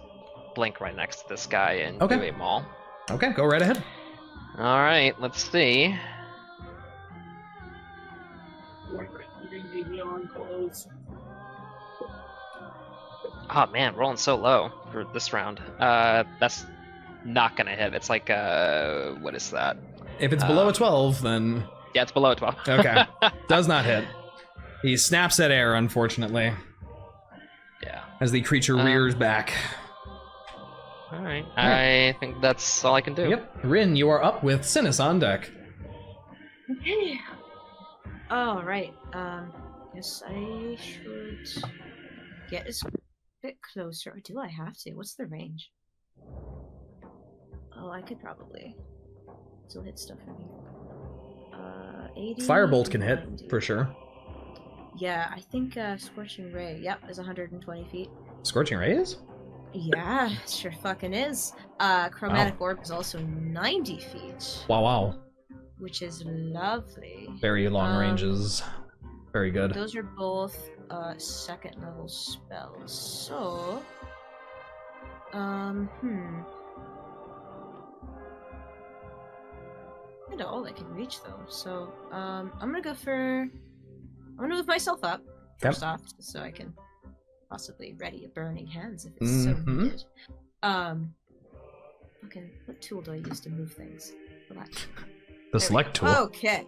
S8: blink right next to this guy and do a maul.
S1: Okay, go right ahead.
S8: Alright, let's see. Oh man, rolling so low for this round. That's not gonna hit. It's like, what is that?
S1: If it's below a 12, then...
S8: Yeah, it's below a 12.
S1: Okay, does not hit. He snaps at air, unfortunately.
S8: Yeah.
S1: As the creature rears back.
S8: Alright, I think that's all I can do.
S1: Yep. Rinn, you are up with Synas on deck.
S4: Okay. All right. Guess I should get a bit closer. Or do I have to? What's the range? Oh, I could probably still hit stuff in here. 80.
S1: Firebolt can hit,
S4: 90.
S1: for sure.
S4: Yeah, I think Scorching Ray, yep, is 120 feet.
S1: Scorching Ray is?
S4: Yeah, sure fucking is. Chromatic Orb is also 90 feet.
S1: Wow.
S4: Which is lovely.
S1: Very long ranges. Very good.
S4: Those are both second level spells. So, Kinda all I can reach though. So, I'm gonna move myself up first off, so I can possibly ready a burning hands if it's so needed. Okay, what tool do I use to move things?
S1: The select tool.
S4: Okay.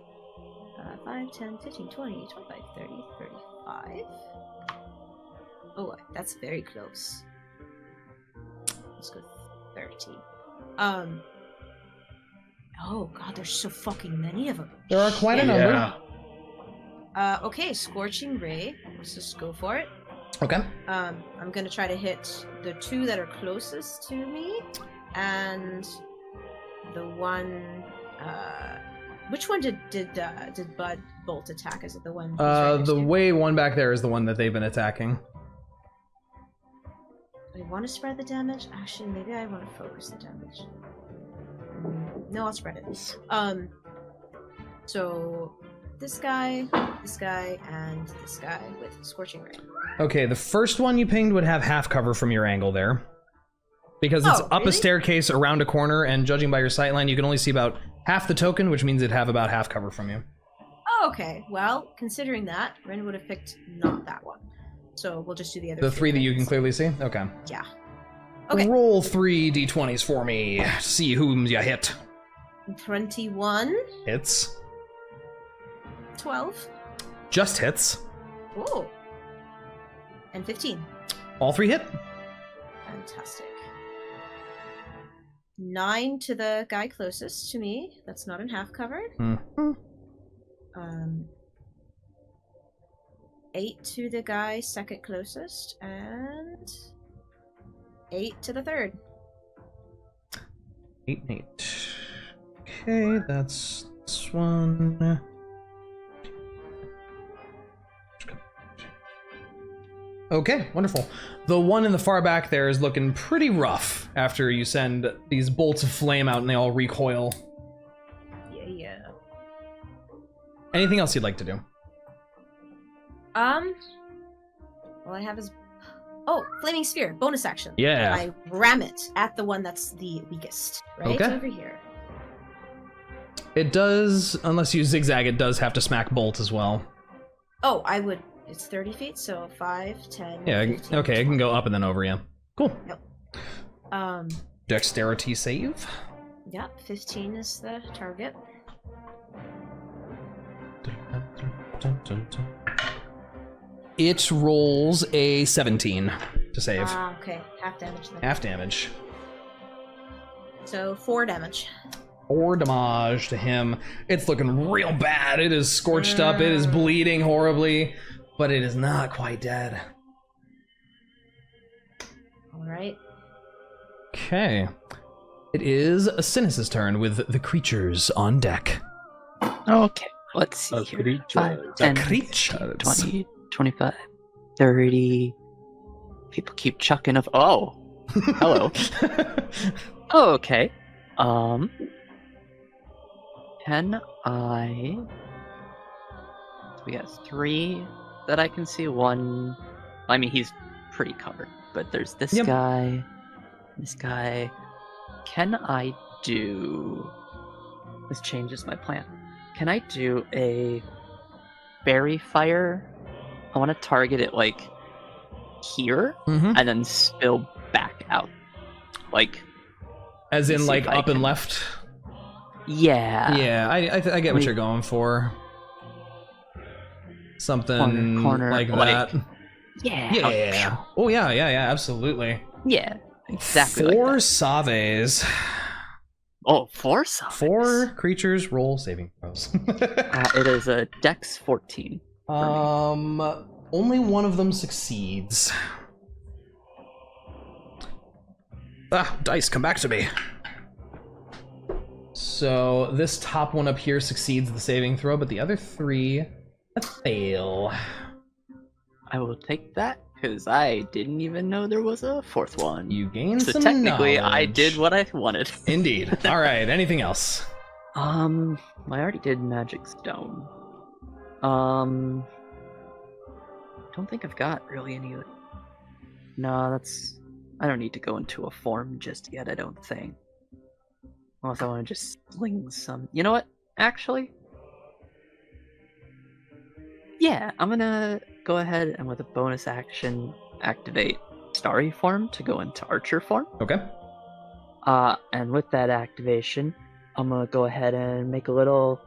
S4: 5, 10, 15, 20, 25, 30, 35. Oh, that's very close. Let's go 30. Oh god, there's so fucking many of them.
S1: There are quite a number.
S4: Okay, Scorching Ray. Let's just go for it.
S1: Okay.
S4: I'm gonna try to hit the two that are closest to me, and the one. Which one did Bud Bolt attack? Is it the one?
S1: The way one back there is the one that they've been attacking.
S4: I want to spread the damage. Actually, maybe I want to focus the damage. No, I'll spread it. So this guy, and this guy with Scorching Ray.
S1: Okay, the first one you pinged would have half cover from your angle there. Because it's up a staircase, around a corner, and judging by your sightline, you can only see about half the token, which means it'd have about half cover from you.
S4: Oh, okay. Well, considering that, Rinn would have picked not that one. So we'll just do the other
S1: The three that you can clearly see? Okay.
S4: Yeah. Okay.
S1: Roll 3 d20s for me. See whom you hit.
S4: 21.
S1: Hits.
S4: 12.
S1: Just hits.
S4: Oh. And 15.
S1: All 3 hit.
S4: Fantastic. 9 to the guy closest to me. That's not in half cover. 8 to the guy second closest, and 8 to the third.
S1: 8 and 8. Okay, that's this one. Okay, wonderful. The one in the far back there is looking pretty rough after you send these bolts of flame out and they all recoil.
S4: Yeah.
S1: Anything else you'd like to do?
S4: All I have is... Oh, Flaming Sphere, bonus action.
S1: Yeah.
S4: I ram it at the one that's the weakest, right over here.
S1: It does, unless you zigzag, it does have to smack bolt as well.
S4: Oh, I would... It's 30 feet, so 5, 10,
S1: Yeah,
S4: 15,
S1: okay,
S4: 20.
S1: it can go up and then over, yeah. Cool.
S4: Yep.
S1: Dexterity save.
S4: Yep, 15 is the target.
S1: It rolls a 17 to save.
S4: Okay, half damage then.
S1: Half damage.
S4: So 4 damage.
S1: 4 damage to him. It's looking real bad. It is scorched up. It is bleeding horribly, but it is not quite dead.
S4: All right.
S1: Okay. It is Synas' turn with the creatures on deck.
S6: Okay, let's see here. 5, 10, 20, 25, 30. People keep chucking of. Oh, hello. Oh, okay. Can I? We got 3, that I can see. One, I mean, he's pretty covered, but there's this
S1: Yep.
S6: guy, this guy. Can I do... This changes my plan. Can I do a fairy fire? I want to target it, like, here,
S1: Mm-hmm.
S6: and then spill back out. Like...
S1: As in,
S6: see
S1: like,
S6: if I
S1: up and
S6: can-
S1: left?
S6: Yeah.
S1: Yeah, I get what you're going for. Something
S6: Corner,
S1: like
S6: like-
S1: that.
S6: Yeah.
S1: Yeah. Oh, yeah, absolutely.
S6: Yeah. Exactly.
S1: 4
S6: like that.
S1: Saves.
S6: Oh, 4 summons.
S1: 4 creatures roll saving throws.
S6: It is a Dex 14.
S1: Only one of them succeeds. Dice, come back to me. So this top one up here succeeds the saving throw, but the other 3 fail.
S6: I will take that because I didn't even know there was a 4th one.
S1: You gain
S6: So
S1: some
S6: technically, I
S1: knowledge.
S6: did what I wanted.
S1: Indeed. All right. Anything else?
S6: I already did Magic Stone. Don't think I've got really any. No, that's. I don't need to go into a form just yet. I don't think. Unless I want to just sling some. You know what? Actually, yeah, I'm gonna go ahead and with a bonus action activate Starry form to go into Archer form.
S1: Okay.
S6: And with that activation, I'm gonna go ahead and make a little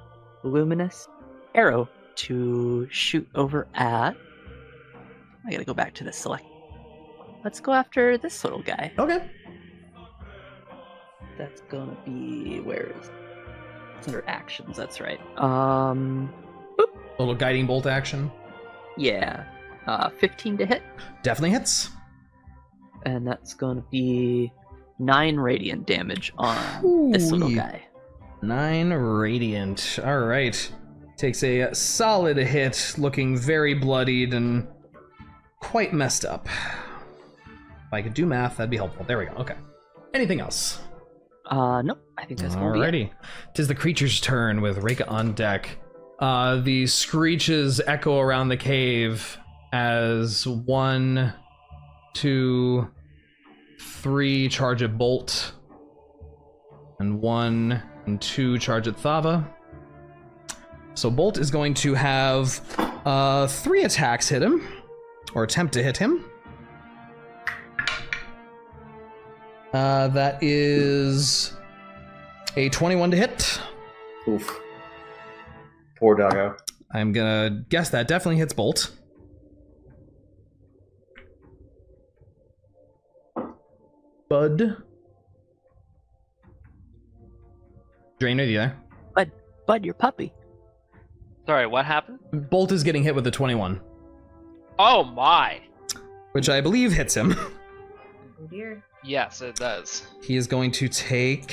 S6: luminous arrow to shoot over at. I gotta go back to the select. Let's go after this little guy.
S1: Okay.
S6: That's gonna be where is it? It's under actions. That's right.
S1: Little guiding bolt action.
S6: Yeah. 15 to hit,
S1: Definitely hits.
S6: and that's gonna be 9 radiant damage on this little
S1: Ooh.
S6: guy.
S1: 9 radiant. All right. Takes a solid hit, looking very bloodied and quite messed up. If I could do math, that'd be helpful. There we go. Okay. Anything else?
S6: Nope. I think that's gonna be it.
S1: Alrighty. Tis the creature's turn with Reyka on deck. The screeches echo around the cave as 1, 2, 3 charge at Bolt, and 1 and 2 charge at Thava. So Bolt is going to have 3 attacks hit him, or attempt to hit him. That is a 21 to hit.
S3: Oof. Poor doggo.
S1: I'm gonna guess that definitely hits Bolt. Bud. Jrain, are you there?
S6: Bud, your puppy.
S8: Sorry, what happened?
S1: Bolt is getting hit with a 21,
S8: Oh my!
S1: which I believe hits him.
S4: Oh dear.
S8: Yes, it does.
S1: He is going to take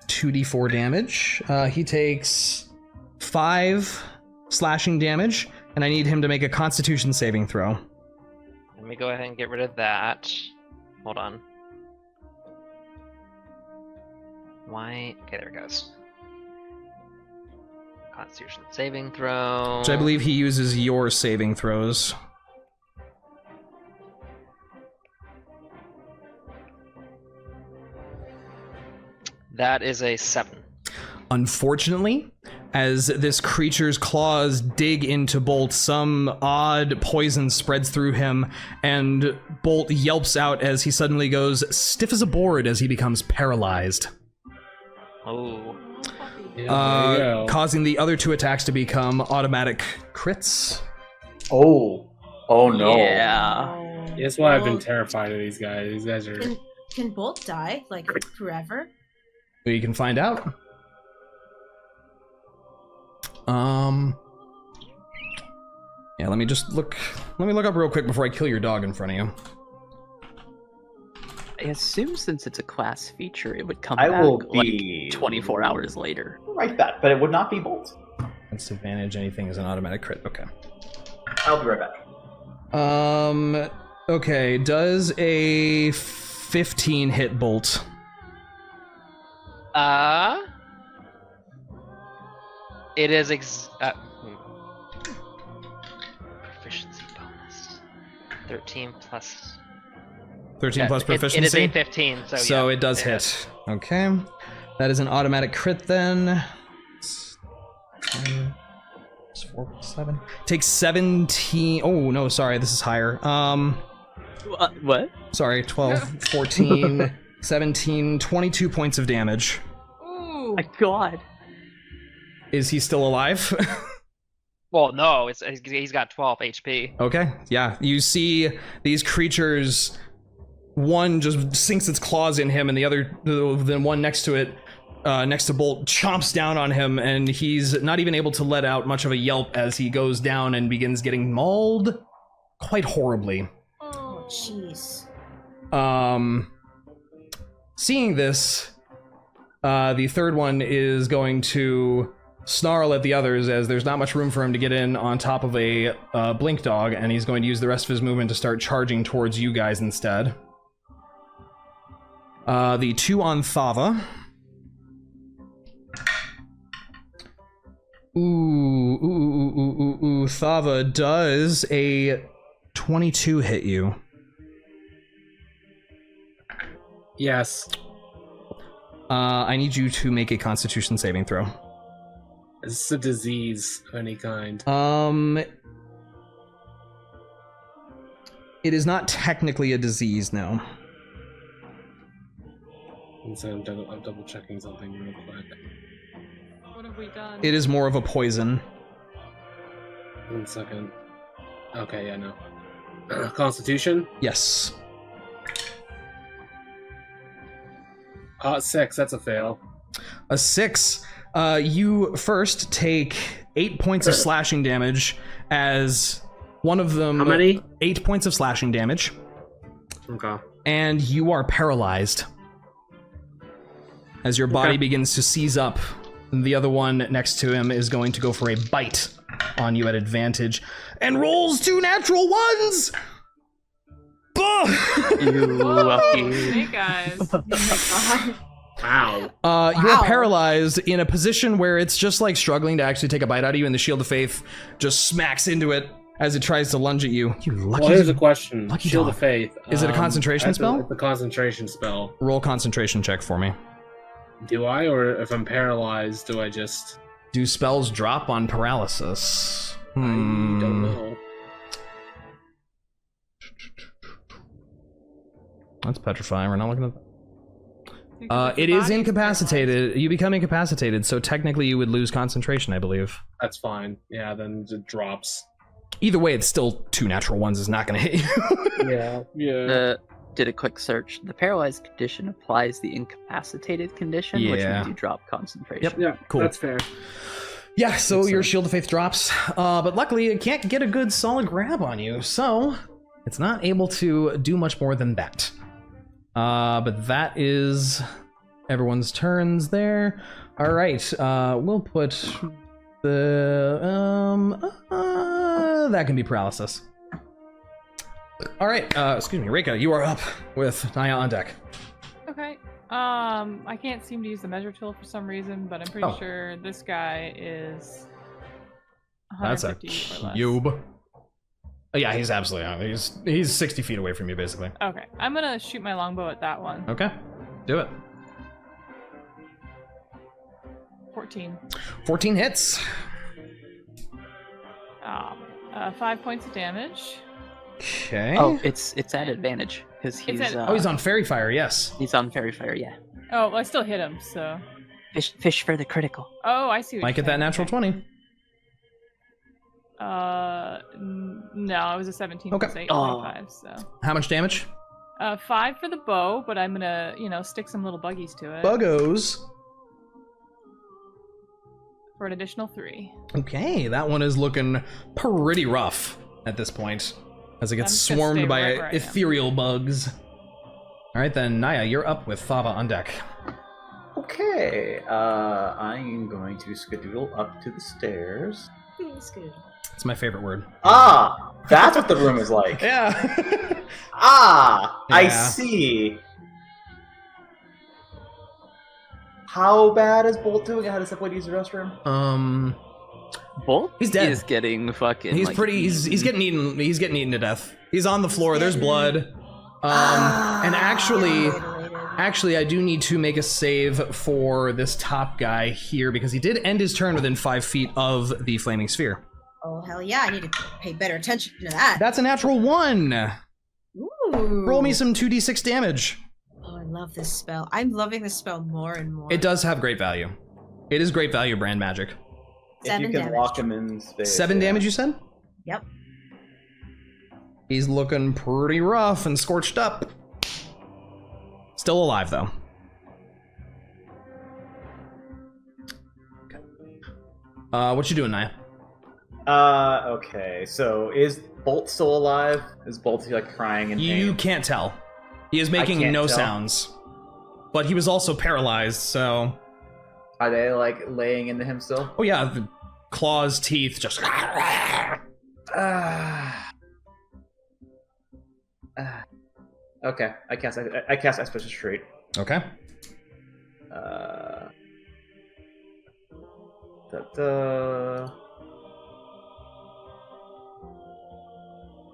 S1: 2d4 damage. He takes 5 slashing damage, and I need him to make a Constitution saving throw.
S8: Let me go ahead and get rid of that. Hold on. Why? Okay, there it goes. Constitution saving throw.
S1: Which I believe he uses your saving throws.
S8: That is a 7.
S1: Unfortunately, as this creature's claws dig into Bolt, some odd poison spreads through him, and Bolt yelps out as he suddenly goes stiff as a board as he becomes paralyzed,
S8: Oh.
S9: Yeah, there you go.
S1: causing the other 2 attacks to become automatic crits.
S3: Oh. Oh no.
S6: Yeah.
S4: Oh.
S9: That's why I've been
S4: Well,
S9: terrified of these guys. These guys are.
S4: Can Bolt die like forever?
S1: We can find out. Yeah, let me look up real quick before I kill your dog in front of you.
S6: I assume since it's a class feature, it would come
S3: I
S6: back
S3: will be
S6: like 24 hours later.
S3: Write that, but it would not be Bolt.
S1: Disadvantage, anything is an automatic crit. Okay.
S3: I'll be right back.
S1: Okay, does a 15 hit Bolt?
S8: It is 13 plus.
S1: 13 plus proficiency?
S8: It is a 15, so yeah.
S1: It does hit. Okay. That is an automatic crit then. 4 plus 7. Takes 17. Oh, no, sorry. This is higher.
S6: What?
S1: Sorry, 12, 14, 17, 22 points of damage.
S7: Ooh.
S6: My god.
S1: Is he still alive?
S8: Well, no, he's got 12 HP.
S1: Okay, yeah. You see these creatures, one just sinks its claws in him, and the other, the one next to it, next to Bolt, chomps down on him, and he's not even able to let out much of a yelp as he goes down and begins getting mauled quite horribly.
S4: Oh, jeez.
S1: Seeing this, the third one is going to snarl at the others as there's not much room for him to get in on top of a blink dog, and he's going to use the rest of his movement to start charging towards you guys instead. The 2 on Thava. Ooh, Thava, does a 22 hit you?
S9: Yes.
S1: I need you to make a Constitution saving throw.
S9: Is this a disease of any kind?
S1: It is not technically a disease, no.
S9: And so I'm double checking something real quick.
S7: What have we done?
S1: It is more of a poison.
S9: 1 second. Okay, yeah, no. Constitution?
S1: Yes.
S9: 6, that's a fail.
S1: A 6. You first take 8 points of slashing damage as one of them...
S9: How many?
S1: 8 points of slashing damage.
S9: Okay.
S1: And you are paralyzed. As your body begins to seize up, the other one next to him is going to go for a bite on you at advantage and rolls 2 natural ones!
S6: You lucky.
S7: Snake eyes.
S9: Wow.
S1: You are paralyzed in a position where it's just like struggling to actually take a bite out of you, and the Shield of Faith just smacks into it as it tries to lunge at you. You lucky.
S9: Well, here's a question.
S1: Lucky
S9: Shield
S1: dog.
S9: of Faith.
S1: Is it a concentration spell?
S9: It's a concentration spell.
S1: Roll concentration check for me.
S9: Do I, or if I'm paralyzed, do I just...
S1: Do spells drop on paralysis?
S9: I don't know.
S1: That's petrifying. We're not looking at... it is incapacitated. You become incapacitated, so technically you would lose concentration, I believe.
S9: That's fine. Yeah, then it drops.
S1: Either way, it's still 2 natural ones is not going to hit you.
S9: Yeah.
S6: Did a quick search. The paralyzed condition applies the incapacitated condition, which means you drop concentration.
S1: Yep.
S9: Yeah,
S1: cool.
S9: That's fair.
S1: Yeah, so your Shield of Faith drops, but luckily it can't get a good solid grab on you, so it's not able to do much more than that. But that is everyone's turns there. All right, we'll put the that can be paralysis. All right, excuse me, Reyka, you are up with Niah on deck.
S7: Okay. I can't seem to use the measure tool for some reason, but I'm pretty sure this guy is 150
S1: That's a
S7: or less.
S1: cube. Oh, yeah, he's absolutely. He's 60 feet away from you, basically.
S7: Okay, I'm gonna shoot my longbow at that one.
S1: Okay, do it.
S7: 14.
S1: 14 hits.
S7: 5 points of damage.
S1: Okay.
S6: Oh, it's at advantage because he's
S1: he's on Fairy Fire. Yes.
S6: He's on Fairy Fire. Yeah.
S7: Oh, well, I still hit him, so.
S6: Fish for the critical.
S7: Oh, I see. What
S1: Might get that natural 20.
S7: No, it was a 17 plus 8, 25, so.
S1: How much damage?
S7: 5 for the bow, but I'm gonna, stick some little buggies to it.
S1: Buggos.
S7: For an additional 3.
S1: Okay, that one is looking pretty rough at this point, as it gets swarmed by ethereal bugs. All right, then, Niah, you're up with Thava on deck.
S3: Okay, I am going to skedoodle up to the stairs.
S1: It's my favorite word.
S3: Ah, that's what the room is like.
S1: Yeah.
S3: I see. How bad is Bolt doing? How does Subway use the restroom?
S6: Bolt
S1: He's dead.
S6: is getting fucking.
S1: He's
S6: like,
S1: pretty. He's getting eaten. He's getting eaten to death. He's on the floor. There's blood. And actually, I do need to make a save for this top guy here because he did end his turn within 5 feet of the flaming sphere.
S4: Oh hell yeah! I need to pay better attention to that.
S1: That's a natural 1.
S4: Ooh.
S1: Roll me some 2d6 damage.
S4: Oh, I love this spell. I'm loving this spell more and more.
S1: It does have great value. It is great value brand magic.
S3: If you can lock him in space.
S1: 7 damage, you said?
S4: Yep.
S1: He's looking pretty rough and scorched up. Still alive, though. Okay. What you doing, Niah?
S3: Okay, so is Bolt still alive? Is Bolt like crying in pain?
S1: You can't tell. He is making no sounds. But he was also paralyzed, so...
S3: Are they like laying into him still?
S1: Oh yeah, the claws, teeth, just...
S3: Okay, I cast Auspicious Treat.
S1: Okay.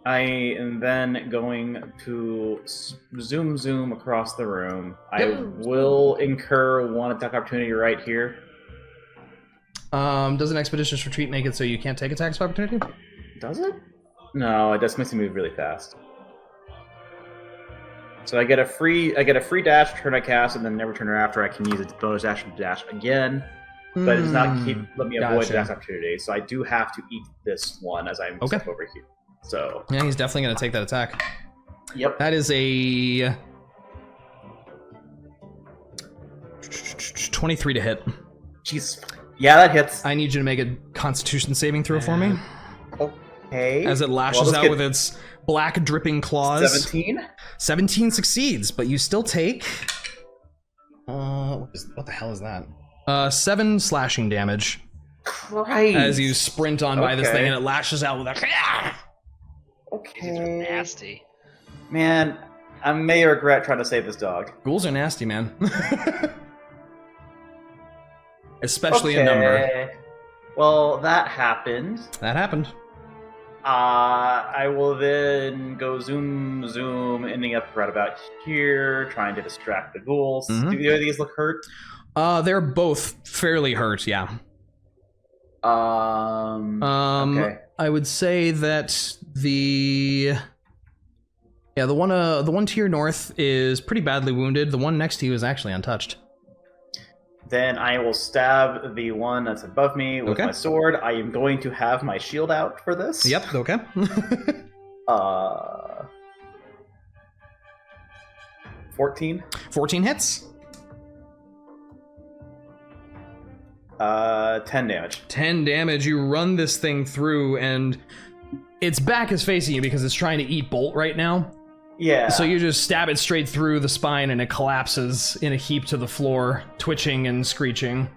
S3: I am then going to zoom across the room. I will incur 1 attack opportunity right here.
S1: Does an expeditious retreat make it so you can't take attacks of opportunity?
S3: Does it? No, it just makes me move really fast. So I get a free dash turn I cast, and then never turn after I can use a bonus action to dash again. But it does not let me avoid dash opportunity. So I do have to eat this one as I step over here. So
S1: yeah, he's definitely going to take that attack.
S3: Yep.
S1: That is a 23 to hit.
S3: Jeez. Yeah, that hits.
S1: I need you to make a Constitution saving throw for me.
S3: Okay.
S1: As it lashes out with its black dripping claws.
S3: 17?
S1: 17 succeeds, but you still take... what the hell is that? 7 slashing damage.
S3: Christ.
S1: As you sprint on by this thing and it lashes out with a...
S3: Okay.
S8: These are nasty.
S3: Man, I may regret trying to save this dog.
S1: Ghouls are nasty, man. Especially in number.
S3: Well, that happened.
S1: That happened.
S3: I will then go zoom, ending up right about here, trying to distract the ghouls. Do either of these look hurt?
S1: They're both fairly hurt, yeah.
S3: Okay.
S1: I would say that the one to your north is pretty badly wounded. The one next to you is actually untouched.
S3: Then I will stab the one that's above me with my sword. I am going to have my shield out for this.
S1: Yep, okay.
S3: 14.
S1: 14 hits.
S3: 10 damage.
S1: 10 damage. You run this thing through, and its back is facing you because it's trying to eat Bolt right now.
S3: Yeah.
S1: So you just stab it straight through the spine, and it collapses in a heap to the floor, twitching and screeching.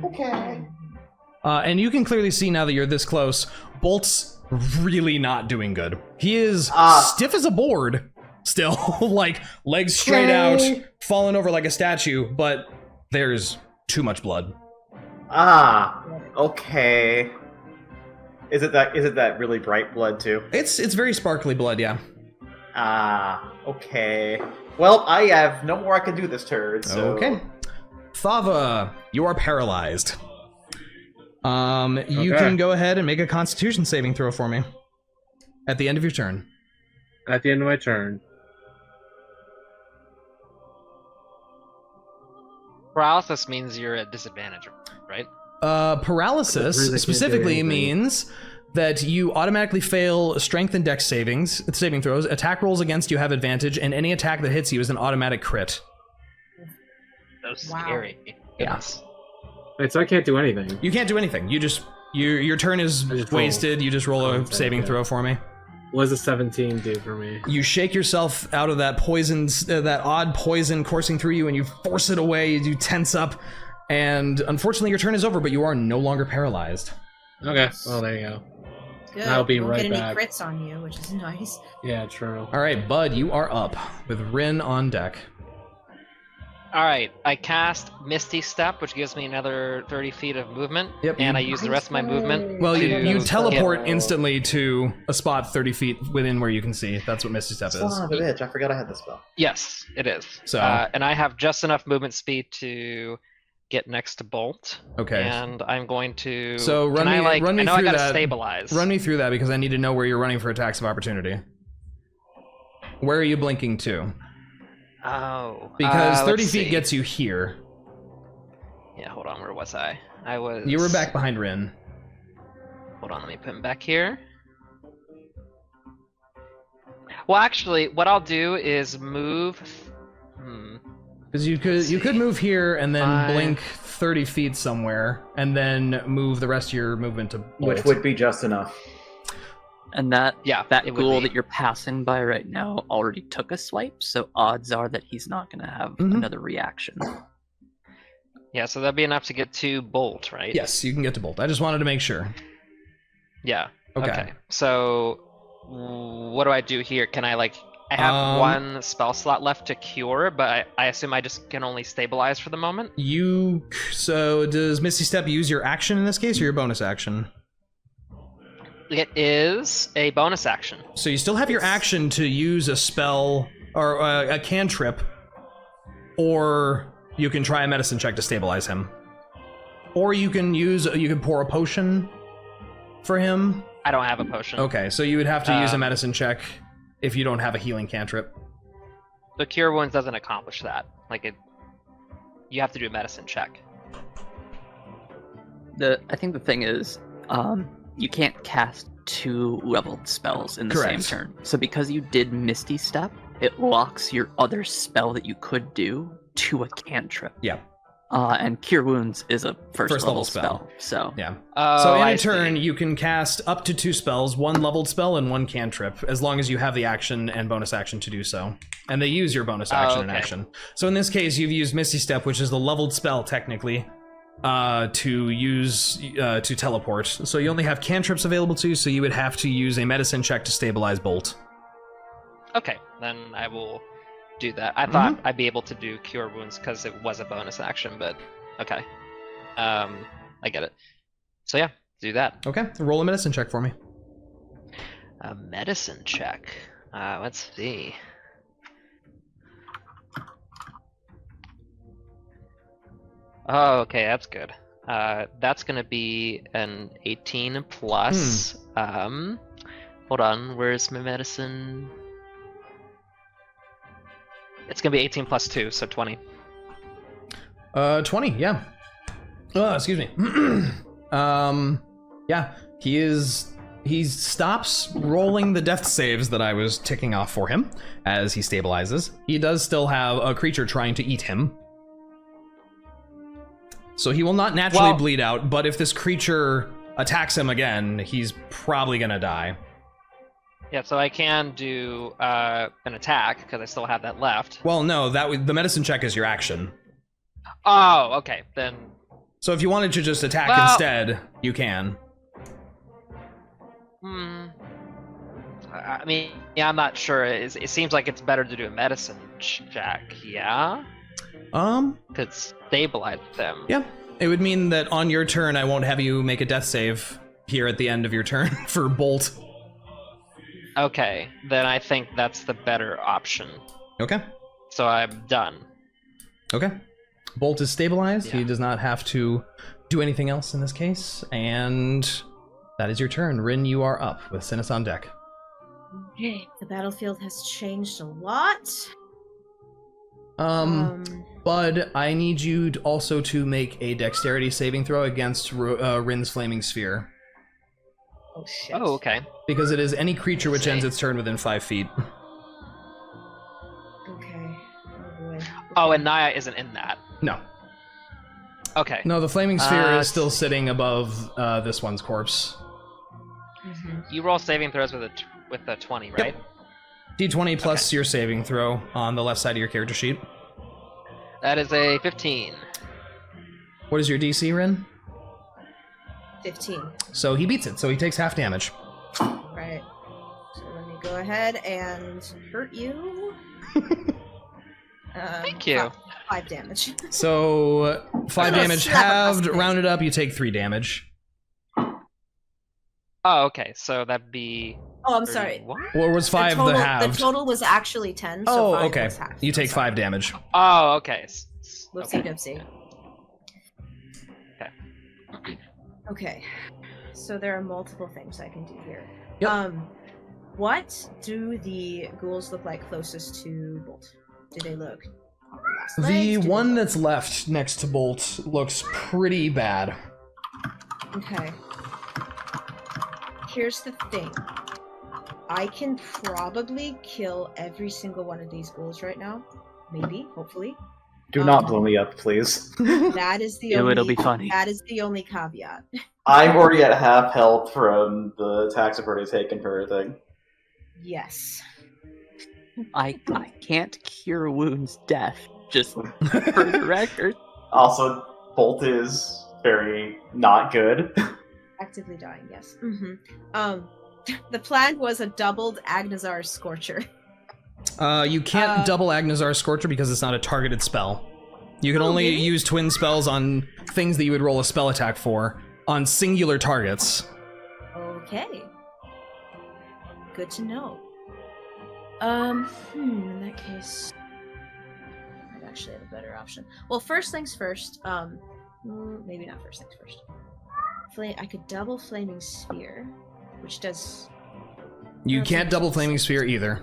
S3: Okay.
S1: And you can clearly see now that you're this close, Bolt's really not doing good. He is stiff as a board, still, like legs straight out, falling over like a statue, but there's too much blood.
S3: Okay. Is it that really bright blood too?
S1: It's very sparkly blood, yeah.
S3: Okay. Well, I have no more I can do this turn, so...
S1: Okay. Thava, you are paralyzed. You can go ahead and make a Constitution saving throw for me. At the end of your turn.
S9: At the end of my turn.
S8: Paralysis means you're at disadvantage, right?
S1: Paralysis specifically means that you automatically fail strength and dex saving throws. Attack rolls against you have advantage, and any attack that hits you is an automatic crit.
S8: That's scary.
S1: Yes.
S9: Wait, so I can't do anything?
S1: You can't do anything. You just your turn is wasted. You just roll a saving throw for me.
S9: What does a 17 do for me?
S1: You shake yourself out of that poison, that odd poison coursing through you, and you force it away. You tense up, and unfortunately, your turn is over. But you are no longer paralyzed.
S9: Okay. Well, there you go.
S4: Good.
S9: I'll be right
S4: get
S9: back.
S4: any crits on you, which is nice.
S9: Yeah, true.
S1: All right, Bud, you are up with Rinn on deck.
S8: Alright, I cast Misty Step, which gives me another 30 feet of movement.
S1: Yep.
S8: And I use the rest of my movement.
S1: Well, you
S8: to
S1: teleport
S8: get-
S1: instantly to a spot 30 feet within where you can see. That's what Misty Step is.
S3: Son of a bitch, I forgot I had this spell.
S8: Yes, it is.
S1: So-
S8: and I have just enough movement speed to get next to Bolt.
S1: Okay.
S8: And I'm going to.
S1: So run
S8: can
S1: me,
S8: I, like,
S1: run me
S8: I know
S1: through
S8: I gotta
S1: that.
S8: stabilize.
S1: Run me through that because I need to know where you're running for attacks of opportunity. Where are you blinking to?
S8: Oh.
S1: Because 30
S8: let's
S1: feet
S8: see.
S1: gets you here.
S8: Yeah, hold on. Where was I? I was.
S1: You were back behind Rinn.
S8: Hold on. Let me put him back here. Well, actually, what I'll do is move.
S1: Because you could move here and then
S8: Five.
S1: blink 30 feet somewhere, and then move the rest of your movement to
S3: Which
S1: Bolt.
S3: would be just enough.
S6: And that
S8: it would
S6: ghoul
S8: be.
S6: that you're passing by right now already took a swipe, so odds are that he's not going to have
S1: Mhm.
S6: another reaction.
S8: Yeah, so that'd be enough to get to Bolt, right?
S1: Yes, you can get to Bolt. I just wanted to make sure.
S8: Yeah.
S1: Okay.
S8: So, what do I do here? Can I like? I have one spell slot left to cure, but I assume I just can only stabilize for the moment.
S1: So does Misty Step use your action in this case, or your bonus action?
S8: It is a bonus action.
S1: So you still have your action to use a spell or a cantrip, or you can try a medicine check to stabilize him, or you can pour a potion for him.
S8: I don't have a potion.
S1: Okay, so you would have to use a medicine check if you don't have a healing cantrip.
S8: The cure wounds doesn't accomplish that. You have to do a medicine check.
S6: I think the thing is, you can't cast 2 leveled spells in the
S1: Correct.
S6: same turn. So because you did Misty Step, it locks your other spell that you could do to a cantrip.
S1: Yeah.
S6: And Cure Wounds is a first
S1: level
S6: level
S1: spell.
S6: So
S1: Yeah.
S8: Oh,
S1: So in
S8: I
S1: a turn,
S8: see.
S1: you can cast up to 2 spells, 1 leveled spell and 1 cantrip, as long as you have the action and bonus action to do so. And they use your bonus action and
S8: okay.
S1: action. So in this case, you've used Misty Step, which is the leveled spell technically, to use to teleport. So you only have cantrips available to you, so you would have to use a medicine check to stabilize Bolt.
S8: Okay, then I will do that. I thought I'd be able to do Cure Wounds because it was a bonus action, but okay. I get it. So yeah, do that.
S1: Okay, roll a medicine check for me.
S8: A medicine check. Let's see. Oh, okay, that's good. That's gonna be an 18 plus. Hold on, where's my medicine? It's gonna be 18 plus 2, so 20.
S1: 20, yeah. Oh, excuse me. Yeah, he stops rolling the death saves that I was ticking off for him as he stabilizes. He does still have a creature trying to eat him. So he will not naturally bleed out, but if this creature attacks him again, he's probably gonna die.
S8: Yeah, so I can do an attack because I still have that left.
S1: Well, no, the medicine check is your action.
S8: Oh, okay, then.
S1: So if you wanted to just attack instead, you can.
S8: I mean, yeah, I'm not sure. It seems like it's better to do a medicine check, yeah?
S1: To
S8: stabilize them.
S1: Yeah, it would mean that on your turn, I won't have you make a death save here at the end of your turn for Bolt.
S8: Okay, then I think that's the better option.
S1: Okay.
S8: So I'm done.
S1: Okay. Bolt is stabilized.
S8: Yeah.
S1: He does not have to do anything else in this case, and that is your turn. Rinn, you are up with Synas on deck.
S4: Okay, the battlefield has changed a lot.
S1: Bud, I need you also to make a dexterity saving throw against Rinn's flaming sphere.
S4: Oh shit.
S8: Oh, okay.
S1: Because it is any creature which ends its turn within 5 feet.
S4: Okay. Oh boy.
S8: Oh, and Niah isn't in that.
S1: No.
S8: Okay.
S1: No, the flaming sphere is still sitting above this one's corpse.
S8: You roll saving throws with a 20, right?
S1: Yep. D20 plus your saving throw on the left side of your character sheet.
S8: That is a 15.
S1: What is your DC, Rinn?
S4: 15.
S1: So he beats it, so he takes half damage.
S4: Right. So let me go ahead and hurt you.
S8: Thank you.
S4: 5 damage.
S1: So 5 damage
S4: slap across
S1: halved,
S4: the face.
S1: rounded up, you take 3 damage.
S8: Oh, okay. So that'd be.
S4: Oh, I'm sorry.
S8: 31?
S1: Or was 5 the halved?
S4: The total was actually 10. So 5
S1: okay.
S4: was half.
S1: You take
S4: I'm sorry.
S1: 5 damage.
S8: Oh, okay.
S4: Whoopsie doopsie.
S8: Okay.
S4: Okay. So there are multiple things I can do here.
S1: Yep.
S4: What do the ghouls look like closest to Bolt? Do they look on their last
S1: The
S4: legs? Do they
S1: one
S4: look-
S1: that's left next to Bolt looks pretty bad.
S4: Okay. Here's the thing. I can probably kill every single one of these ghouls right now. Maybe, hopefully.
S3: Do not blow me up, please.
S4: That is the only.
S6: It'll be funny.
S4: That is the only caveat.
S3: I'm already at half health from the attacks I've already taken for everything.
S4: Yes.
S6: I can't cure wounds death, just for the record.
S3: Also, Bolt is very not good.
S4: Actively dying, yes. The plan was a doubled Agnazar Scorcher.
S1: You can't double Agnazar Scorcher because it's not a targeted spell. You can only
S4: really?
S1: use twin spells on things that you would roll a spell attack for on singular targets.
S4: Okay. Good to know. In that case, I'd actually have a better option. Well, first things first. Maybe not first things first. I could double Flaming Sphere, which does.
S1: You can't double Flaming Sphere either.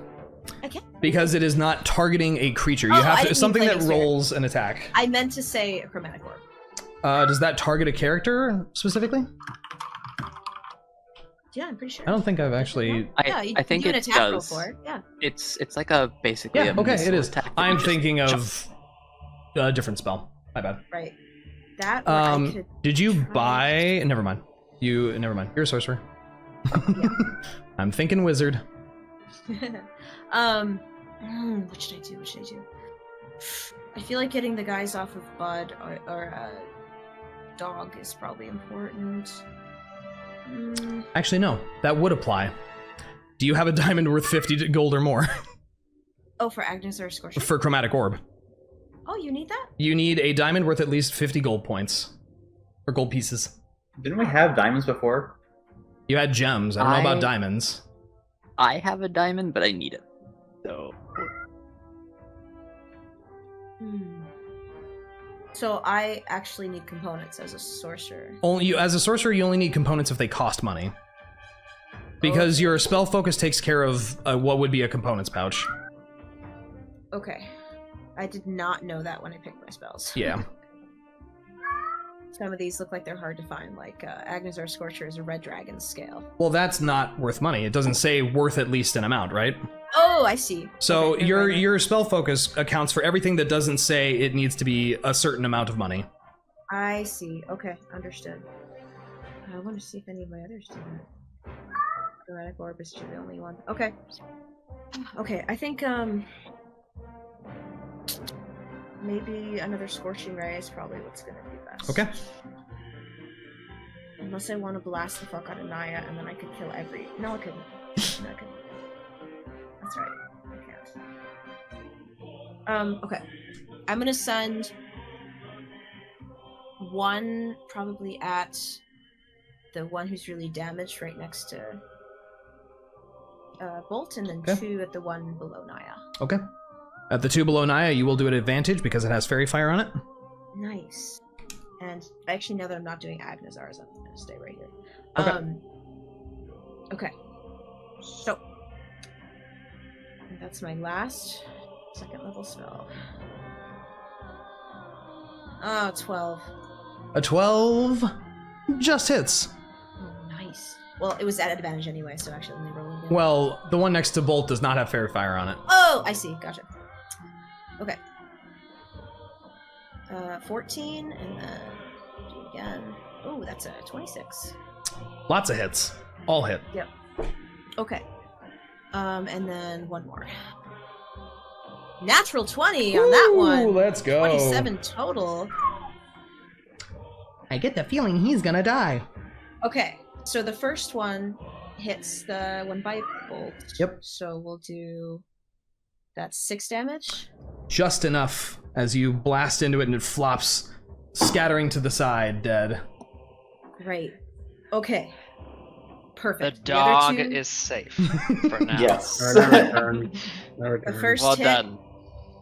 S4: Okay.
S1: Because it is not targeting a creature. You
S4: Oh, I
S1: have
S4: didn't
S1: to,
S4: mean
S1: something that
S4: Flaming Sphere.
S1: rolls an attack.
S4: I meant to say a Chromatic Orb.
S1: Does that target a character specifically?
S4: Yeah, I'm pretty sure.
S1: I don't think I've actually.
S6: I think
S4: you
S6: it
S4: an attack roll
S6: does.
S4: for it. Yeah.
S6: It's like a basically.
S1: Yeah,
S6: a
S1: okay, it
S6: missile
S1: is.
S6: attack that
S1: I'm
S6: you just
S1: thinking
S6: jump.
S1: of a different spell. My bad.
S4: Right. That. Or I could
S1: Did you
S4: try-
S1: buy? Never mind. Never mind. You're a sorcerer. I'm thinking wizard.
S4: What should I do? What should I do? I feel like getting the guys off of Bud or Dog is probably important.
S1: Actually, no. That would apply. Do you have a diamond worth 50 gold or more
S4: Oh, for Agnes or Scorcher?
S1: for Chromatic Orb?
S4: Oh, you need that?
S1: You need a diamond worth at least 50 gold points. Or gold pieces.
S3: Didn't we have diamonds before?
S1: You had gems. I don't know about diamonds.
S6: I have a diamond, but I need it. So
S4: So I actually need components as a sorcerer.
S1: As a sorcerer, you only need components if they cost money. Because your spell focus takes care of what would be a components pouch.
S4: Okay. I did not know that when I picked my spells.
S1: Yeah.
S4: Some of these look like they're hard to find, like Agnazar Scorcher is a red dragon scale.
S1: Well, that's not worth money. It doesn't say worth at least an amount, right?
S4: Oh, I see.
S1: So
S4: Okay,
S1: your
S4: right.
S1: your spell focus accounts for everything that doesn't say it needs to be a certain amount of money.
S4: I see. Okay, understood. I want to see if any of my others do that. Chromatic Orb is the only one. Okay. Okay, I think maybe another Scorching Ray is probably what's gonna be best.
S1: Okay.
S4: Unless I want to blast the fuck out of Niah and then I could kill every. No, I couldn't. No, I couldn't. That's right. I can't. Okay. I'm gonna send one probably at the one who's really damaged right next to Bolt, and then
S1: Okay.
S4: 2 at the one below Niah.
S1: Okay. At the 2 below Niah, you will do it advantage because it has fairy fire on it.
S4: Nice. And actually, now that I'm not doing Agnazars, I'm gonna stay right here.
S1: Okay.
S4: Okay. So that's my last second level spell. 12.
S1: A 12 just hits.
S4: Oh, nice. Well, it was at advantage anyway, so actually let me roll again.
S1: Well, the one next to Bolt does not have fairy fire on it.
S4: Oh, I see. Gotcha. Okay. 14, and then do it again. Oh, that's a 26.
S1: Lots of hits. All hit.
S4: Yep. Okay. And then one more. Natural 20 on that one.
S1: Let's go.
S4: 27 total.
S1: I get the feeling he's gonna die.
S4: Okay, so the first one hits the one by Bolt.
S1: Yep.
S4: So we'll do... That's 6 damage.
S1: Just enough as you blast into it and it flops, scattering to the side, dead.
S4: Great. Okay.
S8: The
S4: Perfect.
S8: dog
S4: other two-
S8: is safe for now.
S3: Yes.
S4: The first
S8: Well
S4: hit
S8: done.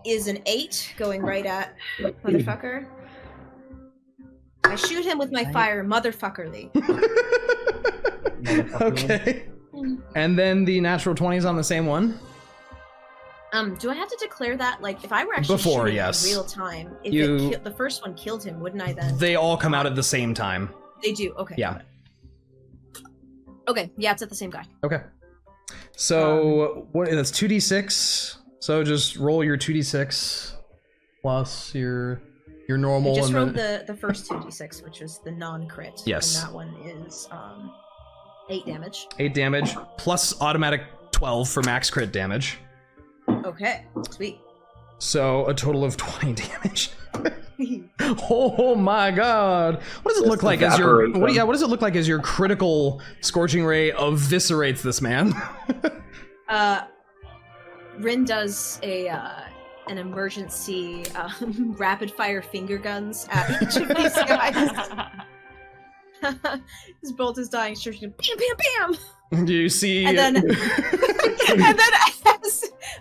S4: is an 8 going right at motherfucker. I shoot him with my fire, motherfuckerly.
S1: Okay. And then the natural 20 is on the same one.
S4: Do I have to declare that, like, if I were actually
S1: Before,
S4: shooting
S1: yes.
S4: in real time, if
S1: You-
S4: the first one killed him, wouldn't I then?
S1: They all come out at the same time.
S4: They do. Okay.
S1: Yeah.
S4: Okay. Yeah, it's at the same guy.
S1: Okay. So that's 2d6. So just roll your 2d6 plus your normal.
S4: I just
S1: and
S4: rolled
S1: then-
S4: the first 2d6, which was the non-crit.
S1: Yes.
S4: And that one is 8 damage.
S1: 8 damage plus automatic 12 for max crit damage.
S4: Okay. Sweet.
S1: So a total of 20 damage. Oh my god. What does it look like as your what does it look like as your critical scorching ray eviscerates this man?
S4: Rinn does an emergency rapid fire finger guns at each of these guys. His bolt is dying, shooting bam, bam, bam.
S1: Do you see?
S4: And then,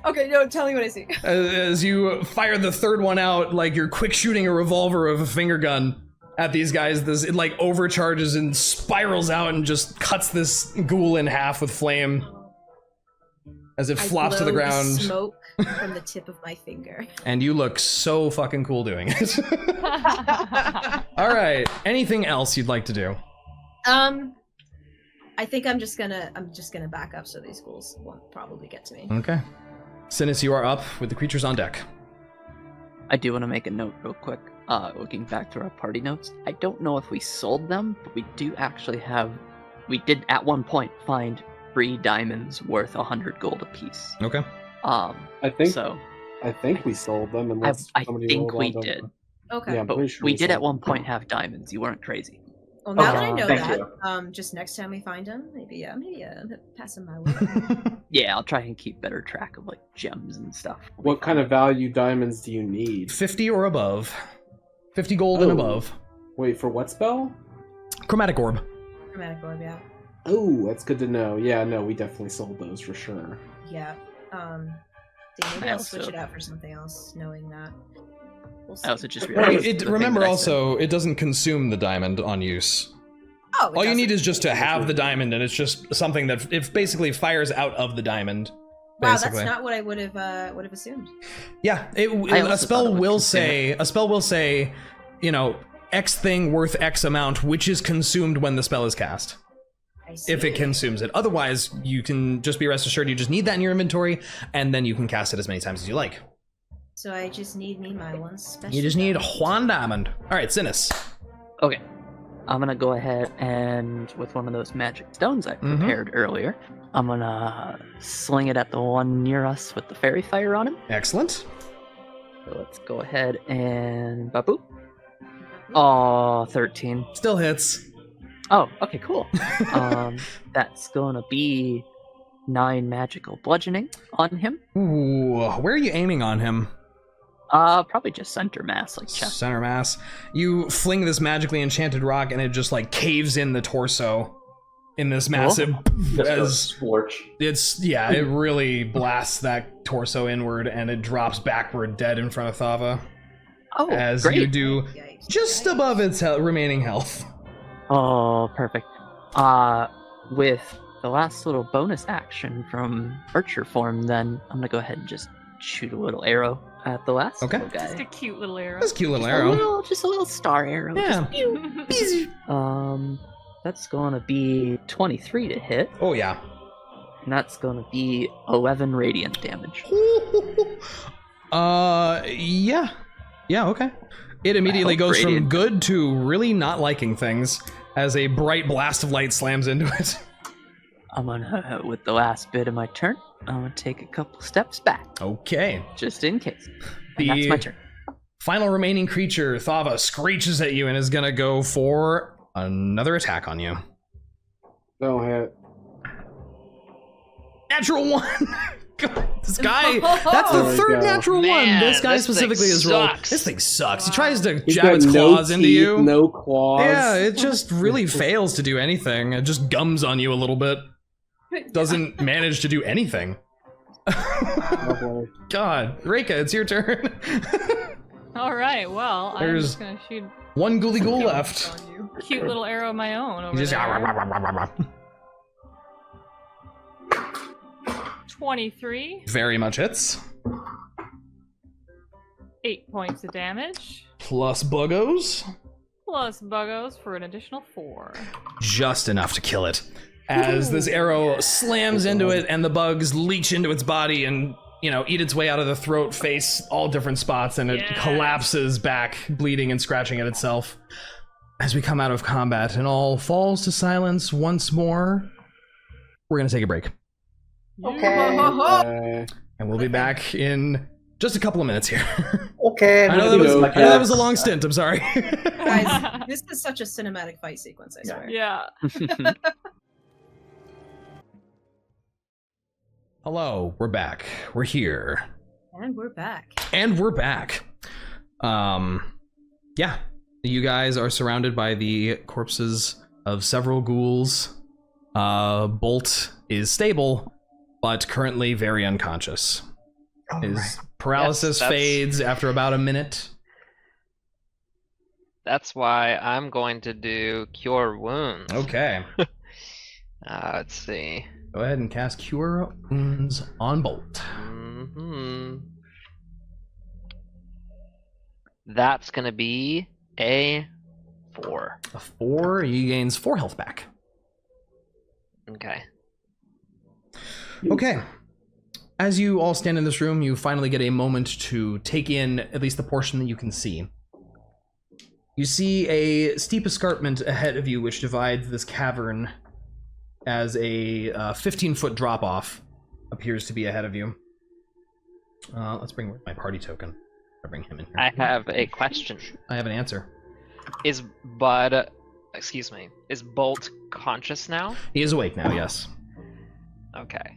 S4: okay, no, tell me what I see.
S1: As you fire the third one out, like you're quick shooting a revolver of a finger gun at these guys, it like overcharges and spirals out and just cuts this ghoul in half with flame as it flops to the
S4: blow
S1: ground.
S4: Smoke from the tip of my finger.
S1: And you look so fucking cool doing it. All right. Anything else you'd like to do?
S4: I think I'm just gonna back up so these ghouls won't probably get to me.
S1: Okay. Synas, you are up with the creatures on deck.
S6: I do want to make a note real quick. Looking back through our party notes, I don't know if we sold them, but we do actually have. We did at one point find 3 diamonds worth 100 gold apiece.
S1: Okay.
S6: I
S5: think we sold them. Unless
S6: I
S5: somebody
S6: think
S5: rolled
S6: we
S5: on them.
S6: did.
S4: Okay.
S5: Yeah, I'm
S6: But
S5: pretty sure
S6: we did at
S5: sold
S6: one
S5: them.
S6: point have diamonds. You weren't crazy.
S4: Well, now that I
S3: Okay,
S4: know
S3: thank
S4: that,
S3: you.
S4: just next time we find him, maybe pass him my way.
S6: Yeah, I'll try and keep better track of like gems and stuff.
S5: What kind of value diamonds do you need?
S1: 50 or above. 50 gold and
S5: Oh.
S1: above.
S5: Wait, for what spell?
S1: Chromatic orb.
S4: Chromatic orb, yeah.
S5: Oh, that's good to know. Yeah, no, we definitely sold those for sure.
S4: Yeah. Maybe
S6: I
S4: I'll switch
S6: also-
S4: it out for something else, knowing that. We'll see.
S6: I also just
S1: Well,
S6: realized. the thing
S1: remember
S6: that I
S1: also, it doesn't consume the diamond on use.
S4: Oh,
S1: All you need is just to have the diamond, and it's just something that it basically fires out of the diamond.
S4: Wow,
S1: Basically.
S4: that's not what I would have assumed.
S1: Yeah,
S6: I also
S1: a
S6: thought
S1: spell
S6: it would
S1: will
S6: consume
S1: say, you know, X thing worth X amount, which is consumed when the spell is cast.
S4: I see.
S1: If it consumes it. Otherwise, you can just be rest assured you just need that in your inventory, and then you can cast it as many times as you like.
S4: So I just need my one special.
S1: You just need
S4: diamond.
S1: Juan Diamond. All right, Synas.
S6: Okay. I'm gonna go ahead and, with one of those magic stones I prepared earlier, I'm gonna sling it at the one near us with the fairy fire on him.
S1: Excellent.
S6: So let's go ahead and baboop. Oh, 13.
S1: Still hits.
S6: Oh, okay, cool. That's gonna be 9 magical bludgeoning on him.
S1: Ooh, where are you aiming on him?
S6: Probably just center mass, like chest.
S1: Center mass. You fling this magically enchanted rock, and it just like caves in the torso in this massive.
S3: Just a
S1: As
S3: scorch.
S1: it really blasts that torso inward, and it drops backward dead in front of Thava.
S6: Oh,
S1: As
S6: great.
S1: you do
S4: Yikes.
S1: just above its remaining health.
S6: Oh, perfect. With the last little bonus action from Archer form, then I'm gonna go ahead and just shoot a little arrow at the last
S1: Okay.
S6: little
S7: Just a
S6: guy.
S7: cute little arrow.
S1: That's a cute little arrow.
S6: Just a little star arrow.
S1: Yeah.
S6: That's gonna be 23 to hit,
S1: Oh yeah.
S6: and that's gonna be 11 radiant damage.
S1: Yeah. Yeah, okay. It immediately
S6: hope
S1: goes from
S6: radiant-
S1: good to really not liking things as a bright blast of light slams into it.
S6: I'm gonna, with the last bit of my turn, I'm gonna take a couple steps back,
S1: Okay.
S6: just in case. And that's my turn.
S1: Final remaining creature, Thava, screeches at you and is gonna go for another attack on you.
S5: Don't hit.
S1: Natural 1! God, this guy, that's the
S5: There we
S1: third
S5: go.
S1: natural one.
S8: Man,
S1: This guy
S8: this thing
S1: specifically is rolled.
S8: sucks.
S1: This thing sucks. He
S7: Wow.
S1: tries to
S5: He's
S1: jab
S5: got
S1: its
S5: no
S1: claws into
S5: teeth,
S1: you.
S5: no claws.
S1: Yeah, it just really fails to do anything. It just gums on you a little bit. Doesn't manage to do anything.
S5: Oh, boy.
S1: God, Reyka, it's your turn.
S7: All right. Well, I'm
S1: There's-
S7: just gonna shoot
S1: One ghouly ghoul left.
S7: a cute little arrow of my own over
S1: He just
S7: there. 23,
S1: very much hits.
S7: 8 points of damage,
S1: Plus buggos.
S7: plus buggos for an additional 4.
S1: Just enough to kill it. As this arrow slams into it and the bugs leach into its body and, you know, eat its way out of the throat, face, all different spots, and it
S7: Yes.
S1: collapses back, bleeding and scratching at itself. As we come out of combat and all falls to silence once more, we're going to take a break.
S3: Okay.
S1: And we'll be back in just a couple of minutes here.
S3: Okay.
S1: I know that was a long stint. I'm sorry.
S4: Guys, this is such a cinematic fight sequence, I swear.
S7: Yeah.
S1: Hello, we're back. We're here.
S4: And we're back.
S1: And we're back. Yeah. You guys are surrounded by the corpses of several ghouls. Bolt is stable, but currently very unconscious. His paralysis
S8: Yes, that's-
S1: fades after about a minute.
S8: That's why I'm going to do Cure Wounds.
S1: Okay.
S8: Let's see.
S1: Go ahead and cast Cure Wounds on Bolt.
S8: That's gonna be a 4.
S1: A 4, he gains 4 health back.
S8: Okay.
S1: Okay. As you all stand in this room, you finally get a moment to take in at least the portion that you can see. You see a steep escarpment ahead of you which divides this cavern as a 15-foot drop-off appears to be ahead of you. Let's bring my party token. I'll bring him in here.
S8: I have a question.
S1: I have an answer.
S8: Is Bolt conscious now?
S1: He is awake now, yes.
S8: Okay.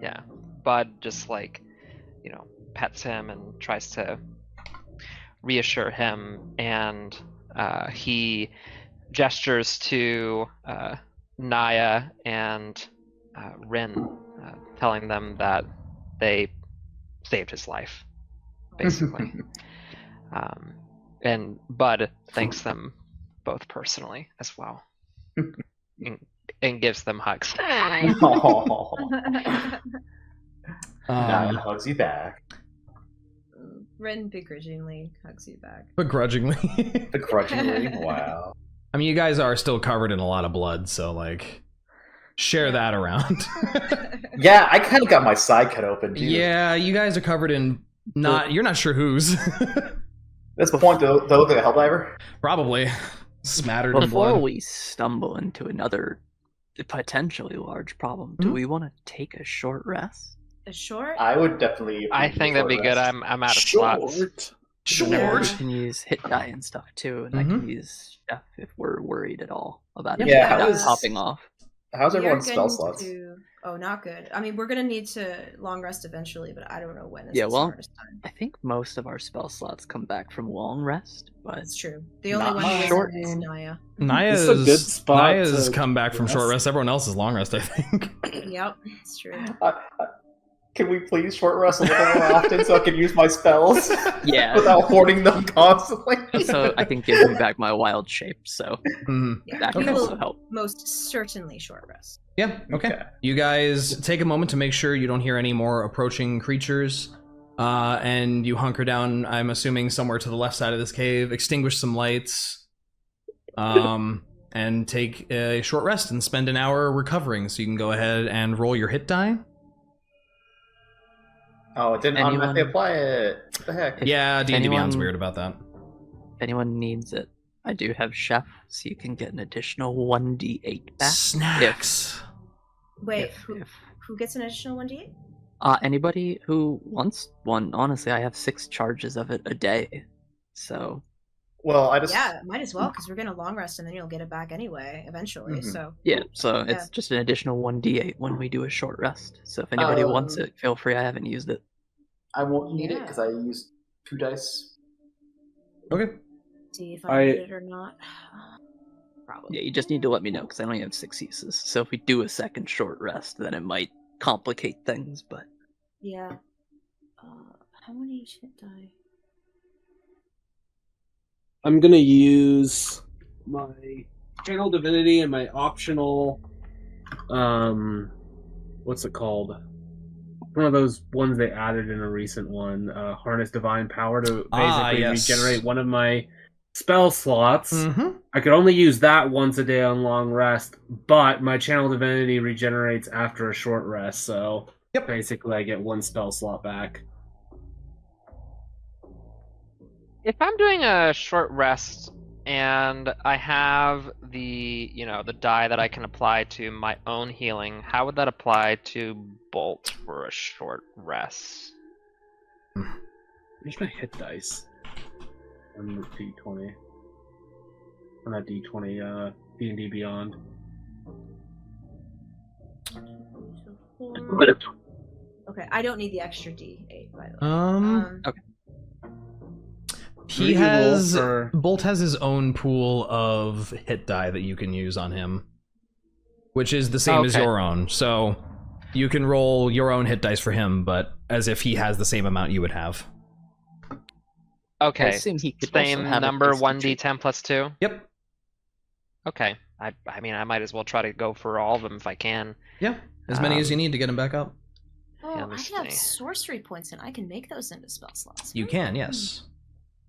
S8: Yeah. Bud just pets him and tries to reassure him, and he gestures to Niah and Rinn, telling them that they saved his life, basically. And Bud thanks them both personally as well, and gives them hugs.
S3: Hugs you back.
S4: Rinn begrudgingly hugs you back.
S1: Begrudgingly.
S3: Begrudgingly, wow.
S1: I mean, you guys are still covered in a lot of blood, so, share that around.
S3: Yeah, I kind of got my side cut open, too.
S1: Yeah, you guys are covered in you're not sure whose.
S3: That's the point, though, look like a Helldiver?
S1: Probably. Smattered in
S6: Before
S1: blood.
S6: we stumble into another potentially large problem, do we want to take a short rest?
S4: A short?
S3: I would definitely...
S8: I think that'd be good. I'm out of slots.
S6: Remember, we can use hit die and stuff too, and I can use Chef if we're worried at all about it.
S3: Yeah, how is-
S6: popping off.
S3: How's
S4: We are
S3: everyone's spell
S4: going
S3: slots?
S4: Oh, not good. I mean, we're gonna need to long rest eventually, but I don't know when. Is
S6: Yeah,
S4: the
S6: well,
S4: smartest time.
S6: I think most of our spell slots come back from long rest, but
S4: That's true. The only
S3: Not
S4: one who isn't
S6: short.
S4: is Niah.
S1: Naya's,
S5: It's a good spot
S1: Naya's
S5: to
S1: come back from short
S5: rest.
S1: rest. Everyone else is long rest, I think.
S4: Yep, it's true.
S3: Can we please short rest a little more often so I can use my spells
S6: yeah.
S3: without hoarding them constantly?
S6: So I think gives me back my wild shape, so
S1: Mhm.
S4: Yeah,
S6: that
S4: we
S6: can
S4: will
S6: also help.
S4: most certainly short rest.
S1: Yeah, okay.
S3: Okay.
S1: You guys take a moment to make sure you don't hear any more approaching creatures. And you hunker down, I'm assuming, somewhere to the left side of this cave, extinguish some lights, and take a short rest and spend an hour recovering. So you can go ahead and roll your hit die.
S3: Oh, it didn't
S6: Anyone-
S3: automatically apply it. What the heck?
S1: Yeah, D&D Beyond's
S6: anyone-
S1: weird about that.
S6: If anyone needs it, I do have Chef, so you can get an additional 1d8 back.
S1: Snacks.
S4: Wait,
S6: If-
S4: who,
S6: if-
S4: who gets an additional 1d8?
S6: Anybody who wants one, honestly, I have 6 charges of it a day. So
S3: Well, I just
S4: Yeah, might as well, because we're gonna long rest and then you'll get it back anyway, eventually.
S3: Mhm.
S4: So
S6: Yeah, so
S4: Yeah.
S6: it's just an additional 1d8 when we do a short rest. So if anybody wants it, feel free. I haven't used it.
S5: I won't need it
S4: Yeah.
S5: because I used 2 dice.
S1: Okay.
S4: see if I need it or not. Probably.
S6: Yeah, you just need to let me know because I only have 6 uses. So if we do a second short rest, then it might complicate things. But
S4: Yeah. How many hit die?
S5: I'm gonna use my Channel Divinity and my optional, what's it called? One of those ones they added in a recent one, Harness Divine Power, to basically regenerate one of my spell slots.
S1: Mm-hmm.
S5: I could only use that once a day on long rest, but my Channel Divinity regenerates after a short rest, so basically I get 1 spell slot back.
S8: If I'm doing a short rest and I have the, the die that I can apply to my own healing, how would that apply to Bolt for a short rest?
S5: Where's my hit dice? On the D20. On that D20, D&D Beyond.
S4: Okay, I don't need the extra D8, by the way.
S6: Okay.
S1: He has Bolt has his own pool of hit die that you can use on him, which is the same as your own. So you can roll your own hit dice for him, but as if he has the same amount you would have.
S8: Okay.
S6: I assume he could
S8: same
S6: also have
S8: number, 1d10 plus 2.
S1: Yep.
S8: Okay. I mean, I might as well try to go for all of them if I can.
S1: Yeah, as many as you need to get him back up.
S4: Oh,
S8: Yeah,
S4: I
S8: let's
S4: have
S8: see.
S4: sorcery points, and I can make those into spell slots.
S1: You can, yes.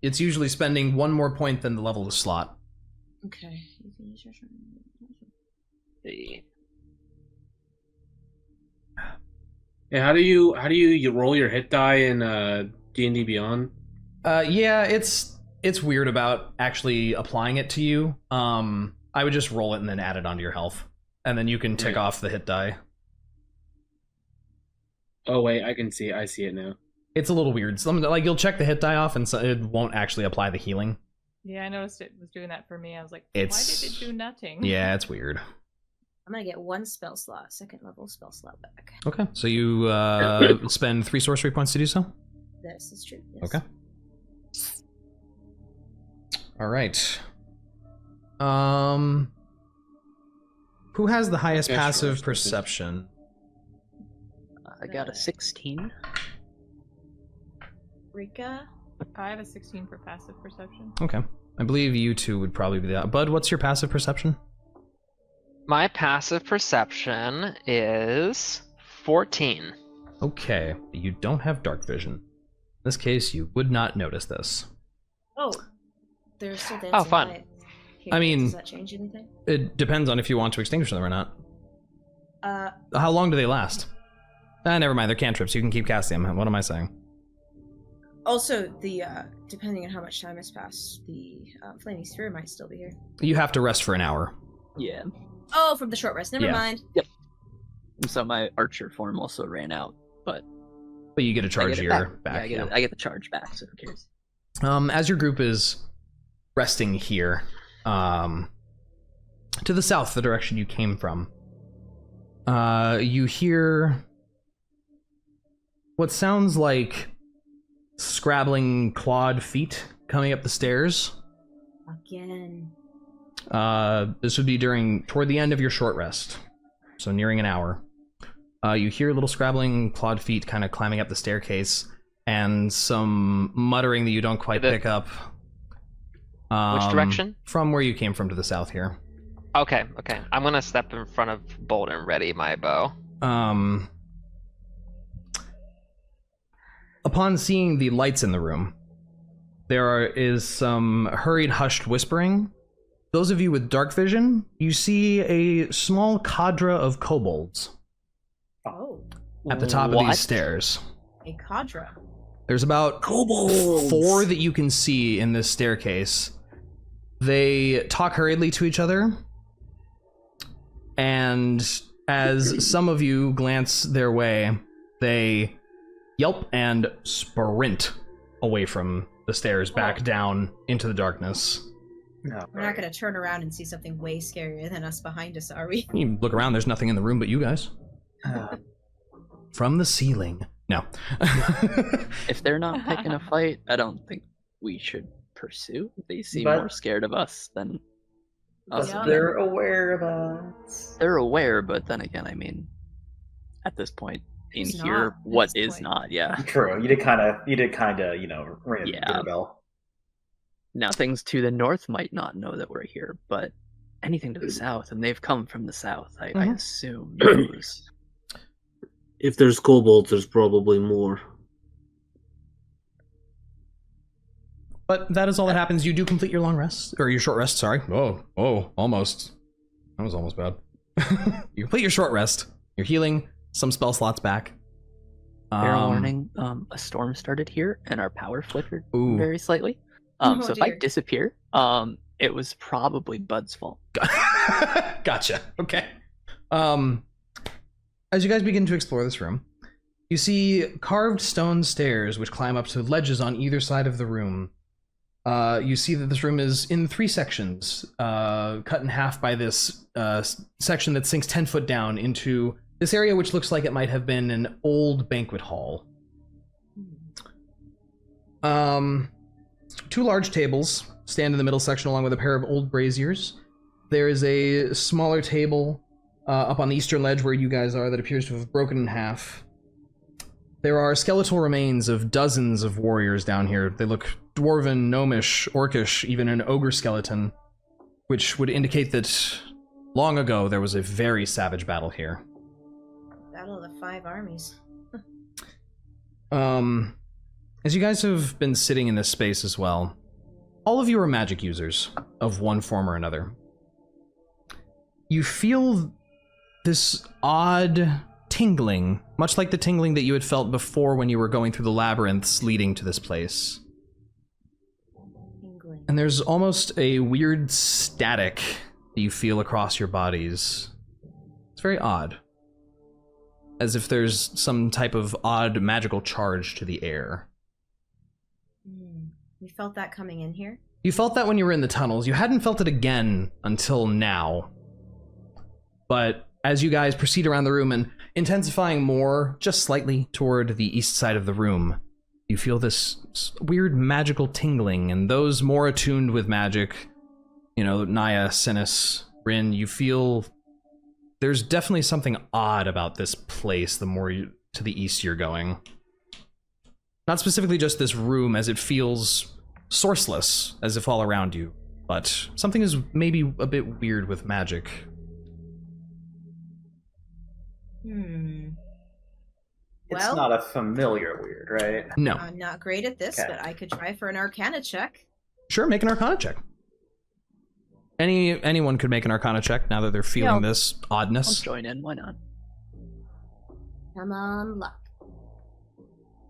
S1: It's usually spending 1 more point than the level of the slot.
S4: Okay.
S5: Yeah, how do you roll your hit die in D&D Beyond?
S1: Yeah, it's weird about actually applying it to you. I would just roll it and then add it onto your health, and then you can tick off the hit die.
S5: Oh wait, I see it now.
S1: It's a little weird. Like, you'll check the hit die off, and so it won't actually apply the healing.
S7: Yeah, I noticed it was doing that for me. I was like, why did it do nothing?
S1: Yeah, it's weird.
S4: I'm gonna get 1 spell slot, 2nd level spell slot back.
S1: Okay, so you spend 3 sorcery points to do so?
S4: This is true. Yes.
S1: Okay. All right. Who has the highest passive perception?
S6: I got a 16.
S4: Reyka?
S7: I have a 16 for passive perception.
S1: Okay. I believe you two would probably be that. Bud, what's your passive perception?
S8: My passive perception is 14.
S1: Okay, you don't have dark vision. In this case, you would not notice this.
S4: Oh, there's still dancing.
S8: Oh, fun.
S4: lights.
S1: I mean,
S4: does that change anything?
S1: It depends on if you want to extinguish them or not. How long do they last? Never mind, they're cantrips. You can keep casting them. What am I saying?
S4: Also, the depending on how much time has passed, the flaming sphere might still be here.
S1: You have to rest for an hour.
S6: Yeah.
S4: Oh, from the short rest. Never mind.
S6: Yep. And so my archer form also ran out, but
S1: you get a charge year back.
S6: Yeah, I get the charge back, so who cares?
S1: As your group is resting here, to the south, the direction you came from, you hear what sounds like scrabbling clawed feet coming up the stairs.
S4: Again.
S1: This would be toward the end of your short rest, so nearing an hour. You hear little scrabbling clawed feet kind of climbing up the staircase, and some muttering that you don't quite pick up.
S8: Which direction?
S1: From where you came from to the south here.
S8: Okay. I'm gonna step in front of Bolt and ready my bow.
S1: Upon seeing the lights in the room, there is some hurried, hushed whispering. Those of you with dark vision, you see a small cadre of kobolds.
S4: Oh.
S1: At the top of these stairs.
S4: A cadre.
S1: There's about
S5: kobolds.
S1: 4 that you can see in this staircase. They talk hurriedly to each other, and as some of you glance their way, they yelp and sprint away from the stairs back down into the darkness.
S3: No,
S4: We're not going to turn around and see something way scarier than us behind us, are we?
S1: You look around, there's nothing in the room but you guys. From the ceiling. No.
S6: If they're not picking a fight, I don't think we should pursue. They seem
S3: But-
S6: more scared of us than us.
S4: Yeah.
S3: They're aware of us.
S6: They're aware, but then again, I mean, at this point in
S4: It's
S6: here,
S4: not, at
S6: what
S4: this
S6: is
S4: point.
S6: not? Yeah.
S3: True. You did kind of, ring
S6: Yeah.
S3: the doorbell.
S6: Now things to the north might not know that we're here, but anything to the south, and they've come from the south, I assume knows.
S9: If there's kobolds, there's probably more.
S1: But that is all that happens. You do complete your long rest, or your short rest, sorry. Oh, almost. That was almost bad. You complete your short rest. You're healing, some spell slots back.
S6: Fair warning, a storm started here, and our power flickered
S1: Ooh.
S6: very slightly.
S4: Oh,
S6: So if I
S4: dear.
S6: disappear, it was probably Bud's fault.
S1: Gotcha. Okay. As you guys begin to explore this room, you see carved stone stairs which climb up to ledges on either side of the room. You see that this room is in 3 sections, cut in half by this section that sinks 10 foot down into this area which looks like it might have been an old banquet hall. 2 large tables stand in the middle section along with a pair of old braziers. There is a smaller table up on the eastern ledge where you guys are that appears to have broken in half. There are skeletal remains of dozens of warriors down here. They look dwarven, gnomish, orcish, even an ogre skeleton, which would indicate that long ago there was a very savage battle here.
S4: Battle of the 5 armies.
S1: As you guys have been sitting in this space as well, all of you are magic users of one form or another. You feel this odd tingling, much like the tingling that you had felt before when you were going through the labyrinths leading to this place.
S4: England.
S1: And there's almost a weird static that you feel across your bodies. It's very odd. As if there's some type of odd magical charge to the air.
S4: You felt that coming in here?
S1: You felt that when you were in the tunnels. You hadn't felt it again until now. But as you guys proceed around the room and intensifying more, just slightly toward the east side of the room, you feel this weird magical tingling, and those more attuned with magic, Niah, Synas, Rinn, you feel there's definitely something odd about this place the more to the east you're going. Not specifically just this room, as it feels sourceless, as if all around you, but something is maybe a bit weird with magic.
S3: It's
S4: Well-
S3: not a familiar weird, right?
S1: No.
S4: I'm not great at this,
S3: Okay.
S4: but I could try for an Arcana check.
S1: Sure, make an Arcana check. Anyone could make an Arcana check now that they're feeling
S6: Yeah,
S1: this
S6: I'll
S1: oddness.
S6: join in. Why not?
S4: Come on, luck.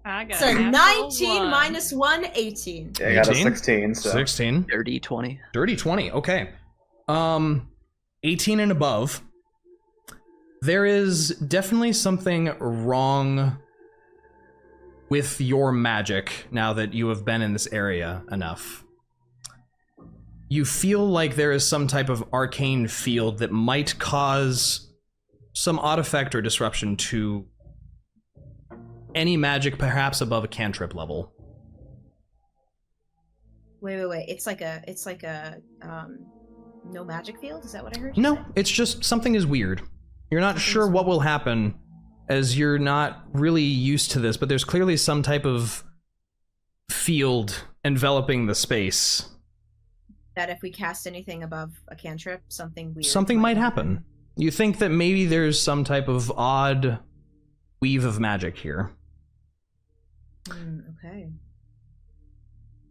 S7: I got
S4: So
S7: a natural
S4: 19
S7: one.
S4: minus 1, 18.
S3: Yeah, I got a
S1: 18?
S3: 16, so
S1: 16.
S6: Dirty 20.
S1: Dirty 20, okay. 18 and above. There is definitely something wrong with your magic now that you have been in this area enough. You feel like there is some type of arcane field that might cause some odd effect or disruption to any magic perhaps above a cantrip level.
S4: Wait. It's like a no magic field? Is that what I heard?
S1: No, it's just something is weird. You're not sure what will happen as you're not really used to this, but there's clearly some type of field enveloping the space.
S4: That if we cast anything above a cantrip, something weird.
S1: Something might happen. You think that maybe there's some type of odd weave of magic here.
S4: Okay.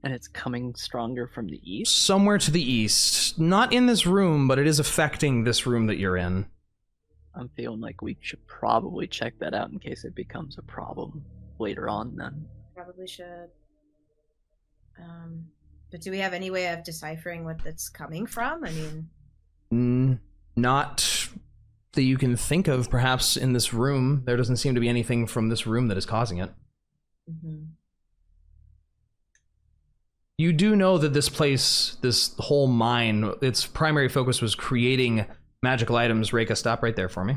S6: And it's coming stronger from the east?
S1: Somewhere to the east. Not in this room, but it is affecting this room that you're in.
S6: I'm feeling like we should probably check that out in case it becomes a problem later on then.
S4: Probably should. But do we have any way of deciphering what that's coming from? I mean...
S1: Not that you can think of, perhaps, in this room. There doesn't seem to be anything from this room that is causing it. You do know that this place, this whole mine, its primary focus was creating magical items. Reyka, stop right there for me.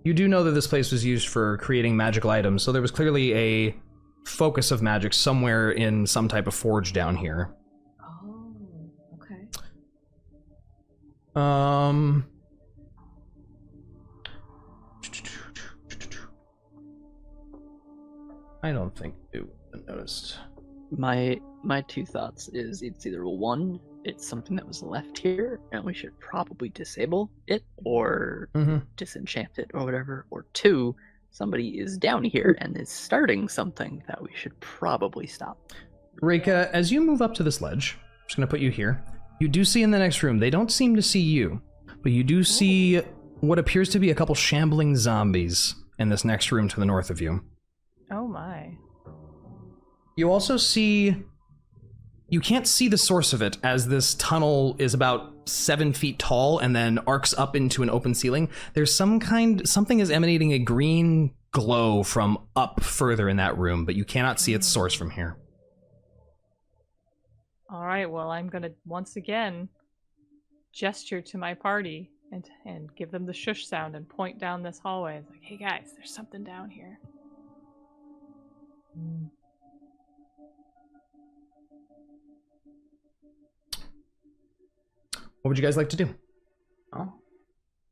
S1: You do know that this place was used for creating magical items, so there was clearly a focus of magic somewhere in some type of forge down here.
S4: Oh, okay.
S1: I don't think it would have noticed.
S6: My two thoughts is it's either one, it's something that was left here and we should probably disable it or disenchant it or whatever, or two, somebody is down here and is starting something that we should probably stop.
S1: Reyka, as you move up to this ledge, I'm just going to put you here, you do see in the next room, they don't seem to see you, but you do see what appears to be a couple shambling zombies in this next room to the north of you.
S7: Oh my.
S1: You also see... You can't see the source of it, as this tunnel is about 7 feet tall and then arcs up into an open ceiling. There's something is emanating a green glow from up further in that room, but you cannot see its source from here.
S7: Alright, well, I'm gonna once again gesture to my party and give them the shush sound and point down this hallway. It's like, hey guys, there's something down here.
S1: What would you guys like to do?
S3: Oh.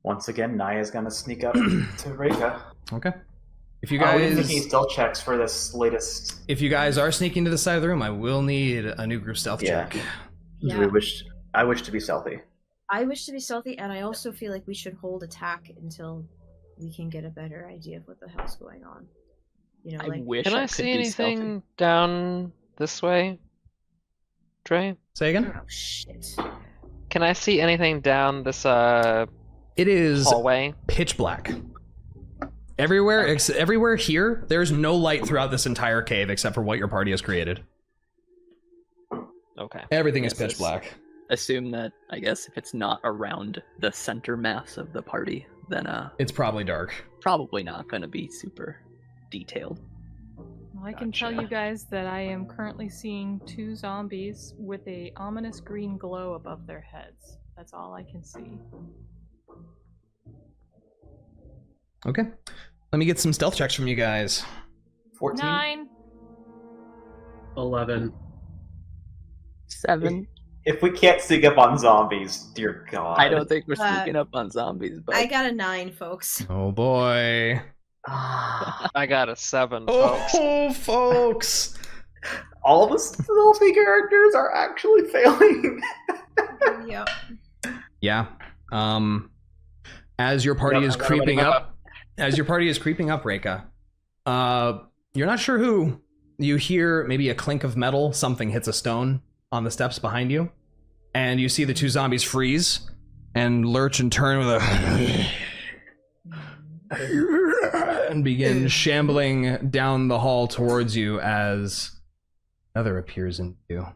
S3: Once again, Niah's gonna sneak up to Reyka.
S1: Okay. If you
S3: We're
S1: guys...
S3: making stealth checks for this latest...
S1: If you guys are sneaking to the side of the room, I will need a new group stealth check.
S4: Yeah.
S3: I wish to be stealthy.
S4: I wish to be stealthy, and I also feel like we should hold attack until we can get a better idea of what the hell's going on. You know,
S6: I
S4: like...
S6: wish
S8: Can I
S6: could
S8: see
S6: be
S8: anything
S6: stealthy.
S8: down this way, Trey?
S1: Say again?
S4: Oh, shit.
S8: Can I see anything down this
S1: It is
S8: hallway?
S1: pitch black. Everywhere, everywhere here, there's no light throughout this entire cave except for what your party has created.
S8: Okay.
S1: Everything is
S6: Yes,
S1: pitch
S6: yes.
S1: black.
S6: Assume that, I guess, if it's not around the center mass of the party, then
S1: It's probably dark.
S6: probably not going to be super detailed.
S7: Well, I can tell you guys that I am currently seeing 2 zombies with a ominous green glow above their heads. That's all I can see.
S1: Okay. Let me get some stealth checks from you guys.
S3: 14?
S7: 9.
S9: 11.
S6: 7.
S3: If we can't sneak up on zombies, dear God.
S6: I don't think we're sneaking up on zombies, but
S4: I got a 9, folks.
S1: Oh boy.
S8: I got a 7, folks.
S1: Oh, folks.
S3: All the stealthy characters are actually failing.
S4: Yep.
S1: Yeah. As your party is creeping up, Reyka, you're not sure who. You hear maybe a clink of metal, something hits a stone on the steps behind you, and you see the 2 zombies freeze and lurch and turn with a and begin shambling down the hall towards you as another appears in view.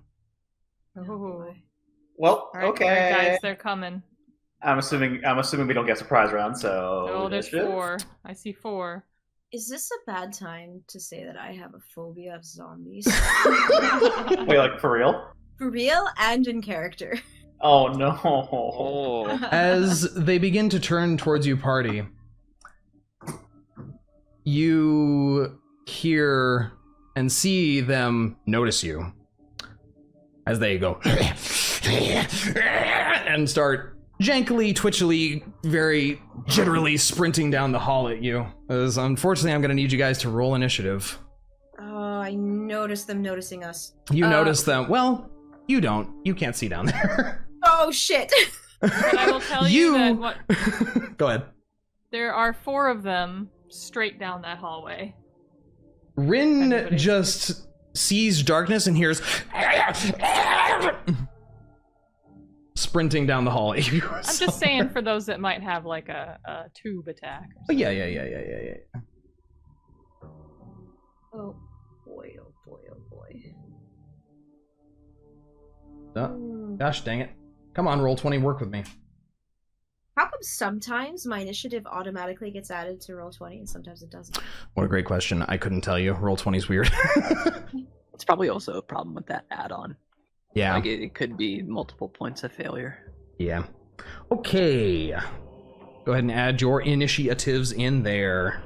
S7: Oh.
S3: Well,
S7: Alright,
S3: okay.
S7: guys, they're coming.
S3: I'm assuming we don't get surprise round, so...
S7: Oh, there's
S3: initiative?
S7: 4. I see 4.
S4: Is this a bad time to say that I have a phobia of zombies?
S3: Wait, like, for real?
S4: For real and in character.
S3: Oh, no.
S8: Oh.
S1: As they begin to turn towards you, party, you hear and see them notice you as they go and start jankily, twitchily, very jitterily sprinting down the hall at you. As unfortunately, I'm going to need you guys to roll initiative.
S4: Oh, I noticed them noticing us.
S1: You notice them. Well, you don't. You can't see down there.
S4: Oh, shit.
S7: But I will tell you that what
S1: Go ahead.
S7: there are 4 of them straight down that hallway.
S1: Rinn just sees darkness and hears sprinting down the hall at you.
S7: I'm just saying for those that might have like a tube attack. Or
S1: Oh, yeah.
S4: Oh boy, oh boy, oh boy.
S1: Oh, gosh dang it. Come on, roll 20, work with me.
S4: How come Sometimes my initiative automatically gets added to Roll20, and sometimes it doesn't.
S1: What a great question. I couldn't tell you. Roll20 is weird.
S6: It's probably also a problem with that add-on.
S1: Yeah.
S6: Like it could be multiple points of failure.
S1: Yeah. Okay. Go ahead and add your initiatives in there.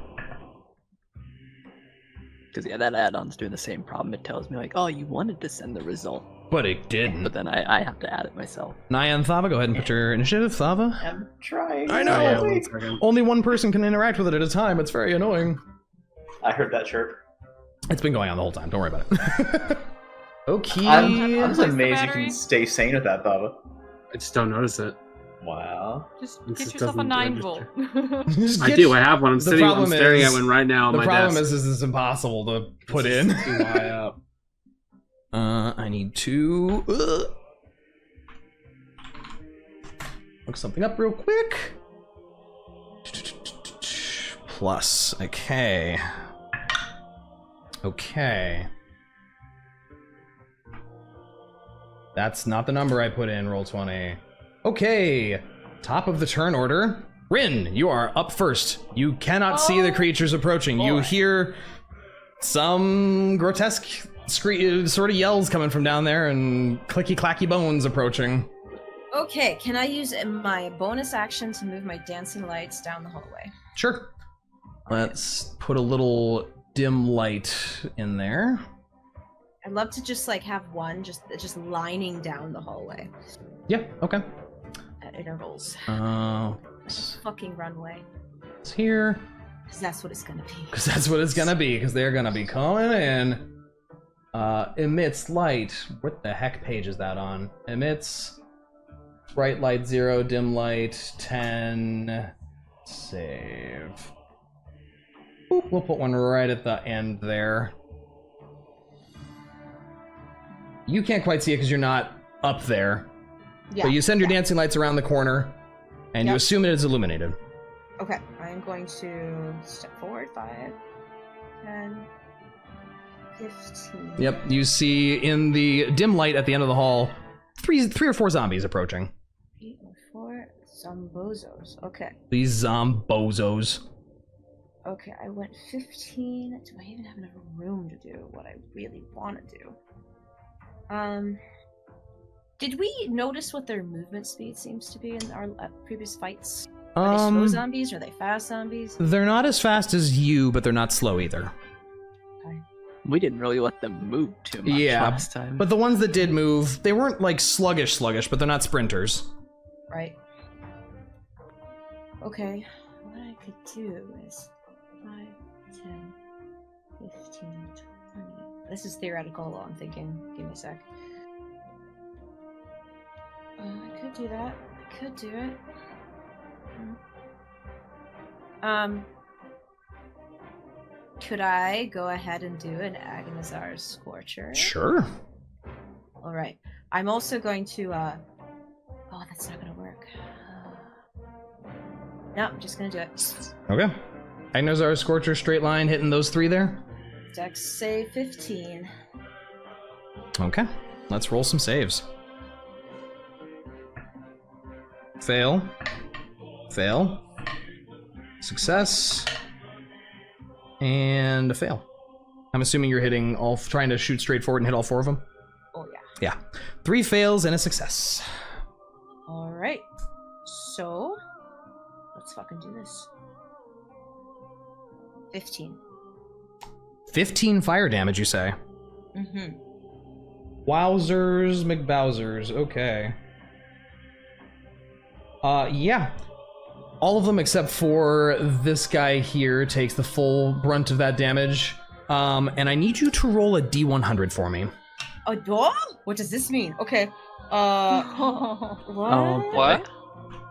S6: Because yeah, that add-on's doing the same problem. It tells me like, oh, you wanted to send the result,
S1: but it didn't.
S6: But then I have to add it myself.
S1: Niah and Thava, go ahead and put your initiative. Thava.
S3: I'm trying.
S1: I know. Only one person can interact with it at a time. It's very annoying.
S3: I heard that chirp.
S1: It's been going on the whole time. Don't worry about it. Okay.
S3: I'm just amazed you can stay sane with that, Thava.
S9: I just don't notice it.
S3: Wow.
S7: Just
S9: It
S7: get
S9: just
S7: yourself a
S9: doesn't
S7: 9-volt.
S9: I do. I have one. I'm staring at one right now on my desk.
S1: The problem is it's impossible to put in.
S9: Too high up.
S1: I need to look something up real quick. Plus, okay. Okay. That's not the number I put in, Roll20. Okay. Top of the turn order. Rinn, you are up first. You cannot see the creatures approaching. Boy. You hear some grotesque sort of yells coming from down there and clicky-clacky bones approaching.
S4: Okay, can I use my bonus action to move my dancing lights down the hallway?
S1: Sure. Let's put a little dim light in there.
S4: I'd love to just like have one just lining down the hallway.
S1: Yeah, okay.
S4: At intervals. Fucking runway.
S1: It's here.
S4: Because that's what it's gonna be.
S1: Because that's what it's gonna be, because they're gonna be coming in. Emits light. What the heck page is that on? Emits bright light 0, dim light 10. Save. Boop, we'll put one right at the end there. You can't quite see it because you're not up there. Yeah, but you send your dancing lights around the corner, and you assume it is illuminated.
S4: Okay, I'm going to step forward 5, 10, 15.
S1: Yep, you see in the dim light at the end of the hall, three or four zombies approaching.
S4: 3 or 4 zombozos. Okay.
S1: These zombozos.
S4: Okay, I went 15. Do I even have enough room to do what I really want to do? Did we notice what their movement speed seems to be in our previous fights? Are they slow zombies? Are they fast zombies?
S1: They're not as fast as you, but they're not slow either.
S6: Okay. We didn't really let them move too much last time.
S1: But the ones that did move, they weren't like sluggish, but they're not sprinters.
S4: Right. Okay, what I could do is 5, 10, 15, 20. This is theoretical, I'm thinking. Give me a sec. I could do that. I could do it. Could I go ahead and do an Agonizar's Scorcher?
S1: Sure.
S4: Alright. I'm also going to, oh, that's not gonna work. No, I'm just gonna do it.
S1: Okay. Agonizar's Scorcher, straight line, hitting those 3 there.
S4: Dex save 15.
S1: Okay. Let's roll some saves. Fail. Fail. Success. And a fail. I'm assuming you're hitting trying to shoot straight forward and hit all 4 of them?
S4: Oh, yeah.
S1: Yeah. 3 fails and a success.
S4: Alright. So, let's fucking do this. 15.
S1: 15 fire damage, you say?
S4: Mm-hmm.
S1: Wowzers McBowzers. Okay. Yeah. All of them except for this guy here takes the full brunt of that damage. And I need you to roll a D100 for me.
S4: A door? What does this mean? Okay. What?
S8: What?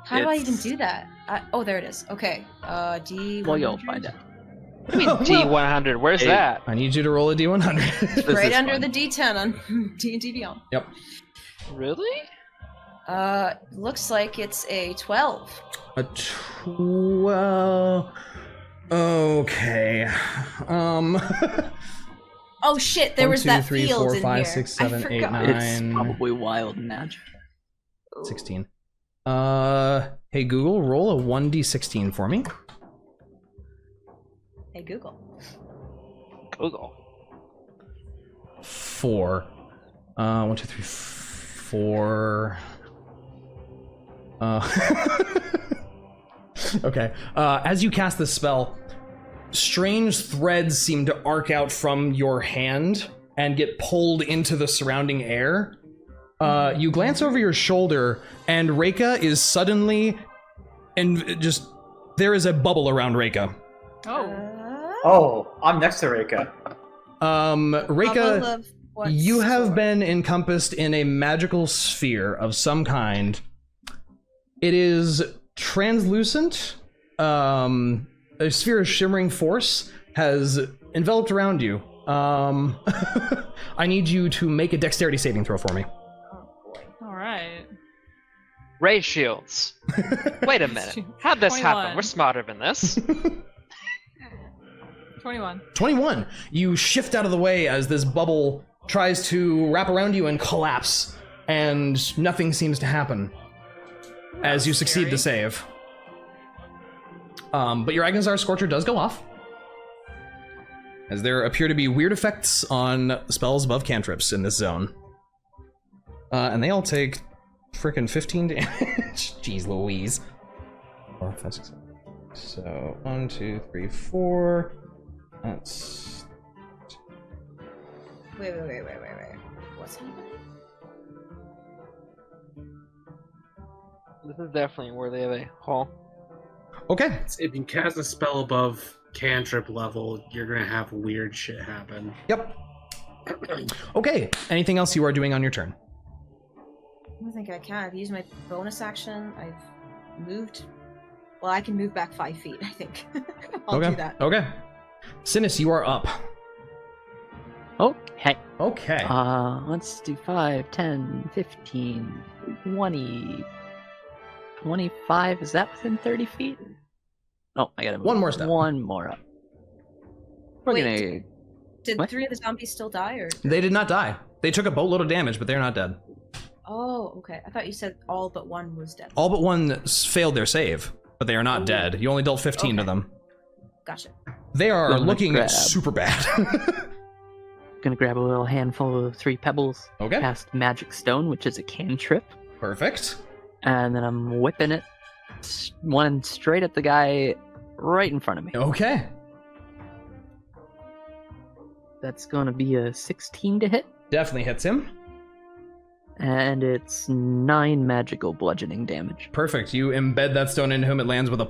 S4: How do I even do that? Oh, there it is. Okay. D100.
S6: Well, you'll find out.
S8: What do you mean D100? Where's that?
S1: I need you to roll a D100.
S4: Right under the D10 on D&D Beyond.
S1: Yep.
S8: Really?
S4: Looks like it's a 12.
S1: A 12. Okay.
S4: Oh shit! There was that
S1: 3,
S4: field
S1: 4,
S4: in
S1: 5,
S4: here.
S1: 6, 7, 8, 9.
S6: It's probably wild and natural.
S1: 16. Hey Google, roll a 1d16 for me.
S4: Hey Google.
S8: Google.
S1: 4. 1, 2, 3, 4. Okay. As you cast this spell, strange threads seem to arc out from your hand and get pulled into the surrounding air. You glance over your shoulder, and Reyka is suddenly, and just there is a bubble around Reyka.
S3: Oh, I'm next to Reyka.
S1: Reyka, you have been encompassed in a magical sphere of some kind. It is translucent. A sphere of shimmering force has enveloped around you. I need you to make a dexterity saving throw for me.
S7: All right.
S8: Ray shields. Wait a minute. How'd this
S7: 21.
S8: happen? We're smarter than this.
S7: 21.
S1: 21. You shift out of the way as this bubble tries to wrap around you and collapse, and nothing seems to happen as you succeed to save. But your Agnazar Scorcher does go off, as there appear to be weird effects on spells above cantrips in this zone. And they all take frickin' 15 damage. Jeez Louise. 4, 5, 6, 7. So 1, 2, 3, 4. That's...
S4: Wait. What's happening?
S8: This is definitely worthy of a haul.
S1: Okay.
S9: If you cast a spell above cantrip level, you're gonna have weird shit happen.
S1: Yep. Okay. Anything else you are doing on your turn?
S4: I don't think I can. I've used my bonus action. I've moved. Well, I can move back 5 feet, I think. I'll do that.
S1: Okay. Synas, you are up.
S6: Okay.
S1: Okay.
S6: Let's do 5, 10, 15, 20, 25. Is that within 30 feet? Oh, I gotta move.
S1: One more step.
S6: One more up. We're
S4: Wait, Did
S6: What?
S4: 3 of the zombies still die, or?
S1: They did not die. They took a boatload of damage, but they're not dead.
S4: Oh, okay. I thought you said all but 1 was dead.
S1: All but 1 failed their save, but they are not dead. You only dealt 15 to them.
S4: Gotcha.
S1: They are
S6: Gonna
S1: looking
S6: grab.
S1: super bad.
S6: Gonna grab a little handful of 3 pebbles.
S1: Okay.
S6: Cast Magic Stone, which is a cantrip.
S1: Perfect.
S6: And then I'm whipping it. One straight at the guy right in front of me.
S1: Okay.
S6: That's gonna be a 16 to hit.
S1: Definitely hits him.
S6: And it's 9 magical bludgeoning damage.
S1: Perfect. You embed that stone into him. It lands with a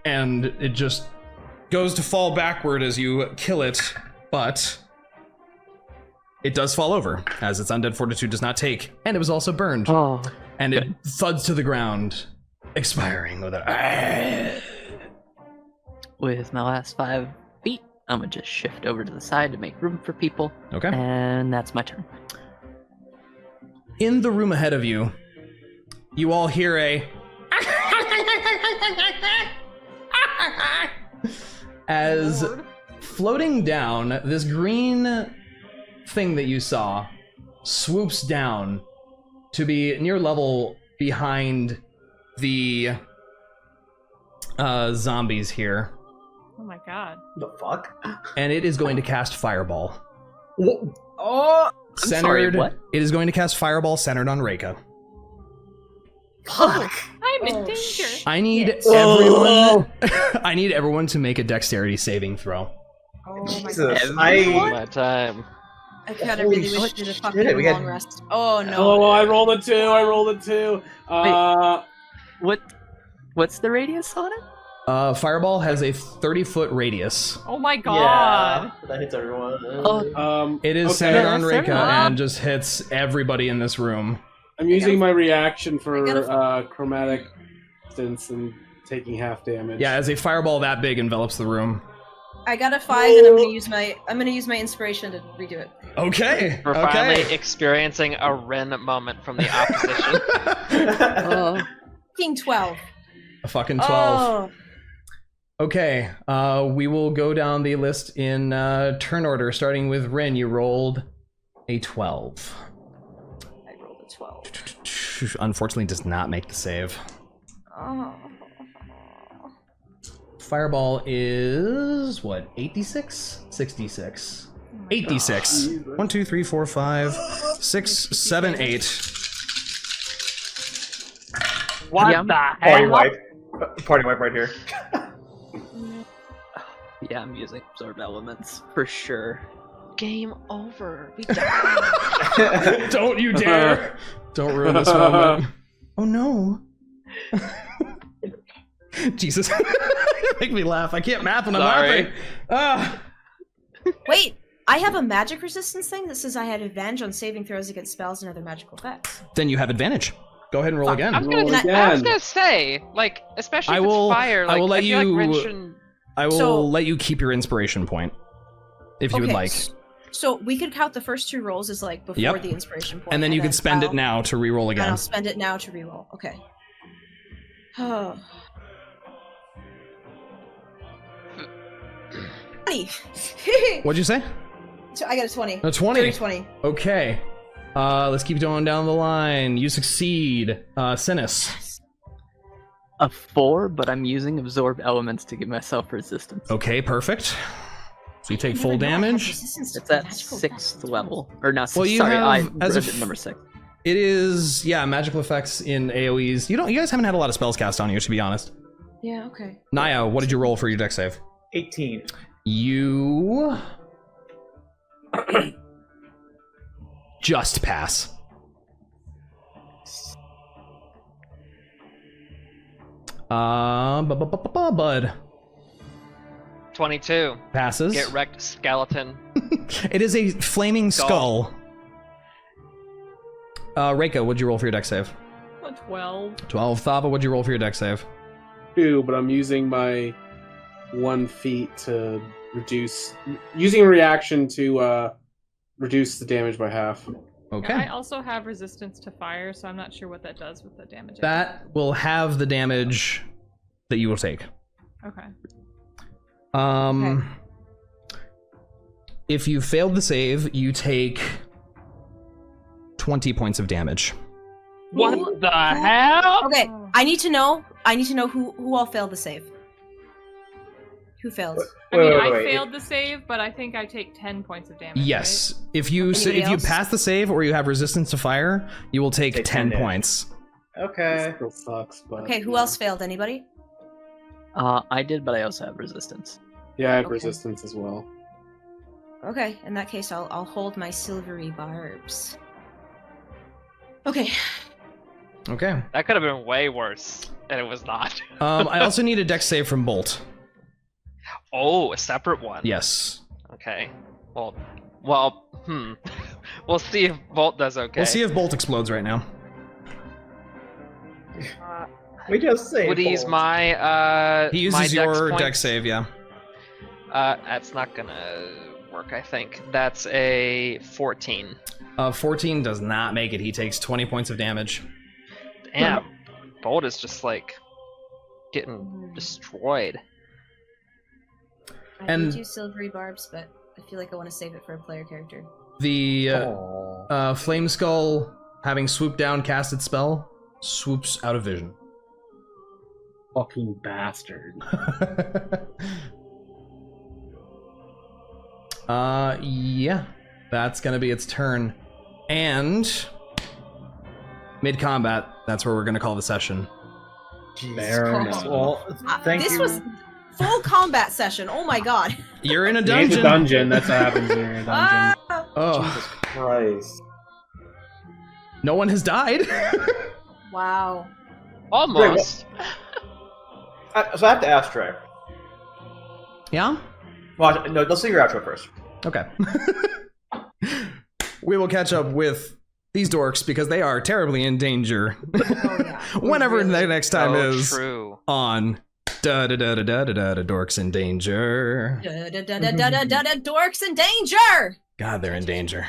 S1: and it just goes to fall backward as you kill it, but it does fall over, as its undead fortitude does not take, and it was also burned.
S6: Oh.
S1: And it thuds to the ground, expiring with a...
S6: With my last 5 feet, I'm gonna just shift over to the side to make room for people.
S1: Okay.
S6: And that's my turn.
S1: In the room ahead of you, you all hear a... as floating down, this green thing that you saw swoops down to be near level behind the zombies here.
S7: Oh my god.
S3: The fuck?
S1: And it is going to cast Fireball.
S3: Oh!
S1: Centered.
S6: what?
S1: It is going to cast Fireball centered on Reyka.
S3: Fuck!
S7: I'm in danger.
S1: I need everyone. I need everyone to make a dexterity saving throw.
S4: Oh my
S3: Jesus,
S4: god.
S8: My time.
S4: I kinda
S3: Holy
S4: really wish I did a
S3: shit,
S4: fucking
S3: we had-
S4: long rest. Oh no.
S5: Oh, I rolled a 2.
S6: What's the radius on it?
S1: Fireball has a 30-foot radius.
S7: Oh my god.
S3: Yeah, that hits everyone.
S1: It is
S5: Okay.
S1: centered on
S6: That's
S1: Reyka
S6: everyone.
S1: and just hits everybody in this room.
S5: I'm using my reaction
S4: I
S5: for
S4: gotta-
S5: chromatic distance and taking half damage.
S1: Yeah, as a fireball that big envelops the room.
S4: I got a 5 and I'm gonna use my inspiration to redo it.
S1: Okay.
S8: We're
S1: okay.
S8: finally experiencing a Rinn moment from the opposition.
S4: Fucking 12.
S1: A fucking 12.
S4: Oh.
S1: Okay, we will go down the list in turn order, starting with Rinn. You rolled a 12.
S4: I rolled a 12.
S1: unfortunately does not make the save.
S7: Oh.
S1: Fireball is what? 86? 66. 86. 1, 2, 3, 4, 5, 6, 7, 8.
S6: What the
S3: Party wipe. Party wipe right here.
S6: Yeah, I'm using absorb elements for sure.
S8: Game over. We died.
S1: Don't you dare! Don't ruin this moment. Oh no. Jesus. Make me laugh. I can't math when I'm laughing. Ah.
S4: Wait, I have a magic resistance thing that says I had advantage on saving throws against spells and other magical effects.
S1: Then you have advantage. Go ahead and roll again.
S8: I was gonna say, like, especially if it's fire, like,
S1: I will let
S8: feel
S1: you.
S8: like Rinn shouldn't...
S1: I will let you keep your inspiration point, if you would like.
S4: So we could count the first 2 rolls as like before the inspiration point,
S1: and then you could spend it now to re-roll again.
S4: And I'll spend it now to re-roll. Okay. Oh. 20.
S1: What'd you say?
S4: So I got a 20.
S1: A 20.
S4: Dirty 20.
S1: Okay. Let's keep going down the line. You succeed. Synas.
S6: A 4, but I'm using absorb elements to give myself resistance.
S1: Okay, perfect. So you take full damage.
S6: It's at 6th level, or not?
S1: Well, you
S6: sorry,
S1: have,
S6: I
S1: as
S6: read
S1: a
S6: it number 6.
S1: It is, yeah, magical effects in AoEs. You guys haven't had a lot of spells cast on you, to be honest.
S4: Yeah. Okay.
S1: Niah, what did you roll for your dex save?
S3: 18.
S1: You just pass. Bud.
S8: 22.
S1: Passes.
S8: Get wrecked, skeleton.
S1: It is a flaming skull. Reyka, what'd you roll for your dex save?
S7: A 12.
S1: 12. Thava, what'd you roll for your dex save?
S5: 2, but I'm using my 1 feat to reduce, using a reaction to reduce the damage by half.
S1: Okay.
S7: Yeah, I also have resistance to fire, so I'm not sure what that does with the damage.
S1: That will have the damage that you will take.
S7: Okay.
S1: If you failed the save, you take 20 points of damage.
S6: What the hell?
S4: Okay, I need to know who all failed the save. Who failed?
S7: I failed the save, but I think I take 10 points of damage.
S1: Yes.
S7: Right?
S1: If you pass the save or you have resistance to fire, you will take 10 points.
S3: Okay.
S5: Still sucks, but
S4: Okay, who else failed? Anybody?
S6: I did, but I also have resistance.
S5: yeah, I have resistance as well.
S4: Okay, in that case, I'll hold my silvery barbs. Okay.
S1: Okay.
S8: That could have been way worse, and it was not.
S1: I also need a dex save from Bolt.
S8: Oh, a separate one.
S1: Yes.
S8: Okay. Well, We'll see if Bolt does okay.
S1: We'll see if Bolt explodes right now.
S3: We just say
S8: Would he use my
S1: he uses
S8: my
S1: your
S8: dex
S1: dex save, yeah.
S8: That's not gonna work, I think. That's a 14.
S1: 14 does not make it. He takes 20 points of damage.
S8: Damn. Bolt is just like getting destroyed.
S4: I
S1: And-
S4: do silvery barbs, but I feel like I want to save it for a player character.
S1: The Flame Skull, having swooped down, cast its spell, swoops out of vision.
S5: Fucking bastard.
S1: Yeah, that's gonna be its turn. And mid-combat, that's where we're gonna call the session.
S3: Fair enough. Well, thank
S4: this
S3: you.
S4: was full combat session. Oh my god.
S1: You're in a
S5: It's
S1: dungeon.
S5: a dungeon. That's what happens when you're in a dungeon.
S4: Ah!
S1: Oh,
S3: Jesus Christ.
S1: no one has died.
S4: Wow.
S8: Almost.
S3: So I have to ask Trey.
S1: Yeah?
S3: Well, no, let's do your outro first.
S1: Okay. We will catch up with these dorks because they are terribly in danger.
S4: Oh, yeah.
S1: Whenever the next time is
S8: True.
S1: on Dorks in Danger.
S4: Dorks in danger.
S1: God, they're in danger.